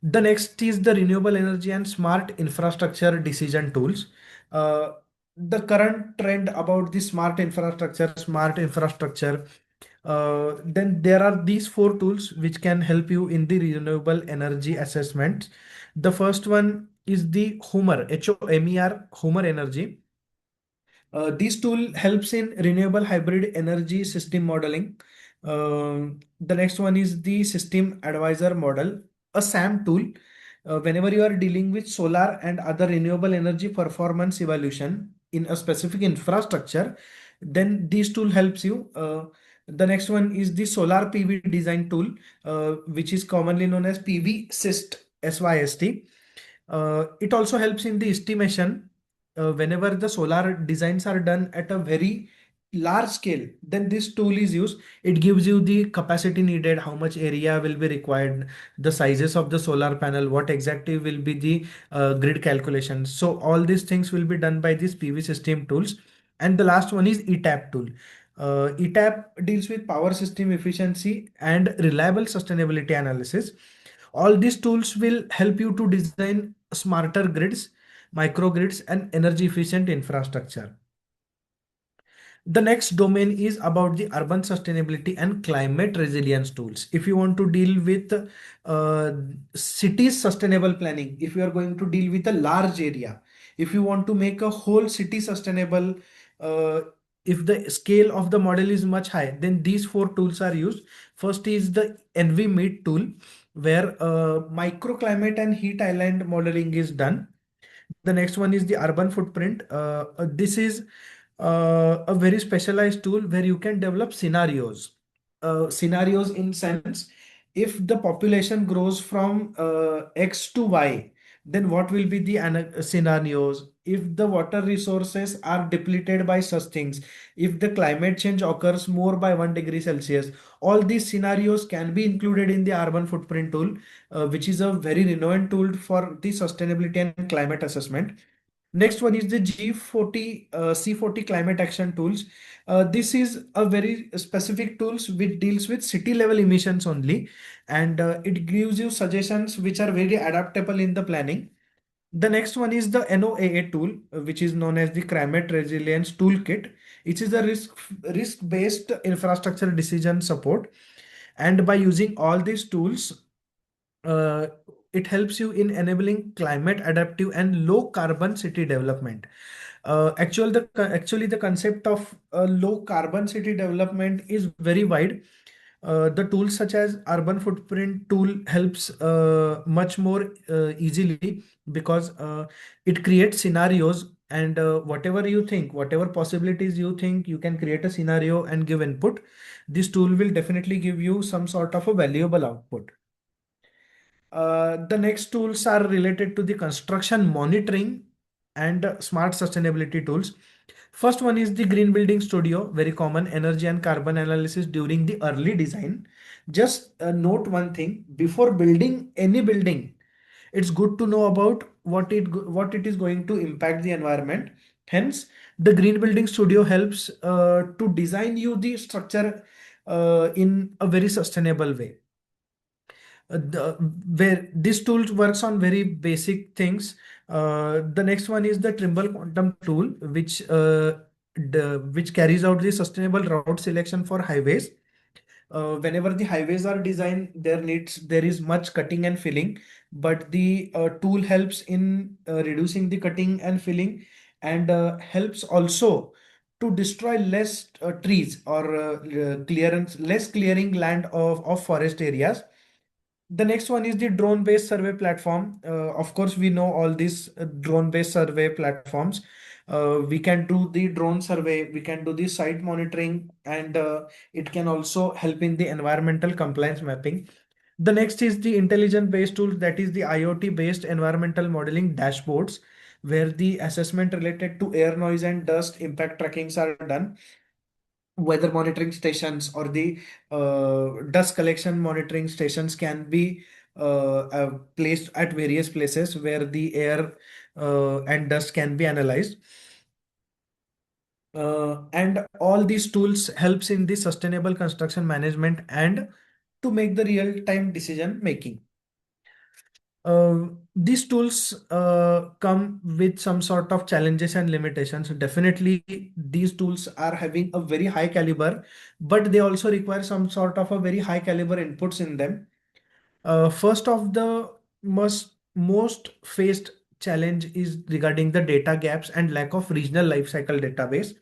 The next is the renewable energy and smart infrastructure decision tools. Uh, the current trend about the smart infrastructure. Then there are these four tools which can help you in the renewable energy assessment. The first one is the Homer, HOMER, Homer Energy. This tool helps in renewable hybrid energy system modeling. The next one is the System Advisor Model, a SAM tool. Whenever you are dealing with solar and other renewable energy performance evaluation in a specific infrastructure, then this tool helps you. The next one is the Solar PV Design tool, which is commonly known as PV SYST, SYST. It also helps in the estimation. Whenever the solar designs are done at a very large scale, then this tool is used. It gives you the capacity needed, how much area will be required, the sizes of the solar panel, what exactly will be the grid calculations. So all these things will be done by these PV system tools. And the last one is ETAP tool. ETAP deals with power system efficiency and reliable sustainability analysis. All these tools will help you to design smarter grids, microgrids, and energy efficient infrastructure. The next domain is about the urban sustainability and climate resilience tools. If you want to deal with uh, cities sustainable planning, if you are going to deal with a large area, if you want to make a whole city sustainable, uh, if the scale of the model is much high, then these four tools are used. First is the NVMeet tool, where microclimate and heat island modeling is done. The next one is the urban footprint. This is a very specialized tool where you can develop scenarios. Scenarios in sense, if the population grows from X to Y, then what will be the scenarios? If the water resources are depleted by such things, if the climate change occurs more by 1 degree Celsius, all these scenarios can be included in the urban footprint tool, which is a very renowned tool for the sustainability and climate assessment. Next one is the G40, C40 climate action tools. This is a very specific tools which deals with city level emissions only, and it gives you suggestions which are very adaptable in the planning. The next one is the NOAA tool, which is known as the Climate Resilience Toolkit. It is a risk-based infrastructure decision support, and by using all these tools, uh, it helps you in enabling climate adaptive and low carbon city development. Actually, the concept of low carbon city development is very wide. The tools such as urban footprint tool helps much more easily, because it creates scenarios, and whatever you think, whatever possibilities you think, you can create a scenario and give input. This tool will definitely give you some sort of a valuable output. The next tools are related to the construction monitoring and smart sustainability tools. First one is the Green Building Studio, very common energy and carbon analysis during the early design. Just note one thing, before building any building, it's good to know about what it is going to impact the environment. Hence, the Green Building Studio helps to design you the structure in a very sustainable way. Where this tool works on very basic things. The next one is the Trimble Quantum tool, which carries out the sustainable route selection for highways. Whenever the highways are designed, there is much cutting and filling, but the tool helps in reducing the cutting and filling, and helps also to destroy less trees, or less clearing land of forest areas. The next one is the drone-based survey platform. Of course, we know all these drone-based survey platforms. We can do the drone survey, we can do the site monitoring, and it can also help in the environmental compliance mapping. The next is the intelligent-based tools, that is the IoT-based environmental modeling dashboards. where the assessment related to air noise and dust impact trackings are done. Weather monitoring stations or the dust collection monitoring stations can be placed at various places where the air and dust can be analyzed. And all these tools helps in the sustainable construction management and to make the real-time decision making. These tools come with some sort of challenges and limitations. Definitely, these tools are having a very high caliber, but they also require some sort of a very high caliber inputs in them. First of the most faced challenge is regarding the data gaps and lack of regional lifecycle database.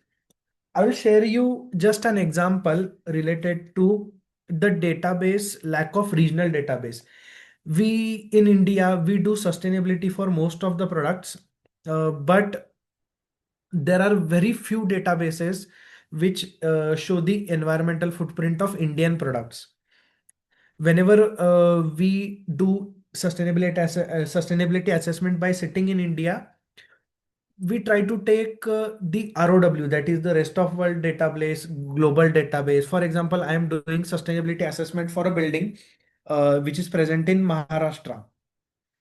I will share you just an example related to the database, lack of regional database. We in India, we do sustainability for most of the products, but there are very few databases which show the environmental footprint of Indian products. Whenever we do sustainability assessment by sitting in India, we try to take the ROW, that is the rest of world database, global database. For example, I am doing sustainability assessment for a building which is present in Maharashtra.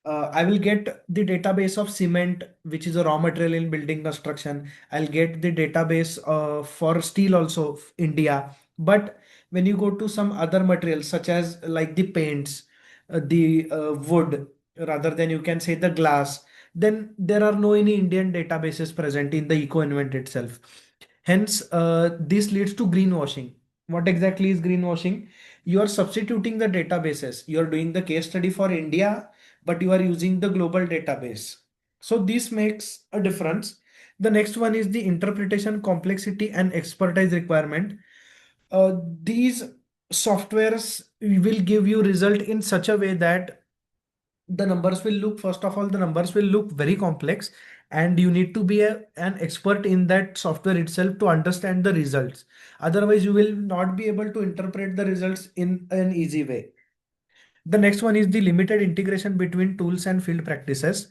I will get the database of cement, which is a raw material in building construction. I'll get the database for steel also, India. But when you go to some other materials, such as like the paints, the wood, rather than you can say the glass, then there are no any Indian databases present in the eco invent itself. Hence, this leads to greenwashing. What exactly is greenwashing? You are substituting the databases. You are doing the case study for India, but you are using the global database. So this makes a difference. The next one is the interpretation complexity and expertise requirement. These softwares will give you result in such a way that the numbers will look, first of all, the numbers will look very complex, and you need to be an expert in that software itself to understand the results. Otherwise, you will not be able to interpret the results in an easy way. The next one is the limited integration between tools and field practices.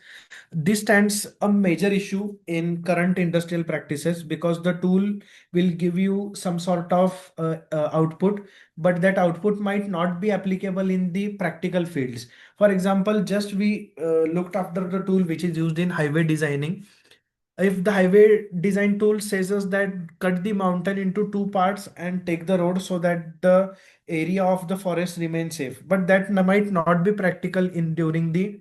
This stands a major issue in current industrial practices because the tool will give you some sort of output, but that output might not be applicable in the practical fields. For example, just we looked after the tool which is used in highway designing. If the highway design tool says us that cut the mountain into two parts and take the road so that the area of the forest remains safe, but that might not be practical in during the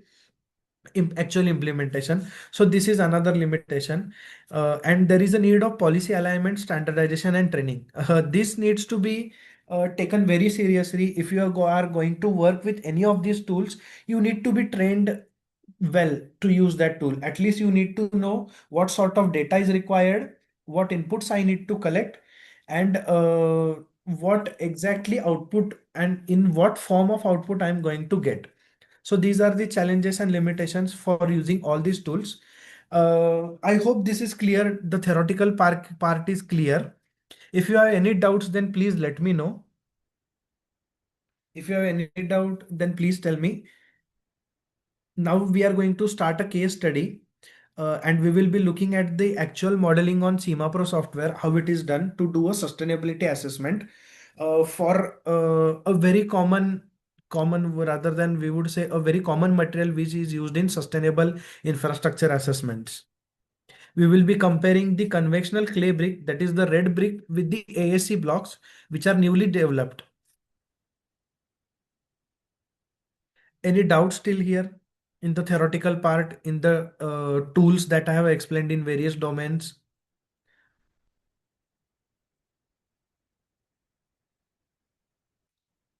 actual implementation. So this is another limitation. And there is a need of policy alignment, standardization, and training. This needs to be taken very seriously. If you are going to work with any of these tools, you need to be trained well to use that tool. At least you need to know what sort of data is required, what inputs I need to collect, and what exactly output and in what form of output I'm going to get. So these are the challenges and limitations for using all these tools. I hope this is clear. The theoretical part is clear. If you have any doubts, then please let me know. If you have any doubt, then please tell me. Now we are going to start a case study, and we will be looking at the actual modeling on SEMA Pro software, how it is done to do a sustainability assessment for a very common rather than we would say a very common material which is used in sustainable infrastructure assessments. We will be comparing the conventional clay brick, that is the red brick, with the AAC blocks which are newly developed. Any doubts still here in the theoretical part, in the tools that I have explained in various domains?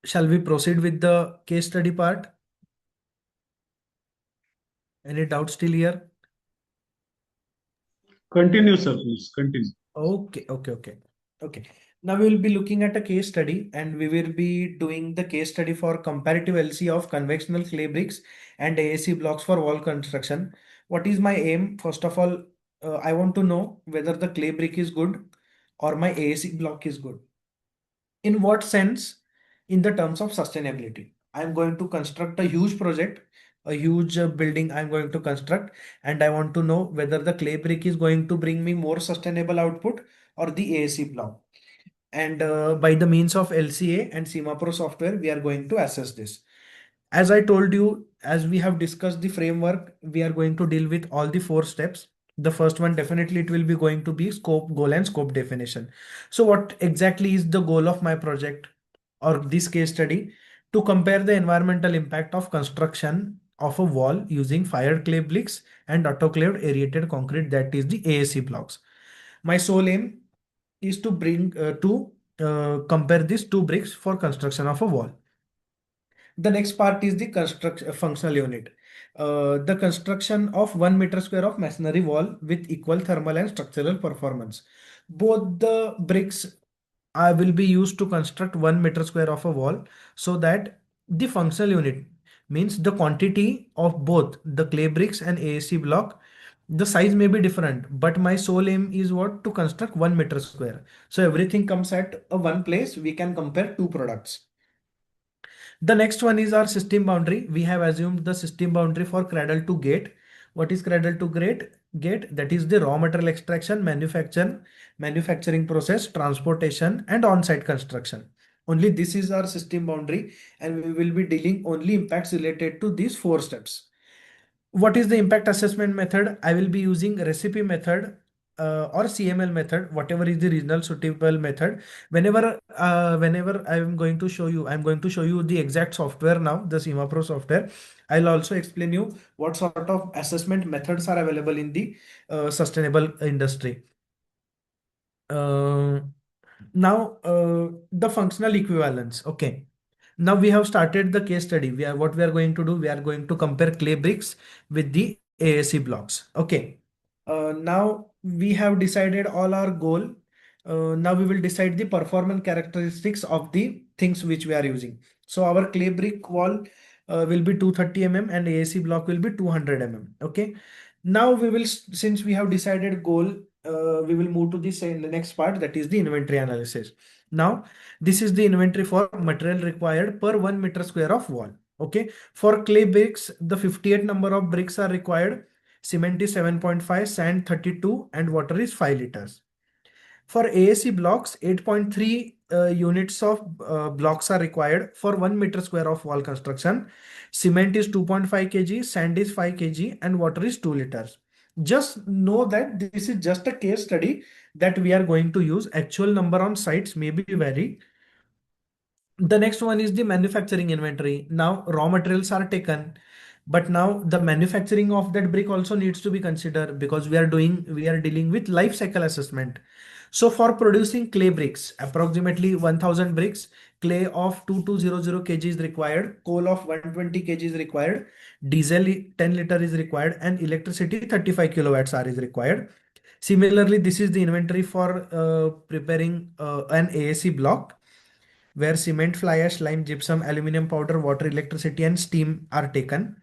Shall we proceed with the case study part? Any doubts still here? Continue, sir, please. Continue. Okay. Now we will be looking at a case study, and we will be doing the case study for comparative LC of conventional clay bricks and AAC blocks for wall construction. What is my aim? First of all, I want to know whether the clay brick is good or my AAC block is good. In what sense? In the terms of sustainability. I'm going to construct a huge project a huge building I'm going to construct, and I want to know whether the clay brick is going to bring me more sustainable output or the AAC block. And by the means of LCA and SEMAPRO software, we are going to assess this. As I told you, as we have discussed the framework, we are going to deal with all the 4 steps. The first one, definitely it will be going to be scope, goal, and scope definition. So what exactly is the goal of my project or this case study? To compare the environmental impact of construction of a wall using fired clay bricks and autoclaved aerated concrete, that is the AAC blocks. My sole aim is to compare these 2 bricks for construction of a wall. The next part is the construction functional unit. The construction of 1 meter square of masonry wall with equal thermal and structural performance. Both the bricks will be used to construct 1 meter square of a wall, so that the functional unit means the quantity of both the clay bricks and AAC block. The size may be different, but my sole aim is what? To construct 1 meter square. So everything comes at a one place. We can compare 2 products. The next one is our system boundary. We have assumed the system boundary for cradle to gate. What is cradle to gate? Gate, that is the raw material extraction, manufacturing process, transportation, and on-site construction. Only this is our system boundary, and we will be dealing only impacts related to these 4 steps. What is the impact assessment method? I will be using recipe method or CML method, whatever is the regional suitable method. Whenever I'm going to show you the exact software now, the SEMAPRO software. I'll also explain you what sort of assessment methods are available in the sustainable industry. The functional equivalence. Okay. Now we have started the case study. What we are going to do, we are going to compare clay bricks with the AAC blocks. Okay. Now we have decided all our goal. Now we will decide the performance characteristics of the things which we are using. So our clay brick wall will be 230 mm and AAC block will be 200 mm. Okay. Now since we have decided goal, we will move to the next part, that is the inventory analysis. Now, this is the inventory for material required per 1 meter square of wall. Okay. For clay bricks, the 58 number of bricks are required. Cement is 7.5, sand 32, and water is 5 liters. For AAC blocks, 8.3 units of blocks are required for 1 meter square of wall construction. Cement is 2.5 kg, sand is 5 kg, and water is 2 liters. Just know that this is just a case study that we are going to use. Actual number on sites may be vary. The next one is the manufacturing inventory. Now raw materials are taken, but now the manufacturing of that brick also needs to be considered, because we are dealing with life cycle assessment. So for producing clay bricks, approximately 1000 bricks, clay of 2200 kg is required, coal of 120 kg is required, diesel 10 liter is required, and electricity 35 kilowatts hour is required. Similarly, this is the inventory for preparing an AAC block, where cement, fly ash, lime, gypsum, aluminum powder, water, electricity, and steam are taken.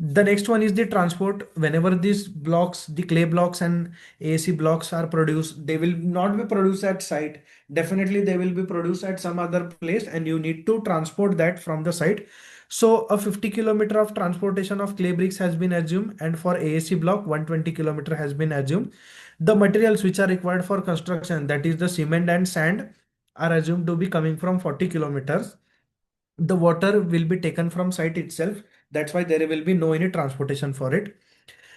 The next one is the transport. Whenever these blocks, the clay blocks and AAC blocks are produced, they will not be produced at site. Definitely, they will be produced at some other place, and you need to transport that from the site. So a 50 kilometer of transportation of clay bricks has been assumed, and for AAC block, 120 kilometer has been assumed. The materials which are required for construction, that is the cement and sand, are assumed to be coming from 40 kilometers. The water will be taken from site itself. That's why there will be no any transportation for it.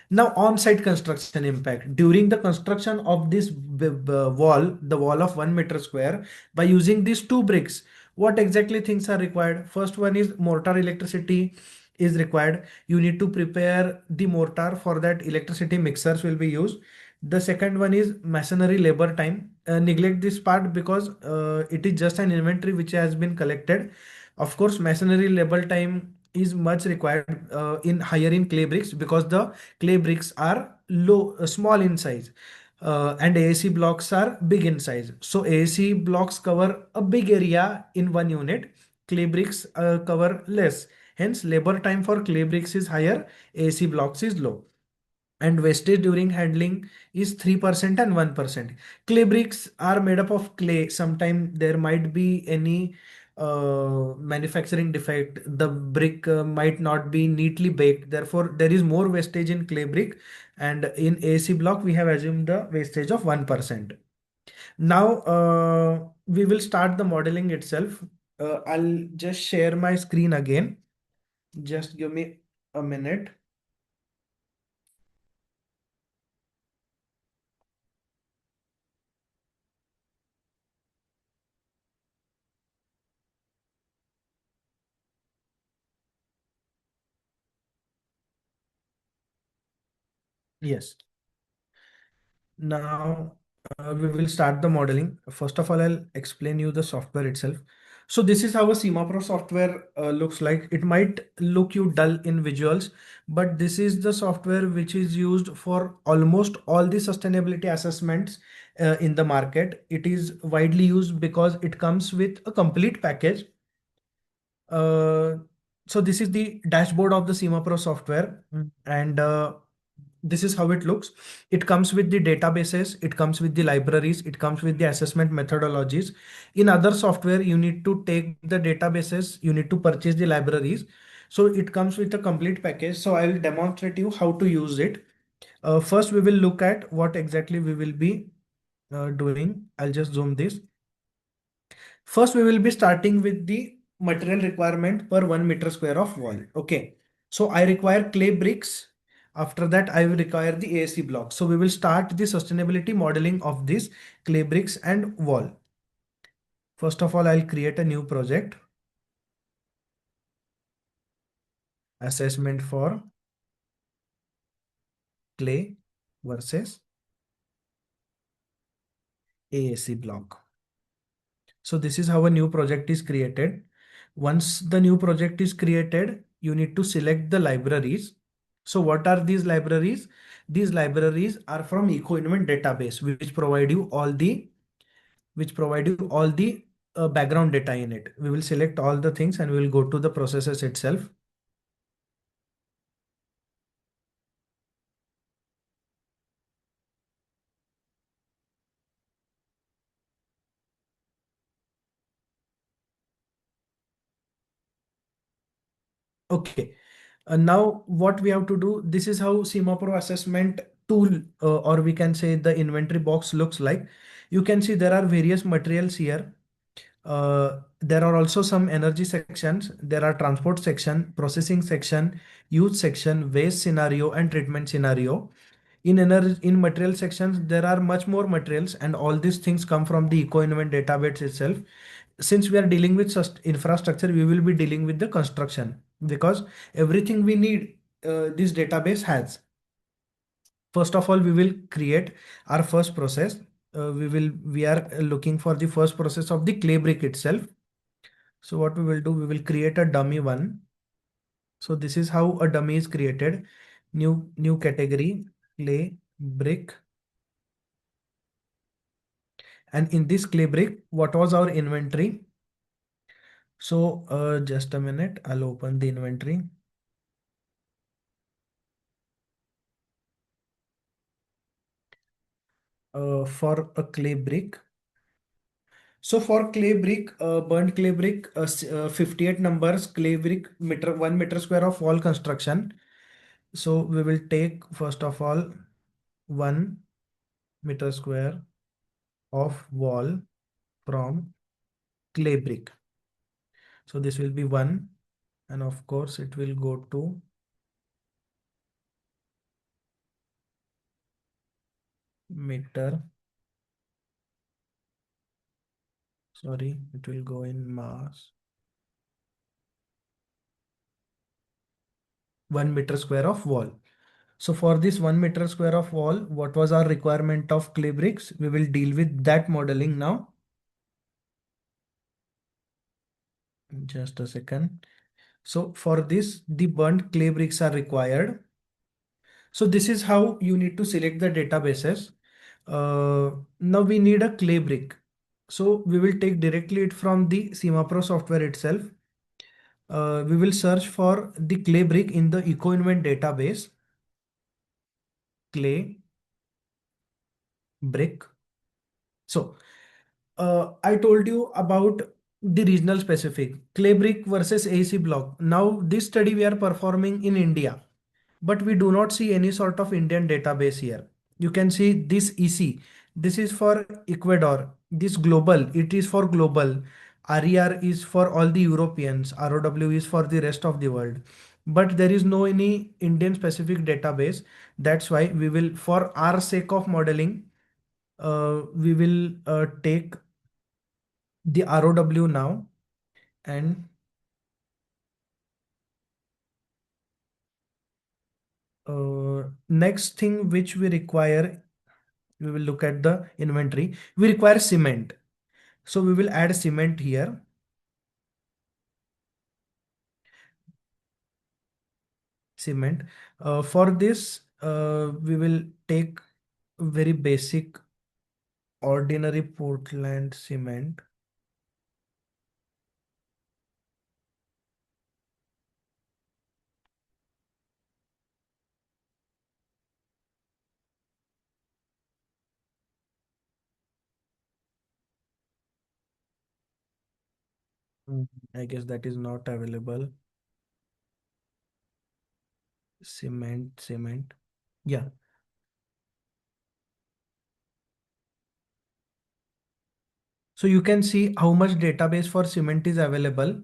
Now, on-site construction impact. During the construction of this wall, the wall of 1 meter square, by using these 2 bricks, what exactly things are required? First one is mortar electricity is required. You need to prepare the mortar. For that, electricity mixers will be used. The second one is masonry labor time. Neglect this part because it is just an inventory which has been collected. Of course, masonry labor time is much required in higher in clay bricks, because the clay bricks are small in size, and AAC blocks are big in size. So AAC blocks cover a big area in one unit. Clay bricks cover less. Hence, labor time for clay bricks is higher, AAC blocks is low. And wastage during handling is 3% and 1%. Clay bricks are made up of clay. Sometimes there might be any manufacturing defect, the brick might not be neatly baked. Therefore, there is more wastage in clay brick, and in AC block we have assumed the wastage of 1%. Now we will start the modeling itself. I'll just share my screen again. Just give me a minute. Yes. Now we will start the modeling. First of all, I'll explain you the software itself. So this is how a CIMA software looks like. It might look you dull in visuals, but this is the software which is used for almost all the sustainability assessments in the market. It is widely used because it comes with a complete package. So this is the dashboard of the CIMA software, and this is how it looks. It comes with the databases, it comes with the libraries, it comes with the assessment methodologies. In other software, you need to take the databases, you need to purchase the libraries. So it comes with a complete package. So I will demonstrate you how to use it. First, we will look at what exactly we will be doing. I'll just zoom this. First, we will be starting with the material requirement per 1 meter square of wall. Okay. So I require clay bricks. After that, I will require the AAC block. So we will start the sustainability modeling of this clay bricks and wall. First of all, I'll create a new project. Assessment for clay versus AAC block. So this is how a new project is created. Once the new project is created, you need to select the libraries. So what are these libraries? These libraries are from EcoInvent database, which provide you all the background data in it. We will select all the things and we will go to the processes itself. Okay. Now what we have to do, this is how CIMA Pro assessment tool or we can say the inventory box looks like. You can see there are various materials here. There are also some energy sections. There are transport section, processing section, use section, waste scenario and treatment scenario. In material sections, there are much more materials and all these things come from the EcoInvent database itself. Since we are dealing with infrastructure, we will be dealing with the construction because everything we need this database has. First of all, we will create our first process. We are looking for the first process of the clay brick itself. So what we will do, we will create a dummy one. So this is how a dummy is created. New category, clay brick. And in this clay brick, what was our inventory? So just a minute, I'll open the inventory. For a clay brick. So for clay brick, burnt clay brick, 58 numbers, clay brick, 1 meter square of wall construction. So we will take first of all 1 meter square of wall from clay brick. So this will be 1, and of course it will go to meter. Sorry, it will go in mass. 1 meter square of wall. So for this 1 meter square of wall, what was our requirement of clay bricks? We will deal with that modeling now. Just a second. So for this, the burnt clay bricks are required. So this is how you need to select the databases. Now we need a clay brick. So we will take directly it from the CIMA Pro software itself. We will search for the clay brick in the EcoInvent database. Clay brick. So I told you about the regional specific clay brick versus AAC block. Now, this study we are performing in India, but we do not see any sort of Indian database here. You can see this EC. This is for Ecuador. This global, it is for global. RER is for all the Europeans. ROW is for the rest of the world. But there is no any Indian specific database. That's why we will, for our sake of modeling, we will take the ROW now, and next thing which we require, we will look at the inventory. We require cement. So we will add cement here. Cement. For this, we will take very basic ordinary Portland cement. I guess that is not available. Cement. Yeah. So you can see how much database for cement is available.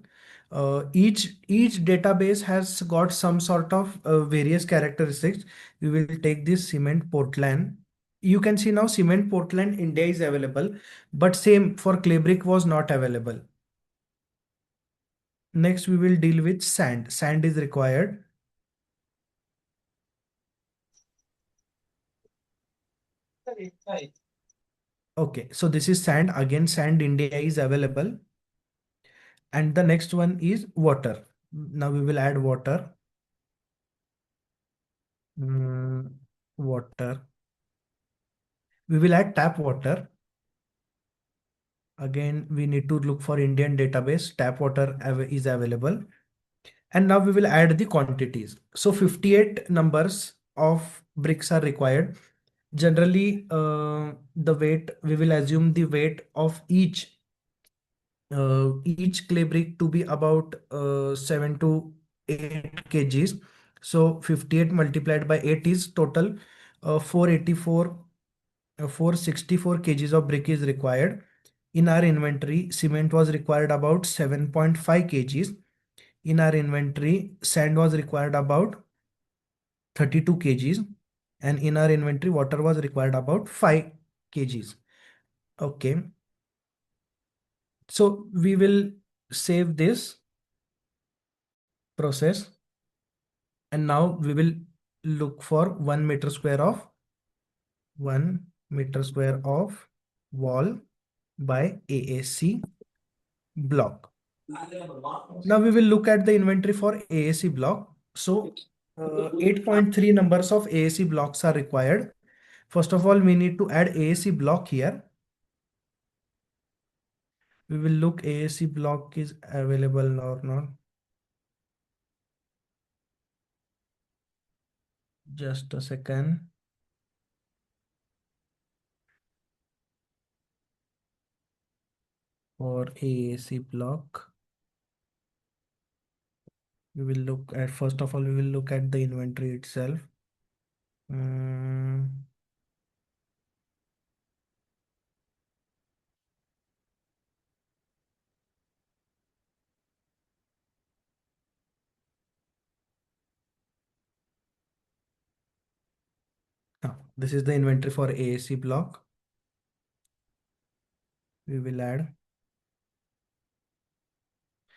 Each database has got some sort of various characteristics. We will take this cement Portland. You can see now cement Portland India is available, but same for clay brick was not available. Next, we will deal with sand. Sand is required. Okay, so this is sand. Again, sand India is available. And the next one is water. Now we will add water. Water. We will add tap water. Again, we need to look for Indian database. Tap water is available. And now we will add the quantities. So 58 numbers of bricks are required. Generally, the weight, we will assume the weight of each clay brick to be about 7 to 8 kgs. So 58 multiplied by 8 is total 484, 464 kgs of brick is required. In our inventory, cement was required about 7.5 kgs. In our inventory, sand was required about 32 kgs. And in our inventory, water was required about 5 kgs. Okay. So we will save this process, and now we will look for 1 meter square of wall by AAC block. Now we will look at the inventory for AAC block. So 8.3 numbers of AAC blocks are required. First of all, we need to add AAC block here. We will look AAC block is available or not. Just a second. For AAC block, we will look at, first of all, we will look at the inventory itself. This is the inventory for AAC block. We will add.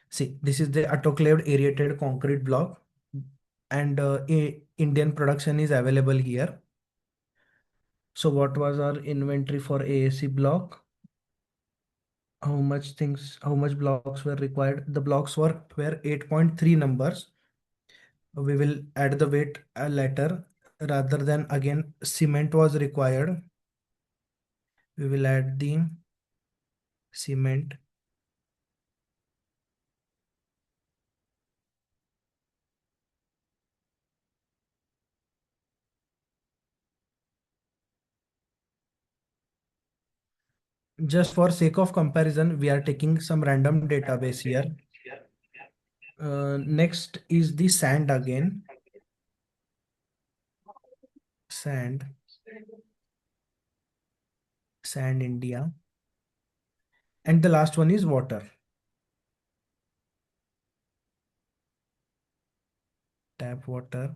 See, this is the autoclaved aerated concrete block, and Indian production is available here. So what was our inventory for AAC block? How much blocks were required? The blocks were 8.3 numbers. We will add the weight later. Rather than, again, cement was required. We will add the cement. Just for sake of comparison, we are taking some random database here. Next is the sand again. Sand India. And the last one is water. Tap water,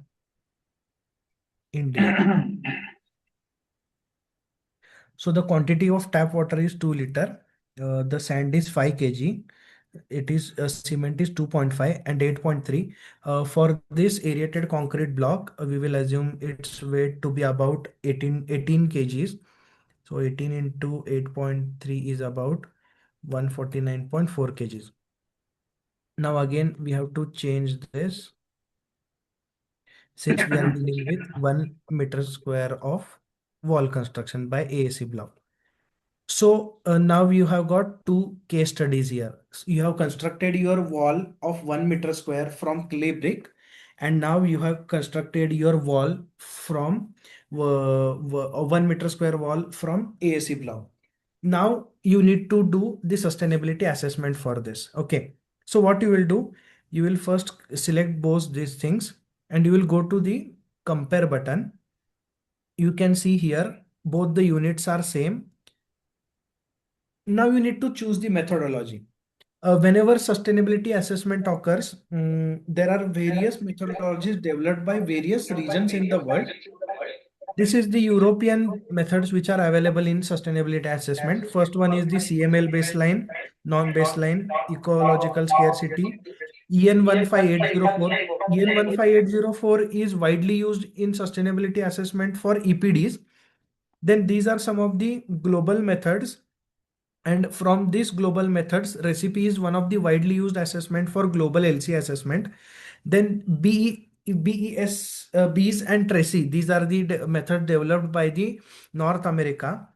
India. So the quantity of tap water is 2 liter. The sand is 5 kg. It is cement is 2.5 and 8.3. For this aerated concrete block, we will assume its weight to be about 18 kgs. So 18 into 8.3 is about 149.4 kgs. Now again, we have to change this since we are dealing with 1 meter square of wall construction by AAC block. So now you have got two case studies here. You have constructed your wall of 1 meter square from clay brick, and now you have constructed your wall from 1 meter square wall from AAC block. Now you need to do the sustainability assessment for this. Okay. So what you will do, you will first select both these things and you will go to the compare button. You can see here both the units are same. Now you need to choose the methodology. Whenever sustainability assessment occurs, there are various methodologies developed by various regions in the world. This is the European methods which are available in sustainability assessment. First one is the CML baseline, non-baseline, ecological scarcity, EN15804. EN15804 is widely used in sustainability assessment for EPDs. Then these are some of the global methods. And from these global methods, recipe is one of the widely used assessment for global LC assessment. Then BES and Tracy, these are the method developed by the North America.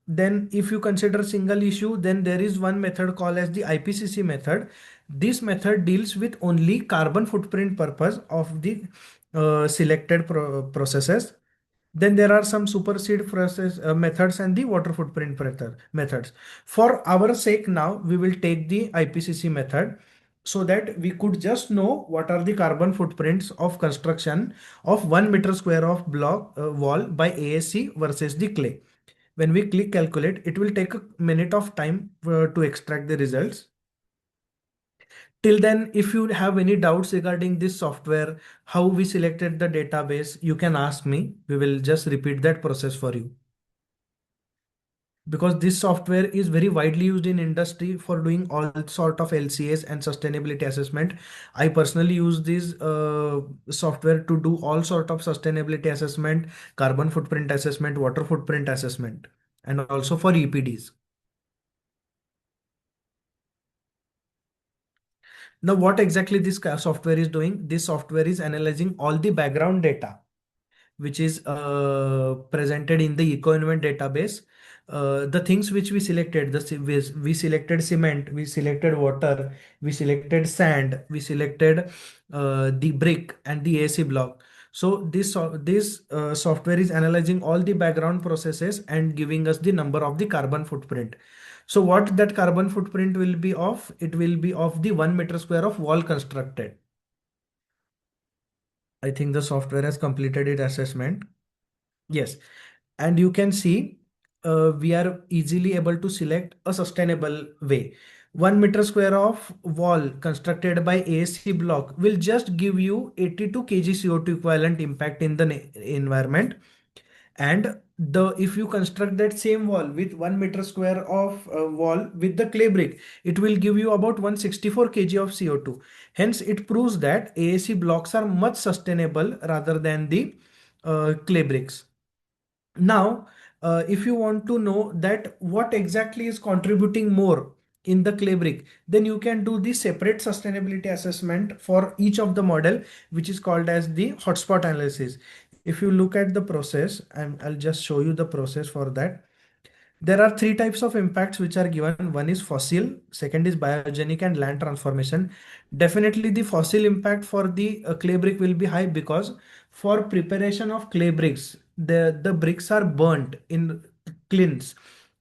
Then if you consider single issue, then there is one method called as the IPCC method. This method deals with only carbon footprint purpose of the selected processes. Then there are some supersede process methods and the water footprint methods. For our sake now, we will take the IPCC method so that we could just know what are the carbon footprints of construction of 1 meter square of block wall by ASC versus the clay. When we click calculate, it will take a minute of time to extract the results. Till then, if you have any doubts regarding this software, how we selected the database, you can ask me. We will just repeat that process for you. Because this software is very widely used in industry for doing all sort of LCAs and sustainability assessment. I personally use this software to do all sort of sustainability assessment, carbon footprint assessment, water footprint assessment, and also for EPDs. Now, what exactly this software is doing? This software is analyzing all the background data, which is presented in the EcoInvent database. The things which we selected, we selected cement, we selected water, we selected sand, we selected the brick and the AC block. So this software is analyzing all the background processes and giving us the number of the carbon footprint. So what that carbon footprint will be of? It will be of the 1 meter square of wall constructed. I think the software has completed its assessment. Yes. And you can see we are easily able to select a sustainable way. 1 meter square of wall constructed by ASC block will just give you 82 kg CO2 equivalent impact in the environment. And if you construct that same wall with 1 meter square of wall with the clay brick, it will give you about 164 kg of CO2. Hence, it proves that AAC blocks are much sustainable rather than the clay bricks. Now, if you want to know that what exactly is contributing more in the clay brick, then you can do the separate sustainability assessment for each of the model, which is called as the hotspot analysis. If you look at the process, and I'll just show you the process for that. There are three types of impacts which are given. One is fossil, second is biogenic and land transformation. Definitely the fossil impact for the clay brick will be high because for preparation of clay bricks, the bricks are burnt in kilns.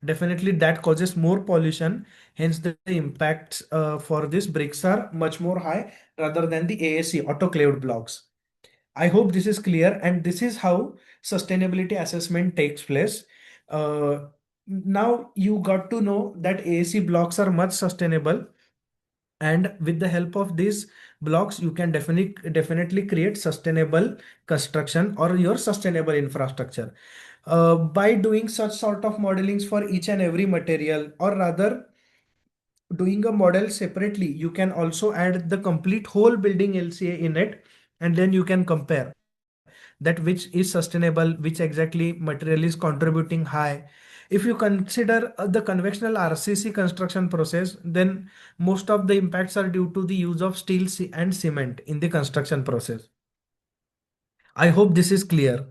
definitely that causes more pollution. Hence, the impacts for these bricks are much more high rather than the AAC autoclaved blocks. I hope this is clear, and this is how sustainability assessment takes place. Now you got to know that AAC blocks are much sustainable, and with the help of these blocks, you can definitely create sustainable construction or your sustainable infrastructure. By doing such sort of modelings for each and every material, or rather doing a model separately, you can also add the complete whole building LCA in it, and then you can compare that which is sustainable, which exactly material is contributing high. If you consider the conventional RCC construction process, then most of the impacts are due to the use of steel and cement in the construction process. I hope this is clear.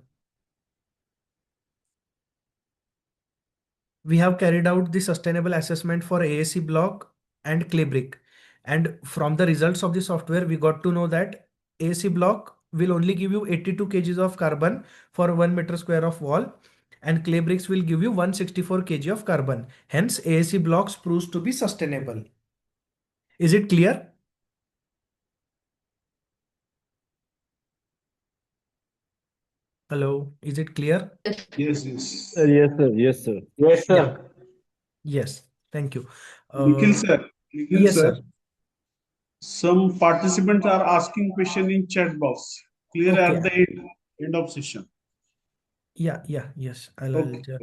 We have carried out the sustainable assessment for AAC block and clay brick. And from the results of the software, we got to know that AAC block will only give you 82 kgs of carbon for 1 meter square of wall, and clay bricks will give you 164 kg of carbon. Hence, AAC blocks proves to be sustainable. Is it clear? Hello, is it clear? Yes, yes. Yes, sir. Yes, sir. Yes, Yeah. sir. Yes. Thank you. Nikhil sir, Nikhil Yes, sir, sir. some participants are asking question in chat box. Clear Okay. at the end of session. Yes. Okay.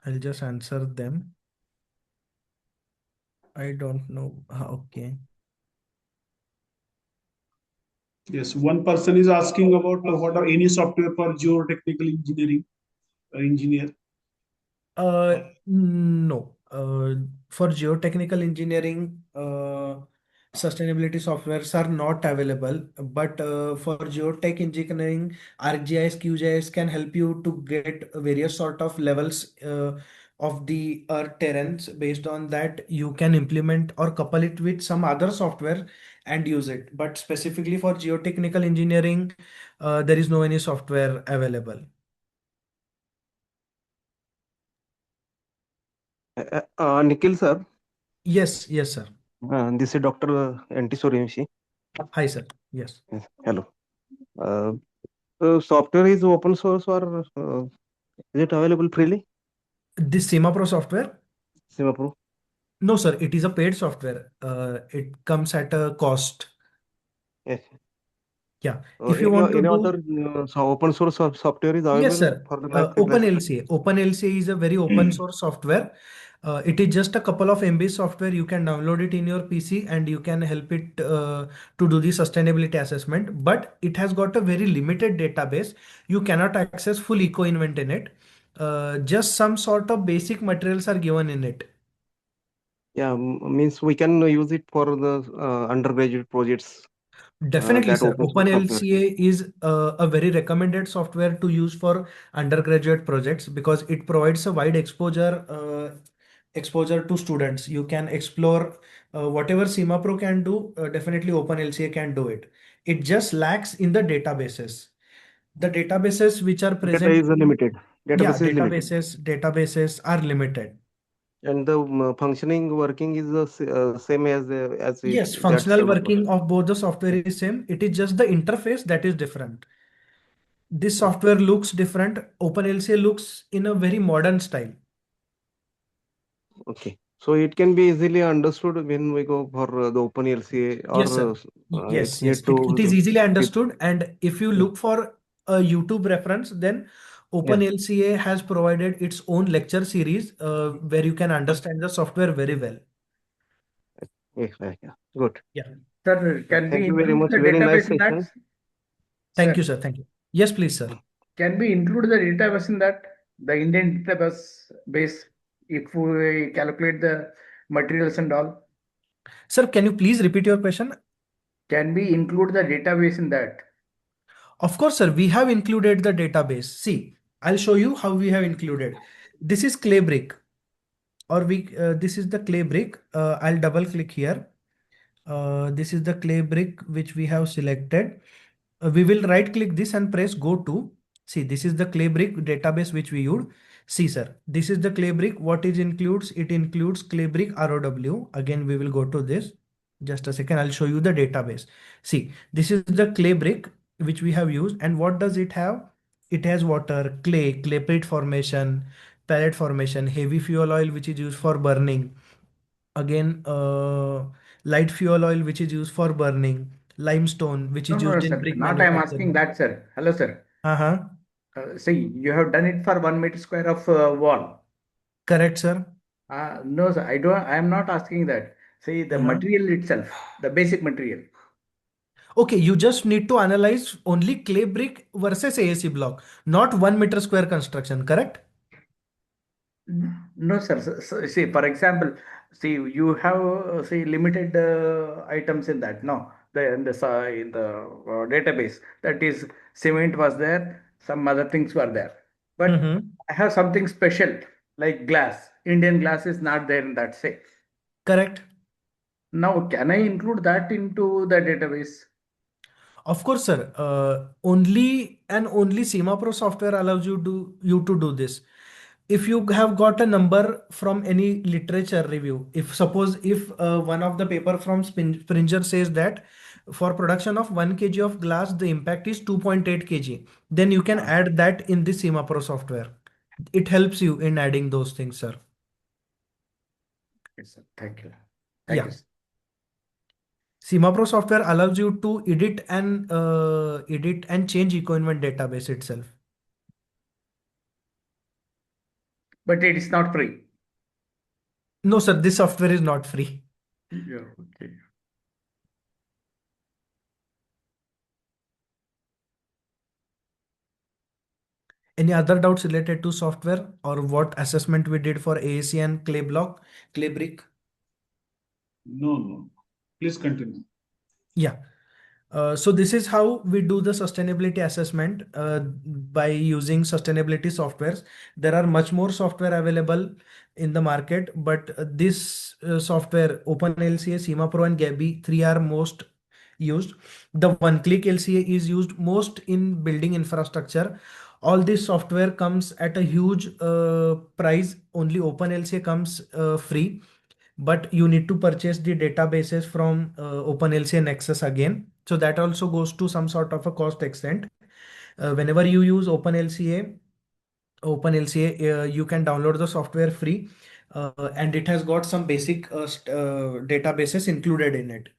I'll just answer them. I don't know. Okay. Yes, one person is asking about what are any software for geotechnical engineering engineer. No. For geotechnical engineering, sustainability softwares are not available. But for geotech engineering, ArcGIS, QGIS can help you to get various sort of levels of the earth terrains. Based on that, you can implement or couple it with some other software and use it. But specifically for geotechnical engineering, there is no any software available. Nikhil sir, Yes, sir. this is Dr. N.T. Suryanshi. Hi, sir. Yes. Yes, hello. Software is open source or is it available freely? This SEMA Pro software? SEMA Pro. No, sir. It is a paid software. It comes at a cost. Yes. Yeah. If you want to Any do, other open source software is yes, available sir. for the like OpenLCA. OpenLCA is a very open source software. It is just a couple of MB software. You can download it in your PC and you can help it to do the sustainability assessment. But it has got a very limited database. You cannot access full eco invent in it. Just some sort of basic materials are given in it. Yeah, means we can use it for the undergraduate projects. Definitely, That sir. open source software. OpenLCA is a very recommended software to use for undergraduate projects because it provides a wide exposure to students. You can explore whatever SEMA Pro can do. Definitely, OpenLCA can do it. It just lacks in the databases. The databases which are Data present is in, limited. yeah, Database is limited. databases are limited. And the functioning working is the same as it, Yes, that functional SEMA Pro. working of both the software is same. It is just the interface that is different. This software looks different. OpenLCA looks in a very modern style. Okay. So it can be easily understood when we go for the OpenLCA Yes, or sir. Yes. it's need It is to easily it, understood. And if you look for a YouTube reference, then yeah. OpenLCA has provided its own lecture series where you can understand the software very well. Yeah. Good. Yeah. Sir, can we Thank you very include much. the Very nice database in that? session. Thank you, Sir, sir. Thank you. Yes, please, sir. can we include the database in that? The Indian database base, if we calculate the materials and all, Sir, can you please repeat your question? can we include the database in that? Of course, sir. We have included the database. See, I'll show you how we have included. This is clay brick, or this is the clay brick. I'll double click here. This is the clay brick which we have selected. We will right click this and press go to. See, this is the Claybrick database which we use. See, sir, this is the Claybrick. What it includes? It includes Claybrick ROW. Again, we will go to this. Just a second, I'll show you the database. See, this is the Claybrick which we have used. And what does it have? It has water, clay, clayplate formation, pellet formation, heavy fuel oil which is used for burning. Again, light fuel oil which is used for burning, limestone which No, is no, no, used in sir. brick Not I'm asking manufacturing. that, sir. Hello, sir. Uh-huh. See, you have done it for 1 meter square of wall. Correct, sir. No, sir. I am not asking that. See, the Uh-huh. material itself, the basic material. Okay, you just need to analyze only clay brick versus AAC block, not 1 meter square construction, correct? No, sir. See, for example, see, you have see limited items in that. No, in the database that is cement was there, some other things were there, but Mm-hmm. I have something special like glass. Indian glass is not there in that say. Correct. Now, can I include that into the database? Of course, sir. Only and only SEMA Pro software allows you to do this. If you have got a number from any literature review, if suppose if one of the paper from Springer says that for production of 1 kg of glass the impact is 2.8 kg, then you can Ah, add that in the SEMA Pro software. It helps you in adding those things, sir. yes, sir. Thank you. Thank Yeah. you, sir. SEMA Pro software allows you to edit and change eco-invent database itself. But it is not free. No, sir, this software is not free. Yeah, okay. Any other doubts related to software or what assessment we did for AAC and clay brick? No, no. Please continue. Yeah. So this is how we do the sustainability assessment by using sustainability softwares. There are much more software available in the market, but this software, OpenLCA, SEMA Pro, and Gabi, three are most used. The one-click LCA is used most in building infrastructure. All this software comes at a huge price. Only OpenLCA comes free, but you need to purchase the databases from OpenLCA Nexus again. So that also goes to some sort of a cost extent. Whenever you use OpenLCA, you can download the software free, and it has got some basic databases included in it.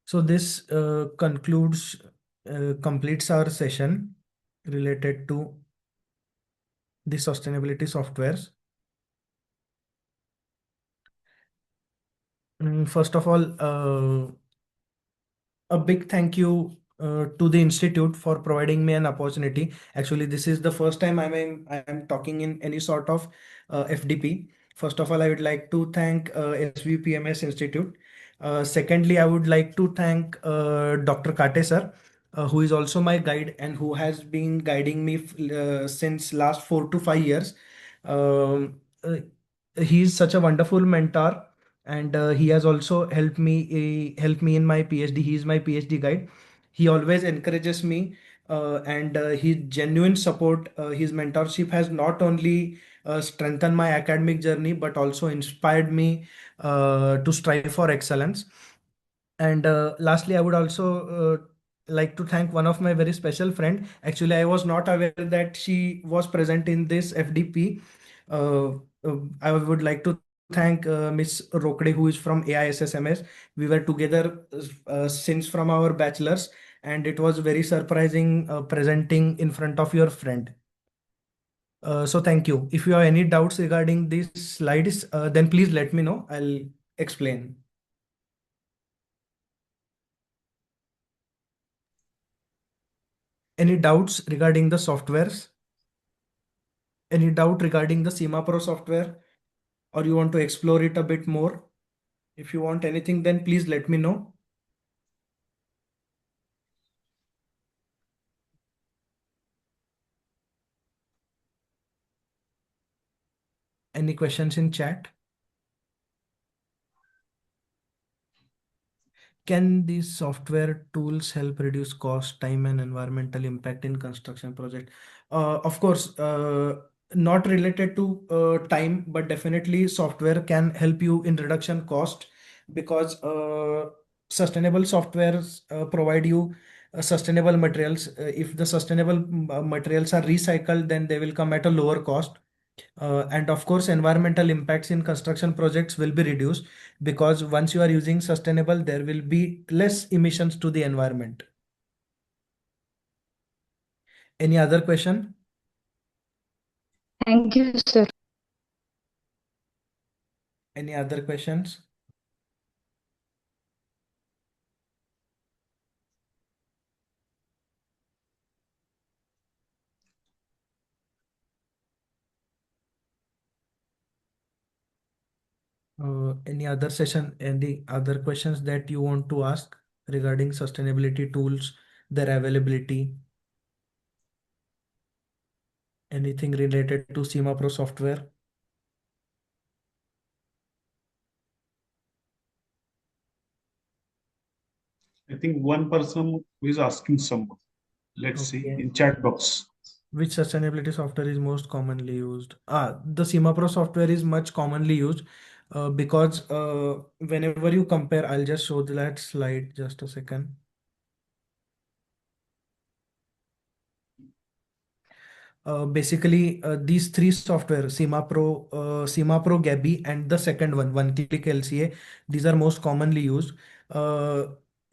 So this completes our session related to the sustainability softwares. First of all, a big thank you to the institute for providing me an opportunity. Actually, this is the first time I'm talking in any sort of FDP. First of all, I would like to thank SVPMS Institute. Secondly, I would like to thank Dr. Kate sir, who is also my guide and who has been guiding me since last 4 to 5 years. He is such a wonderful mentor, and he has also helped me in my PhD. He is my PhD guide. He always encourages me, and his genuine support, his mentorship has not only strengthened my academic journey but also inspired me to strive for excellence. And lastly, I would also like to thank one of my very special friend. Actually, I was not aware that she was present in this FDP. Uh, I would like to thank Miss Rokde, who is from AISSMS. We were together since from our bachelor's, and it was very surprising presenting in front of your friend. So thank you. If you have any doubts regarding these slides, then please let me know. I'll explain. Any doubts regarding the softwares? Any doubt regarding the SEMA Pro software, or you want to explore it a bit more? If you want anything, then please let me know. Any questions in chat? Can these software tools help reduce cost, time, and environmental impact in construction project? Of course, not related to time, but definitely software can help you in reduction cost because sustainable softwares provide you sustainable materials. If the sustainable materials are recycled, then they will come at a lower cost. And of course, environmental impacts in construction projects will be reduced because once you are using sustainable, there will be less emissions to the environment. Any other question? Thank you, sir. Any other questions? Any other session, any other questions that you want to ask regarding sustainability tools, their availability, anything related to SEMA Pro software? I think one person is asking someone. Let's see Okay. in chat box. Which sustainability software is most commonly used? The SEMA Pro software is much commonly used because whenever you compare, I'll just show that slide just a second. Basically, these three software, SEMA Pro Gabby, and the second one Click LCA, these are most commonly used.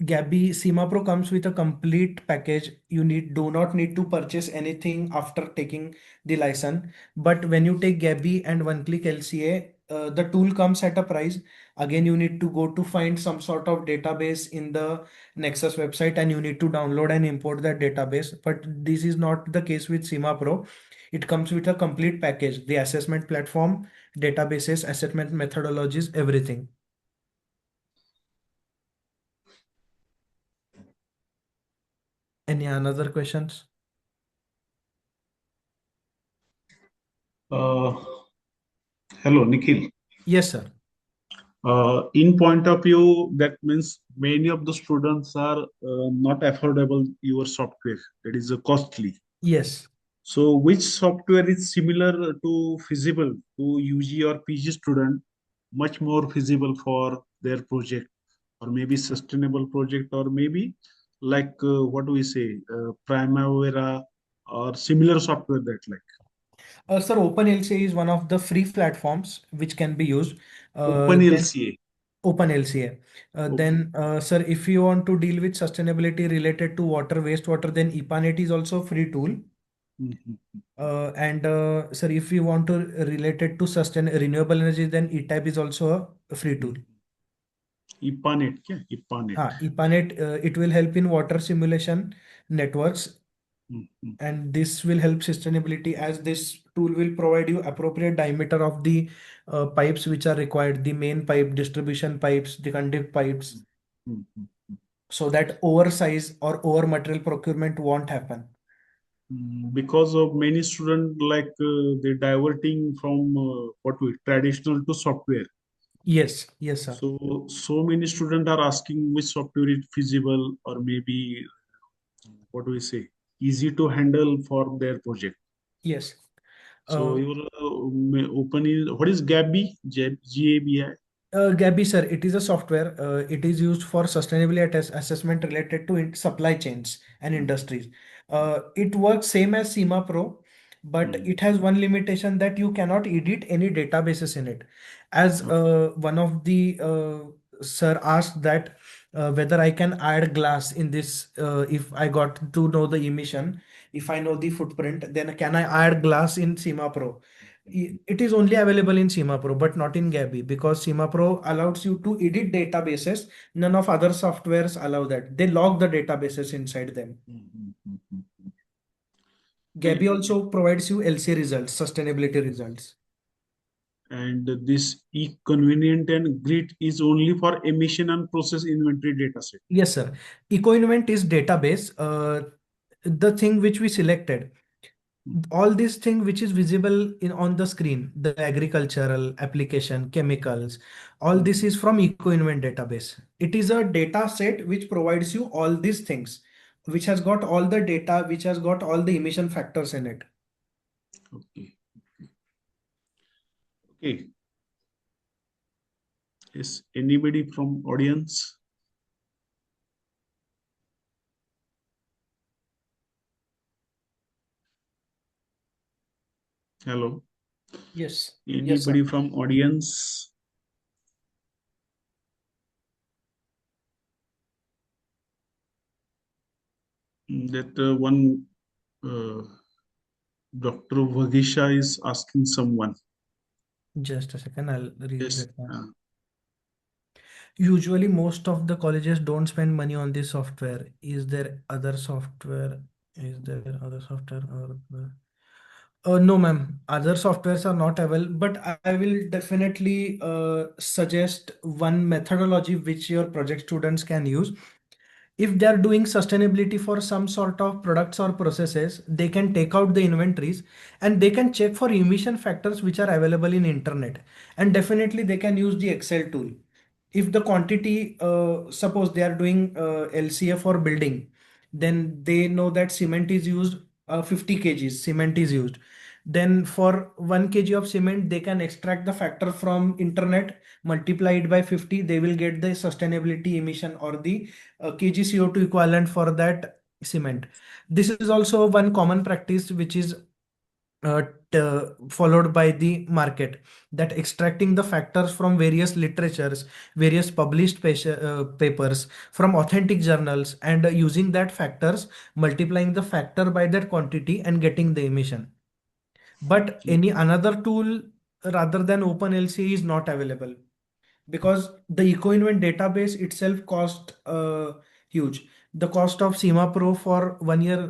Gabby SEMA Pro comes with a complete package. You do not need to purchase anything after taking the license. But when you take Gabby and One Click LCA, the tool comes at a price. Again, you need to go to find some sort of database in the Nexus website and you need to download and import that database. But this is not the case with SEMA Pro. It comes with a complete package, the assessment platform, databases, assessment methodologies, everything. Any another questions? Hello, Nikhil. Yes, sir. In point of view, that means many of the students are not affordable your software. It is costly. Yes. So which software is similar to feasible to UG or PG student, much more feasible for their project or maybe sustainable project or maybe like what do we say, Primavera or similar software that like Sir, OpenLCA is one of the free platforms which can be used. Then OpenLCA. OpenLCA. Okay. Then, sir, if you want to deal with sustainability related to water, wastewater, then IPANET is also a free tool. Mhm. Sir, if you want to relate it to sustain renewable energy, then ETAP is also a free tool. IPANET, क्या? IPANET. IPANET, it will help in water simulation networks, Mhm. and this will help sustainability as this tool will provide you appropriate diameter of the pipes which are required, the main pipe, distribution pipes, the conduit pipes, Mhm. so that oversize or over material procurement won't happen. Because of many students like they're diverting from what we traditional to software. Yes, yes, sir. So many students are asking which software is feasible or maybe what do we say, easy to handle for their project. Yes. So your open is what is GABI? GABI. Gabby, sir, it is a software. It is used for sustainability assessment related to supply chains and industries. It works same as SEMA Pro, but it has one limitation that you cannot edit any databases in it. As one of the sir asked that whether I can add glass in this, if I got to know the emission, if I know the footprint, then can I add glass in SEMA Pro? It is only available in SEMA Pro, but not in Gabby because SEMA Pro allows you to edit databases. None of other softwares allow that. They log the databases inside them. Gabby also provides you LC results, sustainability results. And this e-convenient and grid is only for emission and process inventory data set. Yes, sir. EcoInvent is database. The thing which we selected, all these things which is visible in on the screen, the agricultural application, chemicals, all this is from EcoInvent database. It is a data set which provides you all these things, which has got all the data, which has got all the emission factors in it. Okay. Okay. Is anybody from audience? Hello. Yes. Yes, sir. Anybody from audience? That one Dr. Vagisha is asking someone. Just a second, I'll read Yes. that one. Usually, most of the colleges don't spend money on this software. Is there other software? Is there other software or no, ma'am. Other softwares are not available, but I will definitely suggest one methodology which your project students can use. If they are doing sustainability for some sort of products or processes, they can take out the inventories and they can check for emission factors which are available in internet. And definitely they can use the Excel tool. If the quantity, suppose they are doing LCA for building, then they know that cement is used, 50 kgs cement is used. Then for 1 kg of cement, they can extract the factor from internet, multiply it by 50, they will get the sustainability emission or the kg CO2 equivalent for that cement. This is also one common practice which is uh, followed by the market, that extracting the factors from various literatures, various published papers from authentic journals, and using that factors, multiplying the factor by that quantity and getting the emission. But any another tool rather than OpenLCA is not available, because the EcoInvent database itself cost huge. The cost of SEMA Pro for 1 year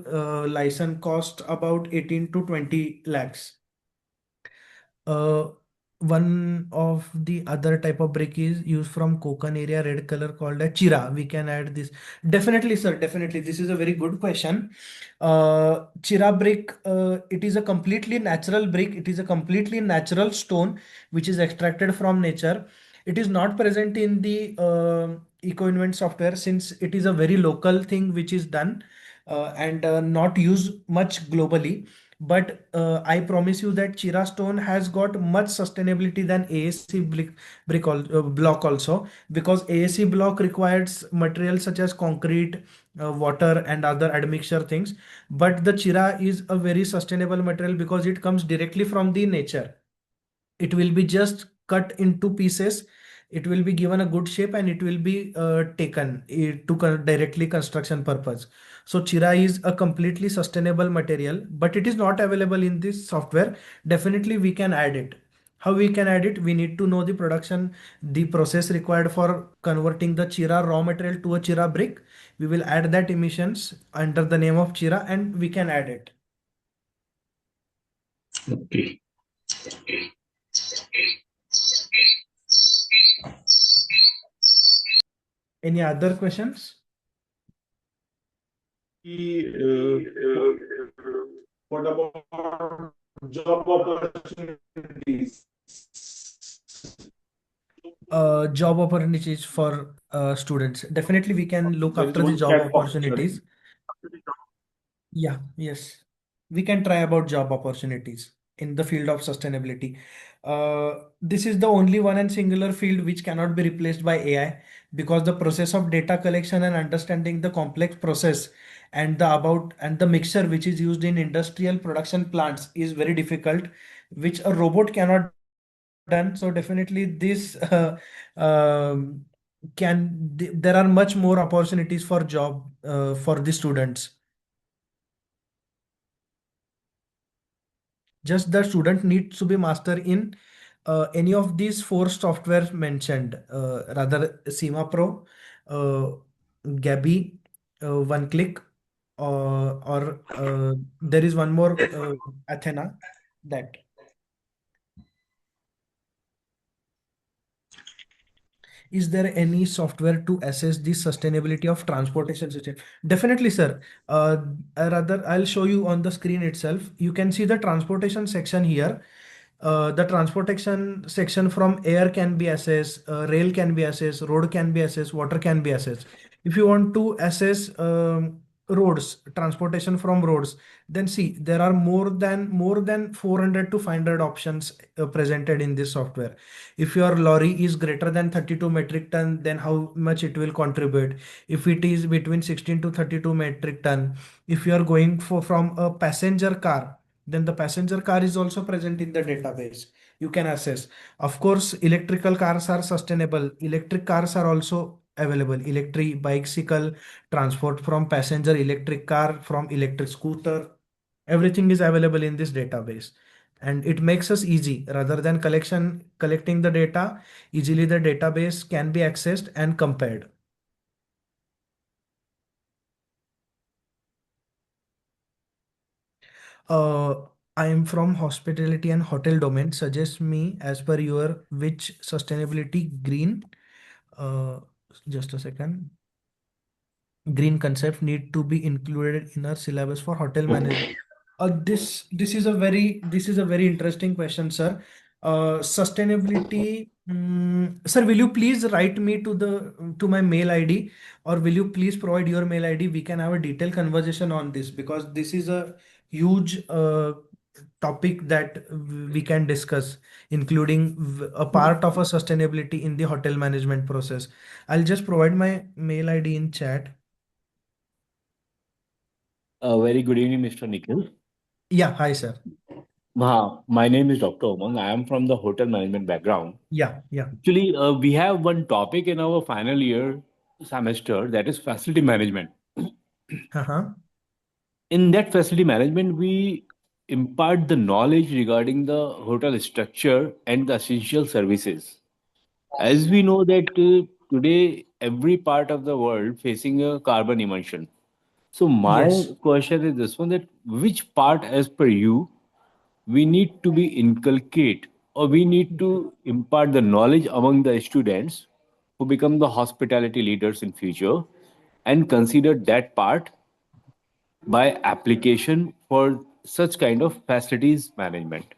license cost about 18 to 20 lakhs. Uh, One of the other type of brick is used from Konkan area, red color, called a chira. We can add this. Definitely, sir. Definitely. This is a very good question. Chira brick, it is a completely natural brick. It is a completely natural stone which is extracted from nature. It is not present in the EcoInvent software, since it is a very local thing which is done and not used much globally. But I promise you that Chira stone has got much sustainability than ASC block also, because ASC block requires materials such as concrete, water, and other admixture things. But the Chira is a very sustainable material because it comes directly from the nature. It will be just cut into pieces, it will be given a good shape, and it will be taken to directly construction purpose. So chira is a completely sustainable material, but it is not available in this software. Definitely we can add it. How we can add it? We need to know the production, the process required for converting the chira raw material to a chira brick. We will add that emissions under the name of chira and we can add it. Okay. Any other questions? What about job opportunities? Job opportunities for students. Definitely, we can look There is after the one job chat box. opportunities. Yeah, yes. We can try about job opportunities in the field of sustainability. This is the only one and singular field which cannot be replaced by AI, because the process of data collection and understanding the complex process and the mixture which is used in industrial production plants is very difficult, which a robot cannot done. So definitely this there are much more opportunities for job for the students. Just the student needs to be master in any of these four softwares mentioned, rather SEMA Pro, uh, Gabi, One Click, or there is one more, Athena. That is there any software to assess the sustainability of transportation system? Definitely, sir. Rather, I'll show you on the screen itself. You can see the transportation section here. The transportation section from air can be assessed, rail can be assessed, road can be assessed, water can be assessed. If you want to assess roads, transportation from roads, then see there are more than 400 to 500 options presented in this software. If your lorry is greater than 32 metric ton, then how much it will contribute. If it is between 16 to 32 metric ton, if you are going for from a passenger car, then the passenger car is also present in the database. You can assess. Of course, electrical cars are sustainable. Electric cars are also available. Electric bicycle, transport from passenger, electric car, from electric scooter. Everything is available in this database. And it makes us easy rather than collecting the data. Easily the database can be accessed and compared. Uh, I am from hospitality and hotel domain. Suggest me as per your which sustainability green. Uh, just a second. Green concept need to be included in our syllabus for hotel management. This is a very interesting question, sir. Sustainability, sir. Will you please write me to my mail ID, or will you please provide your mail ID? We can have a detailed conversation on this because this is a huge topic that we can discuss, including a part of a sustainability in the hotel management process. I'll just provide my mail ID in chat. Very good evening, Mr. Nikhil. Yeah, hi, sir. My name is Dr. Umang. I am from the hotel management background. Yeah, yeah. Actually, we have one topic in our final year semester that is facility management. Uh-huh. In that facility management, we impart the knowledge regarding the hotel structure and the essential services. As we know that today every part of the world facing a carbon emission. So my Yes. question is this one, that which part as per you we need to be inculcate, or we need to impart the knowledge among the students who become the hospitality leaders in future, and consider that part by application for such kind of facilities management.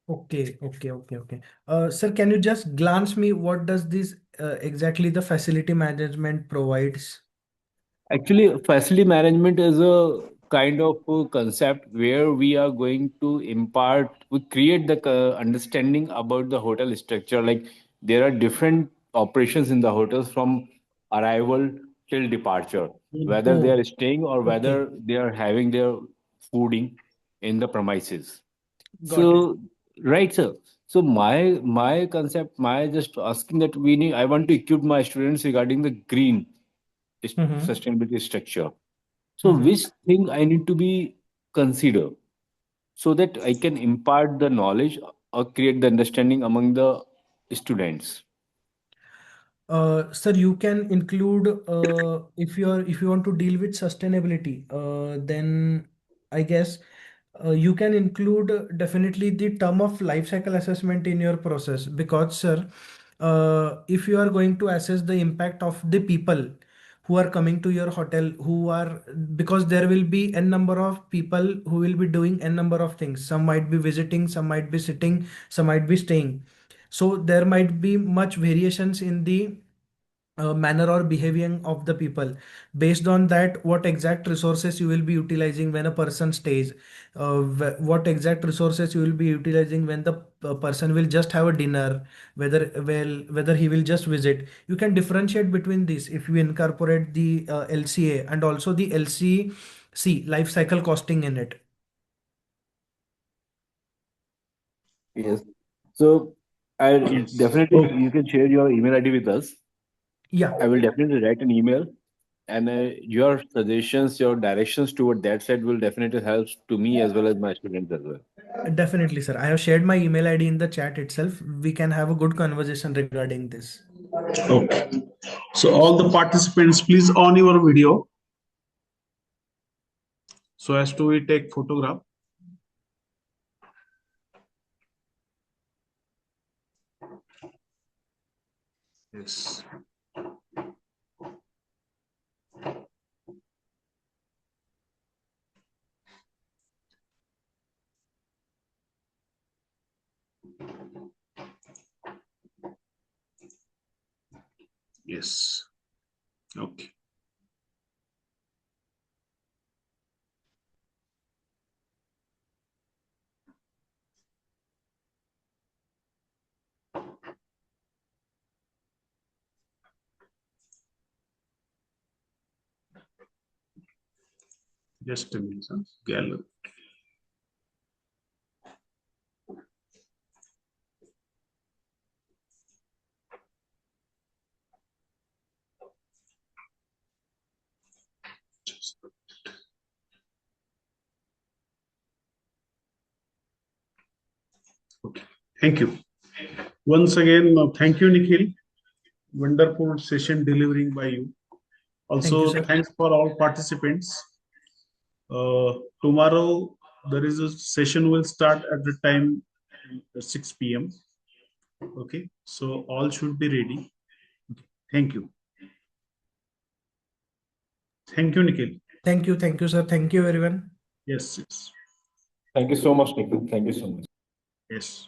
Okay. Sir, can you just glance me what does this exactly the facility management provides? Actually, facility management is a kind of a concept where we are going to impart, we create the understanding about the hotel structure. Like there are different operations in the hotels from arrival till departure, whether they Oh, are staying or okay. whether they are having their fooding in the premises. Got it. So, right, sir. So my concept, my just asking that we need, I want to equip my students regarding the green Mm-hmm. sustainability structure. So Mm-hmm. which thing I need to be consider so that I can impart the knowledge or create the understanding among the students. Sir, you can include if you want to deal with sustainability, then I guess you can include definitely the term of life cycle assessment in your process because, sir, if you are going to assess the impact of the people who are coming to your hotel, who are because there will be n number of people who will be doing n number of things. Some might be visiting, some might be sitting, some might be staying. So there might be much variations in the manner or behavior of the people. Based on that, what exact resources you will be utilizing when a person stays, what exact resources you will be utilizing when the person will just have a dinner, whether he will just visit. You can differentiate between these if you incorporate the LCA and also the LCC life cycle costing in it. Yes. So I definitely Okay. you can share your email ID with us. Yeah, I will definitely write an email, and your suggestions, your directions toward that side will definitely help to me as well as my students as well. definitely, sir. I have shared my email ID in the chat itself. We can have a good conversation regarding this. Okay. So all the participants, please on your video so as to we take photograph. Yes. Yes. Okay. Just a minute, sir. Gallery. Okay. Thank you. Once again, thank you, Nikhil. Wonderful session delivering by you. Thank you, Also, sir. thanks for all participants. Tomorrow, there is a session will start at the time 6 p.m. Okay, so all should be ready. Thank you. Thank you, Nikhil. Thank you, sir. Thank you, everyone. Yes, yes, Thank you so much, Nikhil. Thank you so much. yes.